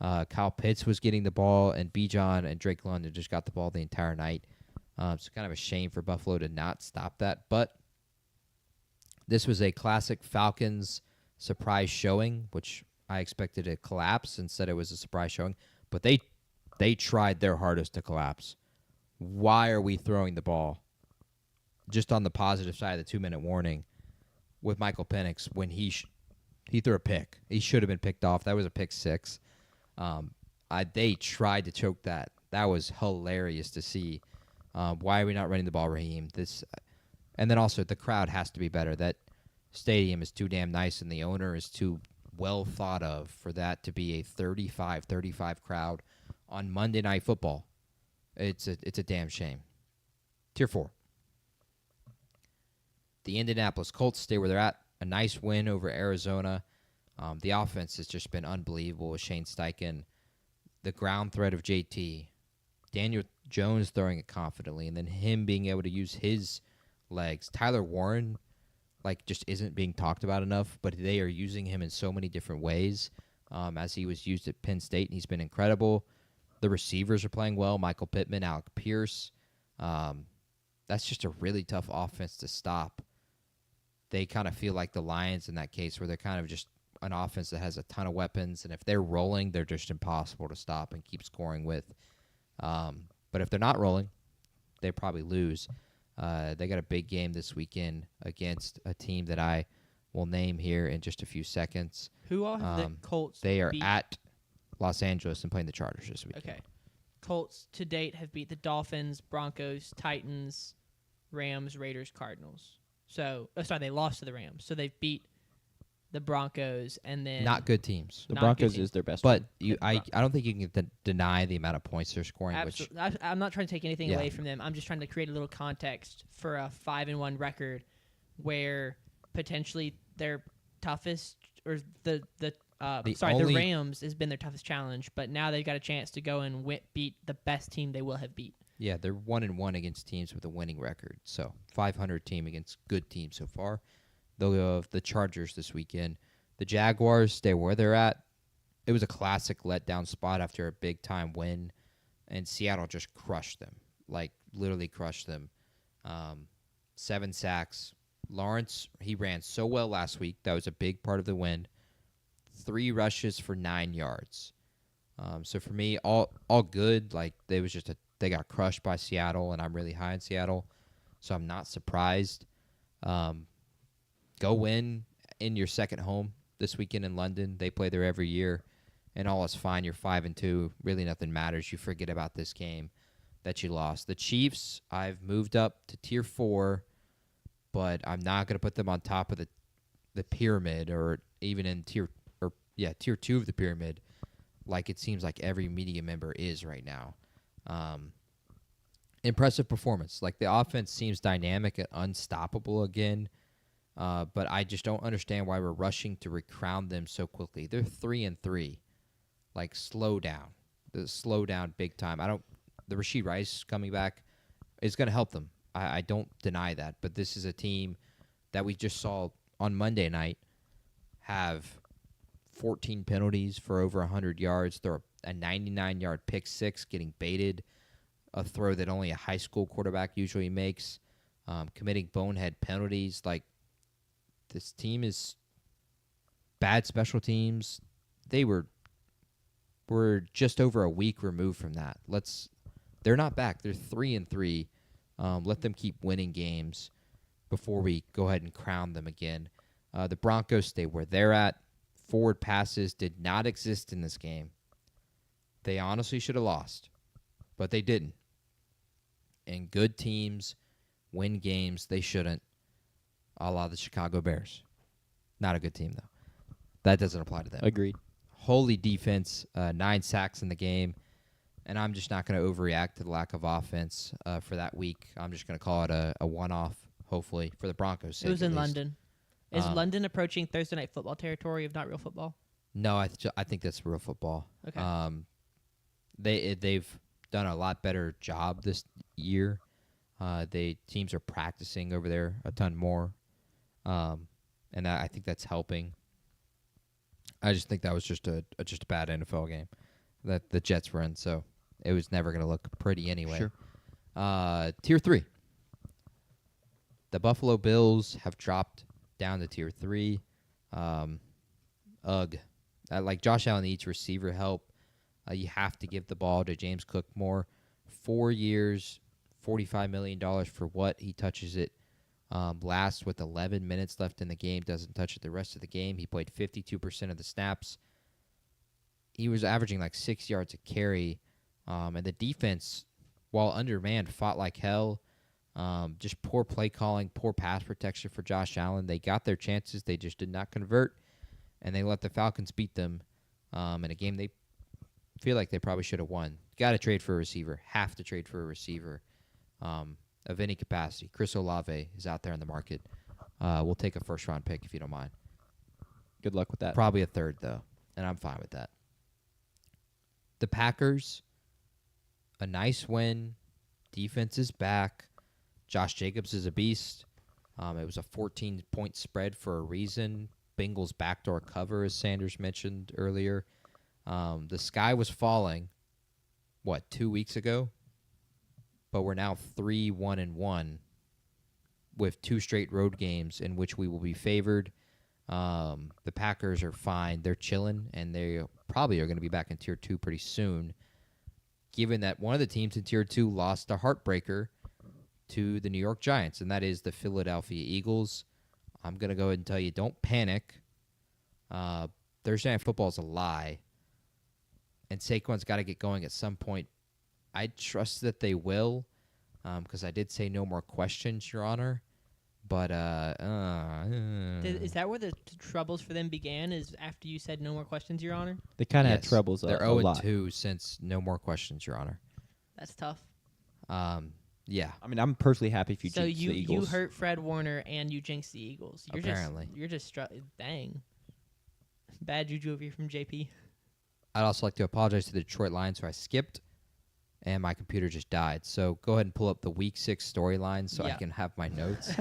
Kyle Pitts was getting the ball, and Bijan and Drake London just got the ball the entire night. It's kind of a shame for Buffalo to not stop that. But this was a classic Falcons surprise showing, which I expected to collapse. Instead, it was a surprise showing. But they tried their hardest to collapse. Why are we throwing the ball? Just on the positive side of the 2-minute warning with Michael Penix when he threw a pick. He should have been picked off. That was a pick 6. They tried to choke that. That was hilarious to see. Why are we not running the ball, Raheem? And then also the crowd has to be better. That stadium is too damn nice, and the owner is too well thought of for that to be a 35 crowd on Monday Night Football. It's a damn shame. Tier 4. The Indianapolis Colts stay where they're at. A nice win over Arizona. The offense has just been unbelievable with Shane Steichen. The ground threat of JT. Jones throwing it confidently, and then him being able to use his legs. Tyler Warren, just isn't being talked about enough, but they are using him in so many different ways, as he was used at Penn State, and he's been incredible. The receivers are playing well. Michael Pittman, Alec Pierce. That's just a really tough offense to stop. They kind of feel like the Lions in that case, where they're kind of just an offense that has a ton of weapons, and if they're rolling, they're just impossible to stop and keep scoring with. But if they're not rolling, they probably lose. They got a big game this weekend against a team that I will name here in just a few seconds. Who all have the Colts They are beat? at Los Angeles and playing the Chargers this weekend. Okay. Colts to date have beat the Dolphins, Broncos, Titans, Rams, Raiders, Cardinals. They lost to the Rams. So they've beat the Broncos and then Not good teams. The Not Broncos good team. is their best But one. I don't think you can deny the amount of points they're scoring. Absolutely. I'm not trying to take anything Yeah. away from them. I'm just trying to create a little context for a 5-1 record where potentially their toughest or the Rams has been their toughest challenge, but now they've got a chance to go and beat the best team they will have beat. Yeah, they're 1-1 against teams with a winning record. So 500 team against good teams so far. They'll have the Chargers this weekend. The Jaguars stay where they're at. It was a classic letdown spot after a big-time win, and Seattle just crushed them, literally crushed them. 7 sacks. Lawrence, he ran so well last week. That was a big part of the win. 3 rushes for 9 yards. So for me, all good. They got crushed by Seattle, and I'm really high in Seattle, so I'm not surprised. Go win in your second home this weekend in London. They play there every year, and all is fine. You're 5-2. Really, nothing matters. You forget about this game that you lost. The Chiefs, I've moved up to Tier 4, but I'm not going to put them on top of the pyramid or even in Tier 2 of the pyramid, like it seems like every media member is right now. Impressive performance. The offense seems dynamic and unstoppable again. But I just don't understand why we're rushing to recrown them so quickly. They're 3-3. Slow down. Slow down big time. The Rashid Rice coming back is going to help them. I don't deny that. But this is a team that we just saw on Monday night have 14 penalties for over 100 yards. Throw a 99-yard pick six getting baited, a throw that only a high school quarterback usually makes, committing bonehead penalties. This team is bad special teams. We're just over a week removed from that. They're not back. They're 3-3. Let them keep winning games before we go ahead and crown them again. The Broncos stay where they're at. Forward passes did not exist in this game. They honestly should have lost, but they didn't. And good teams win games they shouldn't, a la the Chicago Bears. Not a good team, though. That doesn't apply to them. Agreed. Holy defense, 9 sacks in the game, and I'm just not going to overreact to the lack of offense for that week. I'm just going to call it a one-off, hopefully, for the Broncos' sake. It was in at least. London. Is London approaching Thursday Night Football territory of not real football? No, I think that's real football. Okay. They've done a lot better job this year. Teams are practicing over there a ton more, and I think that's helping. I just think that was just a bad NFL game that the Jets were in, so it was never going to look pretty anyway. Sure. Tier 3. The Buffalo Bills have dropped down to Tier 3. Josh Allen needs receiver help. You have to give the ball to James Cook more. 4 years, $45 million for what? He touches it last with 11 minutes left in the game, doesn't touch it the rest of the game. He played 52% of the snaps. He was averaging 6 yards a carry. And the defense, while undermanned, fought like hell. Just poor play calling, poor pass protection for Josh Allen. They got their chances. They just did not convert. And they let the Falcons beat them in a game they feel like they probably should have won. Got to trade for a receiver. Have to trade for a receiver of any capacity. Chris Olave is out there in the market. We'll take a first-round pick if you don't mind. Good luck with that. Probably a third, though, and I'm fine with that. The Packers, a nice win. Defense is back. Josh Jacobs is a beast. It was a 14-point spread for a reason. Bengals backdoor cover, as Sanders mentioned earlier. The sky was falling, 2 weeks ago? But we're now 3-1-1 with 2 straight road games in which we will be favored. The Packers are fine. They're chilling, and they probably are going to be back in Tier 2 pretty soon, given that one of the teams in Tier 2 lost a heartbreaker to the New York Giants, and that is the Philadelphia Eagles. I'm going to go ahead and tell you, don't panic. Thursday Night Football is a lie, and Saquon's got to get going at some point. I trust that they will, because I did say no more questions, Your Honor. But is that where the troubles for them began? Is after you said no more questions, Your Honor? They kind of had troubles. They're a lot. 0-2 since no more questions, Your Honor. That's tough. Yeah. I mean, I'm personally happy if you So jinx the Eagles. you hurt Fred Warner and you jinxed the Eagles. Apparently. You're just dang. Bad juju over here from JP. I'd also like to apologize to the Detroit Lions, who I skipped, and my computer just died. So go ahead and pull up the Week 6 storyline so I can have my notes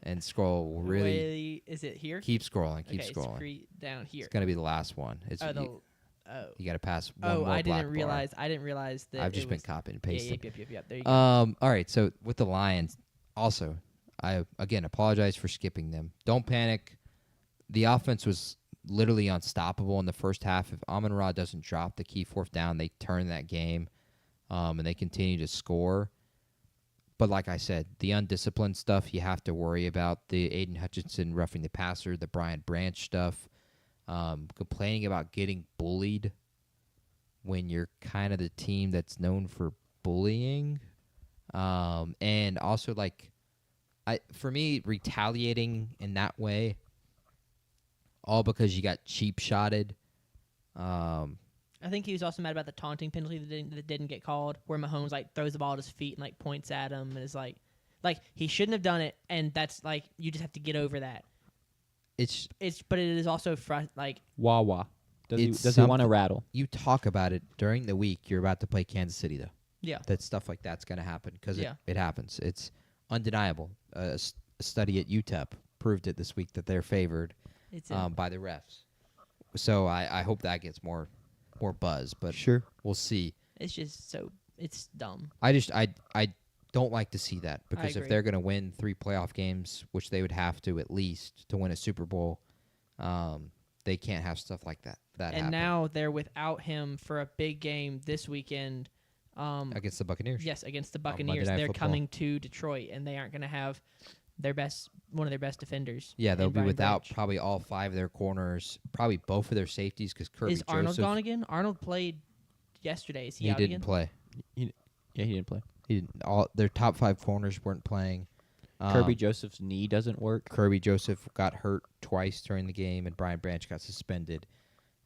and scroll really. Is it here? Keep scrolling. Keep scrolling. It's down here. It's going to be the last one. It's you got to pass one more I black didn't realize. I didn't realize that. I've just been copying and pasting. Yep. There you go. All right. So with the Lions, also, I again apologize for skipping them. Don't panic. The offense was literally unstoppable in the first half. If Amon-Ra doesn't drop the key 4th down, they turn that game, and they continue to score. But like I said, the undisciplined stuff you have to worry about. The Aiden Hutchinson roughing the passer, the Brian Branch stuff. Complaining about getting bullied when you're kind of the team that's known for bullying. And also, for me, retaliating in that way, all because you got cheap shotted. I think he was also mad about the taunting penalty that didn't get called, where Mahomes throws the ball at his feet and points at him and is like he shouldn't have done it, and that's you just have to get over that. But it is also Wawa. Does he want to rattle? You talk about it during the week. You're about to play Kansas City, though. Yeah. That stuff like that's going to happen because it happens. It's undeniable. A study at UTEP proved it this week that they're favored by the refs. So I hope that gets more buzz, but sure, we'll see. It's just it's dumb. I don't like to see that because if they're going to win 3 playoff games, which they would have to at least to win a Super Bowl, they can't have stuff like that happen. And now they're without him for a big game this weekend. Against the Buccaneers. Yes, against the Buccaneers. They're coming to Detroit, and they aren't going to have one of their best defenders. Yeah, they'll be without Branch. probably all 5 of their corners, probably both of their safeties because Kirby Is Arnold Joseph, gone again? Arnold played yesterday. Is he he out didn't again? play. He didn't play. Their top 5 corners weren't playing. Kirby Joseph's knee doesn't work. Kirby Joseph got hurt twice during the game, and Brian Branch got suspended.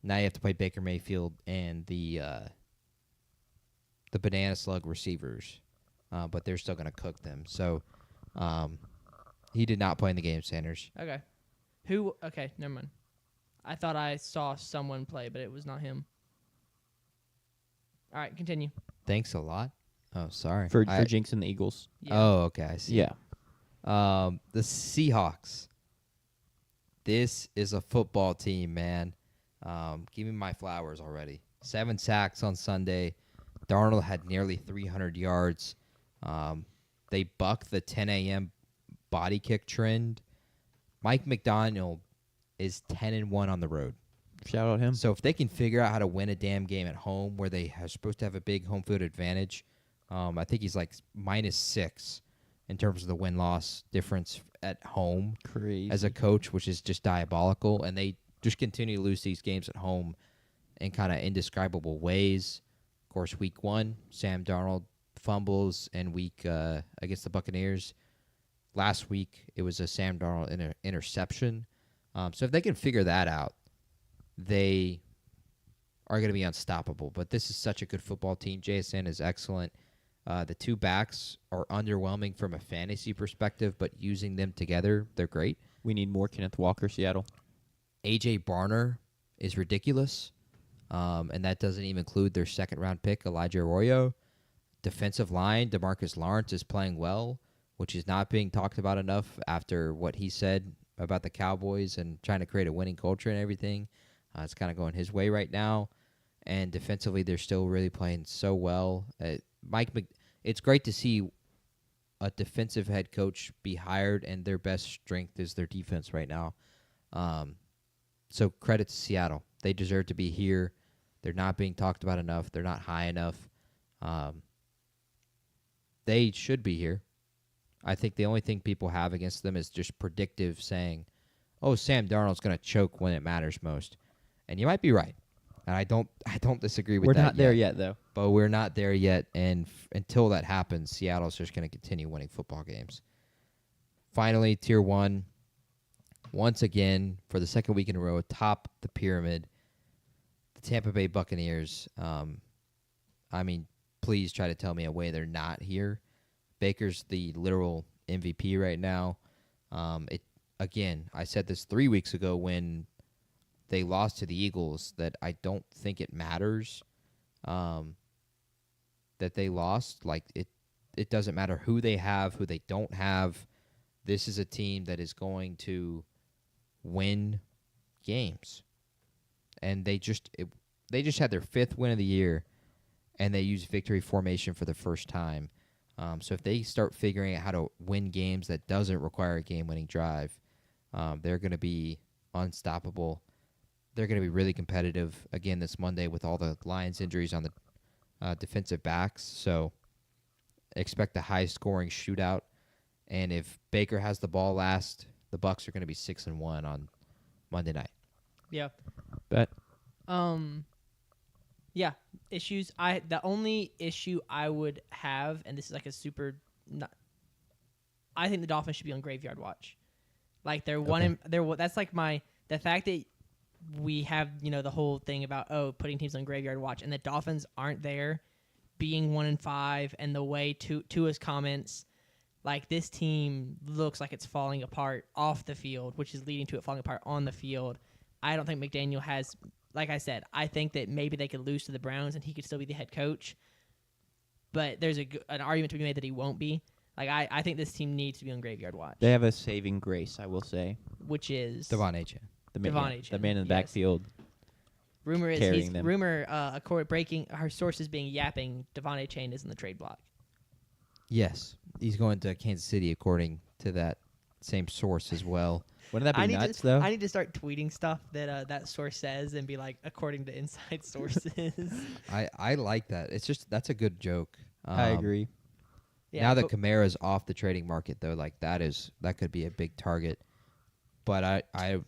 Now you have to play Baker Mayfield and the banana slug receivers, but they're still going to cook them. So he did not play in the game, Sanders. Okay. Okay, never mind. I thought I saw someone play, but it was not him. All right, continue. Thanks a lot. Oh, sorry. For jinxing the Eagles. Yeah. Oh, okay, I see. Yeah. The Seahawks. This is a football team, man. Give me my flowers already. 7 sacks on Sunday. Darnold had nearly 300 yards. They bucked the 10 a.m. body kick trend. Mike McDaniel is 10-1 on the road. Shout out him. So if they can figure out how to win a damn game at home where they are supposed to have a big home field advantage, I think he's -6 in terms of the win-loss difference at home. Crazy. As a coach, which is just diabolical. And they just continue to lose these games at home in kind of indescribable ways. Of course, week 1, Sam Darnold fumbles, and week against the Buccaneers. Last week, it was a Sam Darnold interception. So if they can figure that out, they are going to be unstoppable. But this is such a good football team. JSN is excellent. The 2 backs are underwhelming from a fantasy perspective, but using them together, they're great. We need more Kenneth Walker, Seattle. A.J. Barner is ridiculous, and that doesn't even include their second-round pick, Elijah Arroyo. defensive line, DeMarcus Lawrence is playing well, which is not being talked about enough after what he said about the Cowboys and trying to create a winning culture and everything. It's kind of going his way right now. And defensively, they're still really playing so well. It's great to see a defensive head coach be hired, and their best strength is their defense right now. So credit to Seattle. They deserve to be here. They're not being talked about enough. They're not high enough. They should be here. I think the only thing people have against them is just predictive saying, oh, Sam Darnold's going to choke when it matters most. And you might be right. And I don't disagree with that. We're not there yet, though. But we're not there yet, and until that happens, Seattle's just going to continue winning football games. Finally, Tier 1, once again, for the second week in a row, top the pyramid, the Tampa Bay Buccaneers. Please try to tell me a way they're not here. Baker's the literal MVP right now. I said this 3 weeks ago when they lost to the Eagles, that I don't think it matters that they lost. Like, it doesn't matter who they have, who they don't have. This is a team that is going to win games. And they just had their 5th win of the year, and they used victory formation for the first time. So if they start figuring out how to win games that doesn't require a game-winning drive, they're going to be unstoppable. They're going to be really competitive again this Monday with all the Lions injuries on the defensive backs. So expect a high-scoring shootout. And if Baker has the ball last, the Bucs are going to be 6-1 on Monday night. Yeah. Bet. Yeah. Issues. The only issue I would have, and this is like a super. I think the Dolphins should be on graveyard watch. Like they're one. That's like the fact that we have the whole thing about putting teams on graveyard watch, and the Dolphins aren't there, being 1-5, and the way Tua's comments, like this team looks like it's falling apart off the field, which is leading to it falling apart on the field. I don't think McDaniel has. Like I said, I think that maybe they could lose to the Browns and he could still be the head coach. But there's an argument to be made that he won't be. Like I think this team needs to be on graveyard watch. They have a saving grace, I will say. Which is Devon Achane. The man in the backfield. Rumor is carrying them. breaking our sources being yapping. Devon Achane is in the trade block. Yes, he's going to Kansas City according to that same source as well. Wouldn't that be nuts, though? I need to start tweeting stuff that that source says and be like, according to inside sources. I like that. It's just that's a good joke. I agree. Yeah, now that Kamara's off the trading market, though, like that could be a big target. But I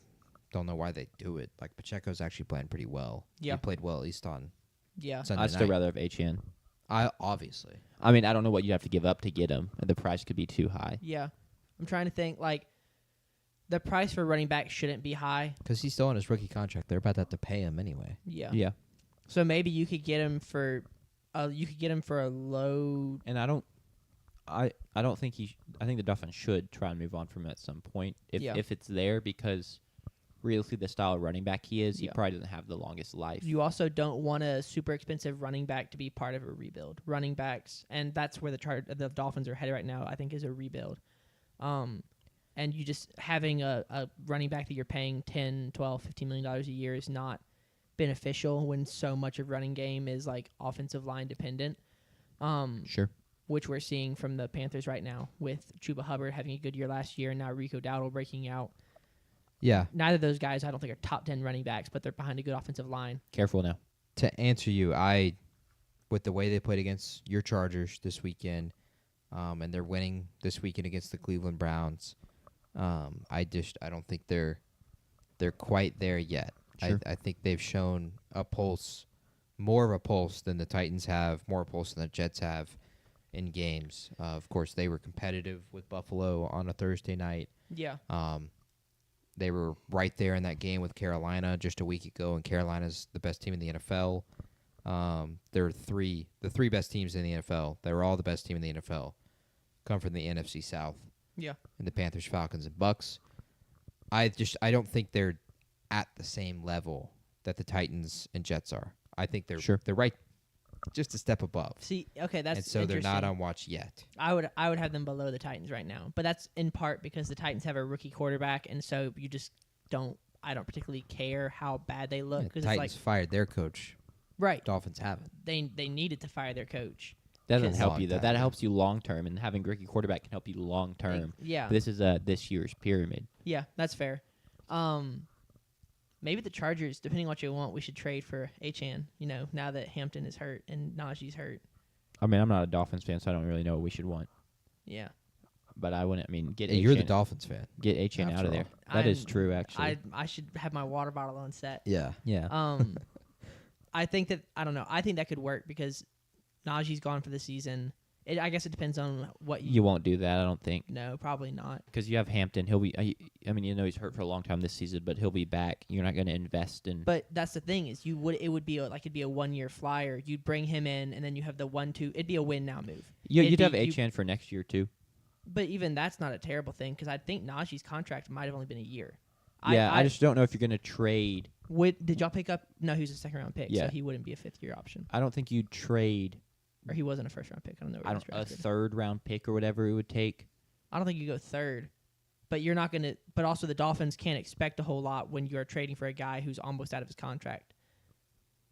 don't know why they do it. Like Pacheco's actually playing pretty well. Yeah, he played well at least on. Yeah, Sunday I'd still night. rather have Etienne. Obviously. I mean, I don't know what you have to give up to get him, and the price could be too high. Yeah, I'm trying to think like. The price for running back shouldn't be high. Because he's still on his rookie contract. They're about to have to pay him anyway. Yeah. Yeah. So maybe you could get him for a low. And I don't think I think the Dolphins should try and move on from him at some point if it's there, because realistically the style of running back he is, he probably doesn't have the longest life. You also don't want a super expensive running back to be part of a rebuild. Running backs, and that's where the Dolphins are headed right now, I think, is a rebuild. And you just having a running back that you're paying $10, $12, $15 million a year is not beneficial when so much of running game is like offensive line dependent. Sure. Which we're seeing from the Panthers right now with Chuba Hubbard having a good year last year and now Rico Dowdle breaking out. Yeah. Neither of those guys I don't think are top 10 running backs, but they're behind a good offensive line. Careful now. To answer you, with the way they played against your Chargers this weekend, and they're winning this weekend against the Cleveland Browns. I don't think they're quite there yet. Sure. I think they've shown a pulse, more of a pulse than the Titans have, more pulse than the Jets have in games. Of course, they were competitive with Buffalo on a Thursday night. Yeah. They were right there in that game with Carolina just a week ago, and Carolina's the best team in the NFL. They're the three best teams in the NFL. They were all the best team in the NFL. Come from the NFC South. Yeah. And the Panthers, Falcons, and Bucks. I don't think they're at the same level that the Titans and Jets are. I think they're right just a step above. See, okay, that's And so they're not interesting. on watch yet. I would have them below the Titans right now, but that's in part because the Titans have a rookie quarterback, and so you just don't. I don't particularly care how bad they look because it's Titans like fired their coach. right. Dolphins haven't. They needed to fire their coach. Doesn't Because- help you though. Long That time. helps you long term, and having a rookie quarterback can help you long term. Yeah, This is this year's pyramid. yeah, that's fair. Maybe the Chargers, depending on what you want, we should trade for Achan. You know, now that Hampton is hurt and Najee's hurt. I mean, I'm not a Dolphins fan, so I don't really know what we should want. Yeah, But I wouldn't. I mean, get Hey, you're the Achan Dolphins fan. get Achan out after of there. all. That is I'm- true, actually. I should have my water bottle on set. Yeah. yeah. I think that I don't know. I think that could work because Najee's gone for the season. I guess it depends on what You won't do that, I don't think, No, probably not. because you have Hampton. He'll be. I mean, you know, he's hurt for a long time this season, but he'll be back. You're not going to invest in. But that's the thing is it would be it'd be a 1 year flyer. You'd bring him in and then you have the 1-2. It'd be a win now move. You'd it'd have be- you- Achan for next year too. But even that's not a terrible thing because I think Najee's contract might have only been a year. I just don't know if you're going to trade. Did y'all pick up? No, he was a second round pick, Yeah. so he wouldn't be a 5th year option, I don't think you'd trade. or he wasn't a first round pick. I don't know. Where I he was don't a drafted. third round pick or whatever it would take. I don't think you go third, but you're not gonna. But also, the Dolphins can't expect a whole lot when you're trading for a guy who's almost out of his contract.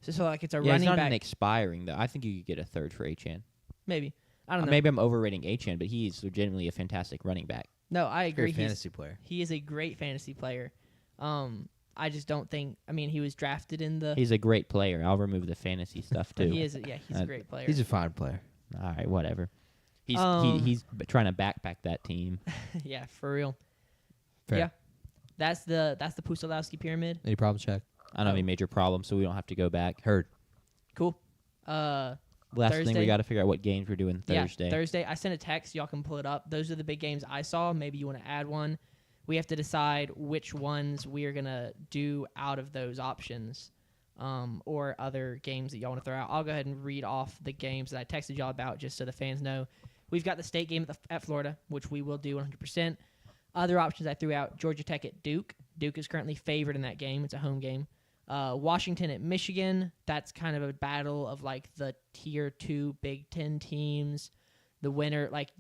So like it's a Yeah, it's running not back. an expiring though. I think you could get a third for Achan. Maybe I don't know. Maybe I'm overrating Achan, but he's legitimately a fantastic running back. No, I agree. Great fantasy player. He is a great fantasy player. I just don't think. I mean, he was drafted in the. He's a great player. I'll remove the fantasy stuff too. He is. Yeah, he's a great player. He's a fine player. All right, whatever. He's he's trying to backpack that team. yeah, for real. Fair. Yeah. That's the Pucylowski pyramid. Any problems, Jack? I don't have any major problems, so we don't have to go back. Heard. Cool. Last thing Thursday? we got to figure out what games we're doing Thursday. Yeah, Thursday. I sent a text. Y'all can pull it up. Those are the big games I saw. Maybe you want to add one. We have to decide which ones we are going to do out of those options or other games that y'all want to throw out. I'll go ahead and read off the games that I texted y'all about just so the fans know. We've got the state game at Florida, which we will do 100%. Other options I threw out, Georgia Tech at Duke. Duke is currently favored in that game. It's a home game. Washington at Michigan. That's kind of a battle of like the tier 2 Big Ten teams. The winner, like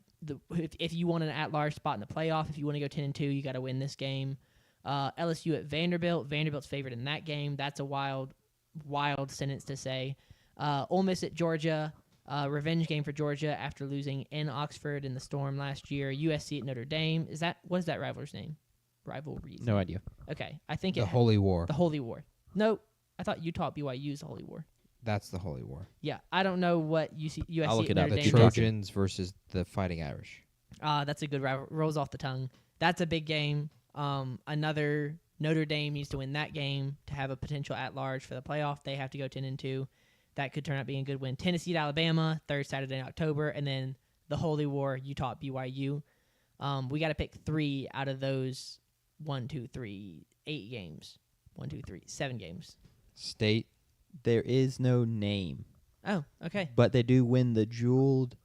if you want an at-large spot in the playoff, if you want to go 10-2, you got to win this game. LSU at Vanderbilt. Vanderbilt's favored in that game. That's a wild sentence to say. Ole Miss at Georgia. Revenge game for Georgia after losing in Oxford in the Storm last year. USC at Notre Dame. What is that rivalry's name? Rivalries. No idea. Okay, I think The Holy War. the Holy War. No, I thought Utah at BYU's the Holy War. That's the Holy War. Yeah, I don't know what USC I'll look at it up. Notre The Dame. Keep talking. Trojans versus the Fighting Irish. That's a good rival. Rolls off the tongue. That's a big game. Another Notre Dame needs to win that game to have a potential at-large for the playoff. They have to go 10-2. That could turn out being a good win. Tennessee at Alabama, third Saturday in October, and then the Holy War, Utah at BYU. We got to pick 3 out of those 1, 2, 3, 8 games. 1, 2, 3, 7 games. State. There is no name, Oh, okay. but they do win the jeweled.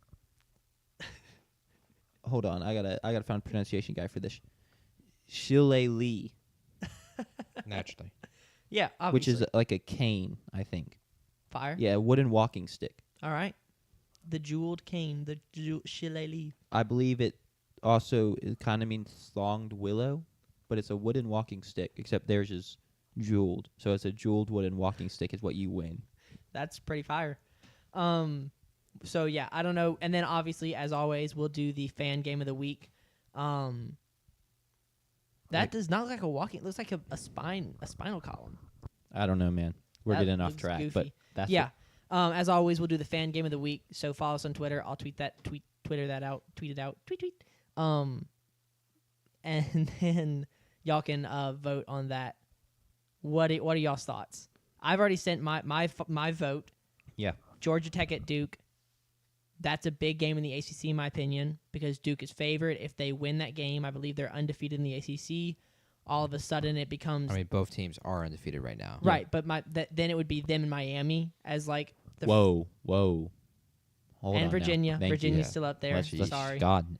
Hold on, I gotta find a pronunciation guy for this. Shillelagh, Naturally. Yeah, obviously. which is like a cane, I think. fire. Yeah, a wooden walking stick. All right. The jeweled cane, the shillelagh. I believe it also kind of means thonged willow, but it's a wooden walking stick, except theirs is jeweled. So it's a jeweled wooden walking stick is what you win. That's pretty fire. So yeah, I don't know. And then obviously, as always, we'll do the fan game of the week. That Like- does not look like a walking. It looks like a spinal column. I don't know, man. We're That getting off looks track, goofy. but that's Yeah. As always, we'll do the fan game of the week. So follow us on Twitter. I'll tweet it out. Tweet. And then y'all can vote on that. What are y'all's thoughts? I've already sent my vote. Yeah. Georgia Tech at Duke. That's a big game in the ACC, in my opinion, because Duke is favored. If they win that game, I believe they're undefeated in the ACC. All of a sudden, it becomes I mean, both teams are undefeated right now. right. But then it would be them in Miami as like the Whoa. Hold on and now. Virginia. Thank you. Virginia's Yeah. still up there. Let's- Sorry. God.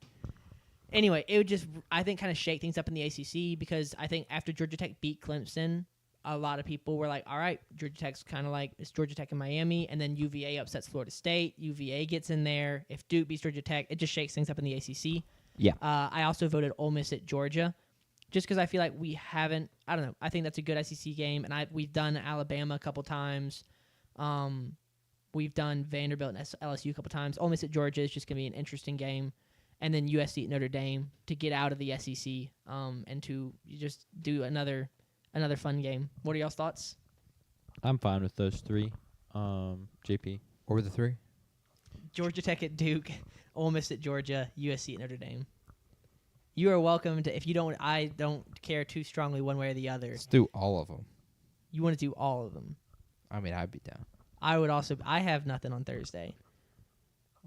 Anyway, it would just, I think, kind of shake things up in the ACC because I think after Georgia Tech beat Clemson, a lot of people were like, all right, Georgia Tech's kind of like, it's Georgia Tech and Miami, and then UVA upsets Florida State. UVA gets in there. If Duke beats Georgia Tech, it just shakes things up in the ACC. Yeah. I also voted Ole Miss at Georgia, just because I feel like we haven't, I don't know, I think that's a good SEC game, and we've done Alabama a couple times. We've done Vanderbilt and LSU a couple times. Ole Miss at Georgia is just going to be an interesting game. And then USC at Notre Dame to get out of the SEC and to just do another fun game. What are y'all's thoughts? I'm fine with those three. JP. What were the three? Georgia Tech at Duke, Ole Miss at Georgia, USC at Notre Dame. You are welcome to, if you don't, I don't care too strongly one way or the other. Let's do all of them. You want to do all of them. I mean, I'd be down. I have nothing on Thursday.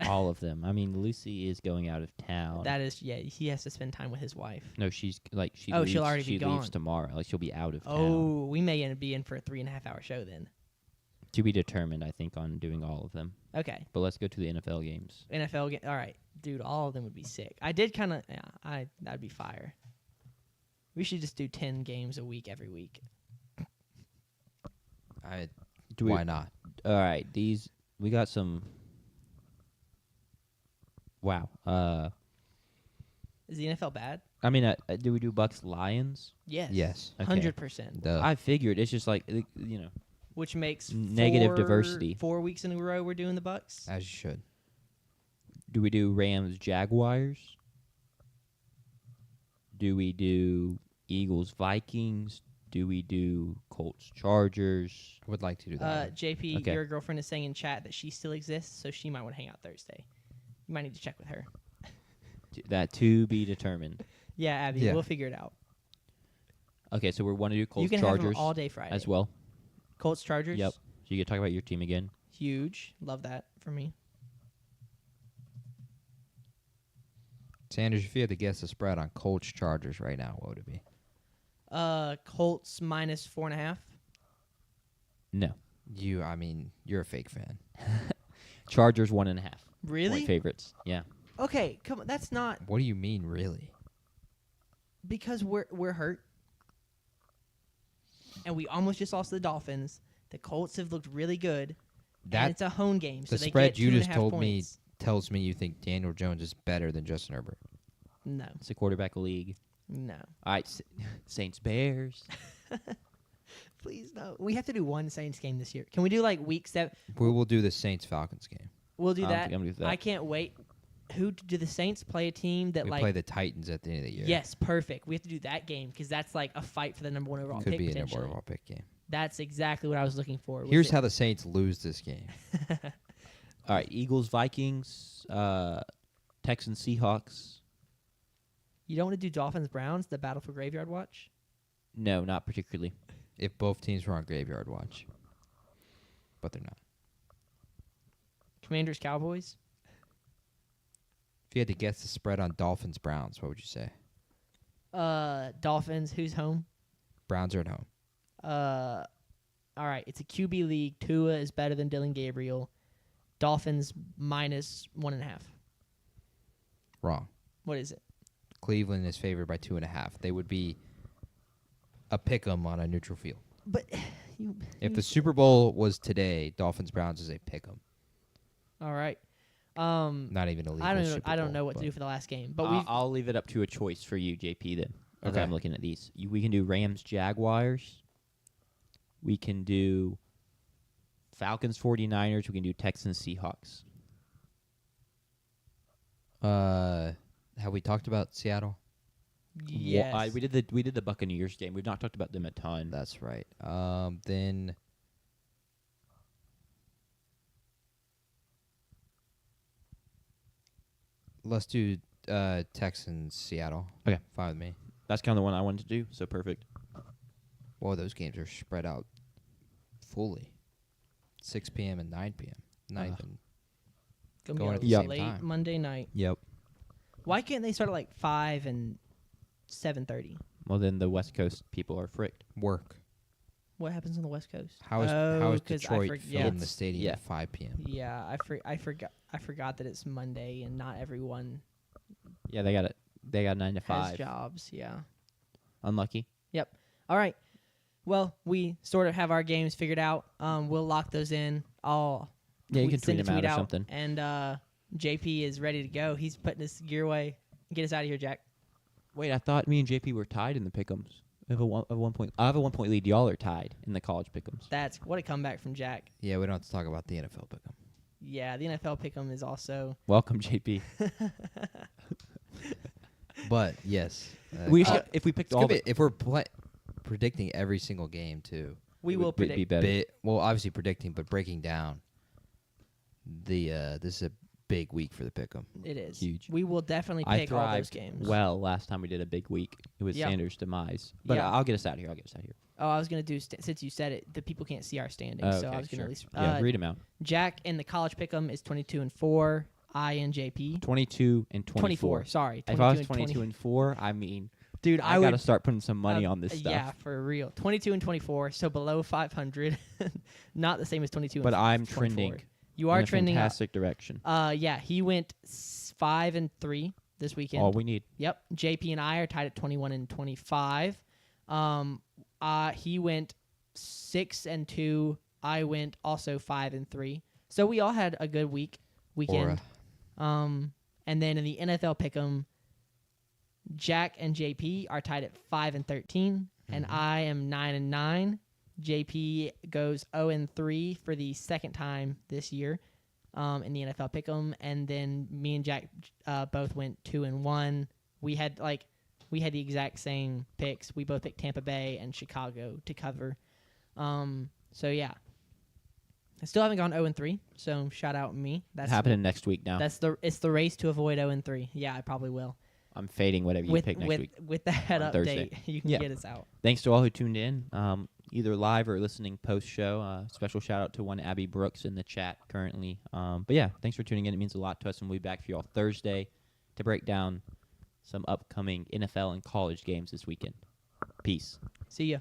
All of them. I mean, Lucy is going out of town. That is, yeah, he has to spend time with his wife. No, she's like she. Oh, leaves, she'll already she be leaves gone. tomorrow. Like she'll be out of town. Oh, we may be in for a 3.5-hour show then. To be determined, I think, on doing all of them. Okay. But let's go to the NFL games. NFL game. All right, dude, all of them would be sick. I did kind of, that'd be fire. We should just do 10 games a week every week. Why not? All right, we got some. Wow. Is the NFL bad? I mean, do we do Bucks Lions? Yes. Yes. Okay. 100%. Duh. I figured it's just like Which makes Negative diversity. 4 weeks in a row we're doing the Bucks. As you should. Do we do Rams Jaguars? Do we do Eagles Vikings? Do we do Colts Chargers? I would like to do that. JP, Okay. your girlfriend is saying in chat that she still exists, so she might want to hang out Thursday. You might need to check with her. That to be determined. Yeah, Abby, Yeah. we'll figure it out. Okay, so we want to do Colts You can have Chargers them all day Friday. as well. Colts Chargers. Yep. So you get to talk about your team again. Huge. Love that for me. Sanders, if you had to guess the spread on Colts Chargers right now, what would it be? Colts minus 4.5. No. You're a fake fan. Chargers 1.5. Really? Point favorites. Yeah. Okay, come on. That's not What do you mean, really? because we're hurt, and we almost just lost to the Dolphins. The Colts have looked really good. And it's a home game, so The they spread get you just 2.5 told points. me tells me you think Daniel Jones is better than Justin Herbert. No, It's a quarterback league. no. All right, Saints Bears. Please no. We have to do one Saints game this year. Can we do like week 7? We will do the Saints Falcons game. We'll do I'm that. gonna do that. I can't wait. Who do the Saints play a team that We like? play the Titans at the end of the year. Yes, perfect. We have to do that game because that's like a fight for the number 1 overall Could pick be a potentially. number overall pick game. That's exactly what I was looking for. Here's how the Saints lose this game. All right, Eagles Vikings, Texans Seahawks. You don't want to do Dolphins Browns, the battle for Graveyard Watch? No, not particularly. If both teams were on Graveyard Watch. But they're not. Commanders Cowboys? If you had to guess the spread on Dolphins Browns, what would you say? Dolphins, who's home? Browns are at home. All right, it's a QB league. Tua is better than Dylan Gabriel. Dolphins minus 1.5. Wrong. What is it? Cleveland is favored by 2.5. They would be a pick 'em on a neutral field. But If the Super Bowl was today, Dolphins Browns is a pick 'em. all right. Not even a legal I don't know. Super I don't Bowl, know what to but- do for the last game. But I'll leave it up to a choice for you, JP. Then, as Okay. I'm looking at these, we can do Rams Jaguars. We can do Falcons 49ers. We can do Texans Seahawks. Have we talked about Seattle? yes. We did the Buccaneers game. We've not talked about them a ton. That's right. Then let's do Texans Seattle. Okay. Fine with me. That's kind of the one I wanted to do. So perfect. Well, those games are spread out fully. 6 p.m. and 9 p.m. Not even. Gonna going be at a the same late time. Monday night. Yep. Why can't they start at like 5 and 7:30? Well, then the West Coast people are fricked. Work. What happens on the West Coast? How is Oh, 'cause Detroit yeah, filling the it's- stadium yeah. at 5 p.m.? Yeah, I forgot that it's Monday and not everyone Yeah, they got it. They got 9 to has 5. jobs. Yeah. Unlucky. All right. Well, we sort of have our games figured out. We'll lock those in. I'll Yeah, you can send tweet a them tweet out or out, something. and JP is ready to go. He's putting his gear away. Get us out of here, Jack. Wait, I thought me and JP were tied in the pick'ems. I have a 1 point. I have a 1 point lead. Y'all are tied in the college pick'ems. That's what a comeback from Jack. Yeah, we don't have to talk about the NFL pick'em. Yeah, the NFL pick'em is also. Welcome, JP. But yes, If we picked all, if we're predicting every single game too. We it will would be predict. better. Well, obviously predicting, but breaking down. This is a big week for the pick'em. It is Huge. We will definitely I pick all those thrived games. well last time we did a big week. It was Yeah. Sanders' demise. But Yeah. I'll get us out of here. Oh, I was gonna do since you said it, the people can't see our standings, so I was gonna at least. Yeah, read them out. Jack in the college pick'em is 22-4. I and JP 22 and 24. Sorry, If I was 22 22 and 4, I mean, dude, I would got to start putting some money on this stuff. Yeah, for real. 22 and 24, so below 500. Not the same as 22. But and I'm 24. trending. You are in a trending up. fantastic direction. Yeah, he went 5 and 3 this weekend. All we need. Yep. JP and I are tied at 21 and 25. He went 6 and 2. I went also 5 and 3. So we all had a good weekend. And then in the NFL pick'em, Jack and JP are tied at 5 and 13, and I am 9 and 9. JP goes 0 and 3 for the second time this year in the NFL pick'em, and then me and Jack both went 2 and 1. We had the exact same picks. We both picked Tampa Bay and Chicago to cover. So yeah, I still haven't gone 0 and 3. So shout out me. That's happening next week now. It's the race to avoid 0 and 3. Yeah, I probably will. I'm fading whatever you pick next week. With that on Thursday. update, you can get us out. Thanks to all who tuned in, either live or listening post-show. Special shout-out to one Abby Brooks in the chat currently. But yeah, thanks for tuning in. It means a lot to us, and we'll be back for you all Thursday to break down some upcoming NFL and college games this weekend. Peace. See ya.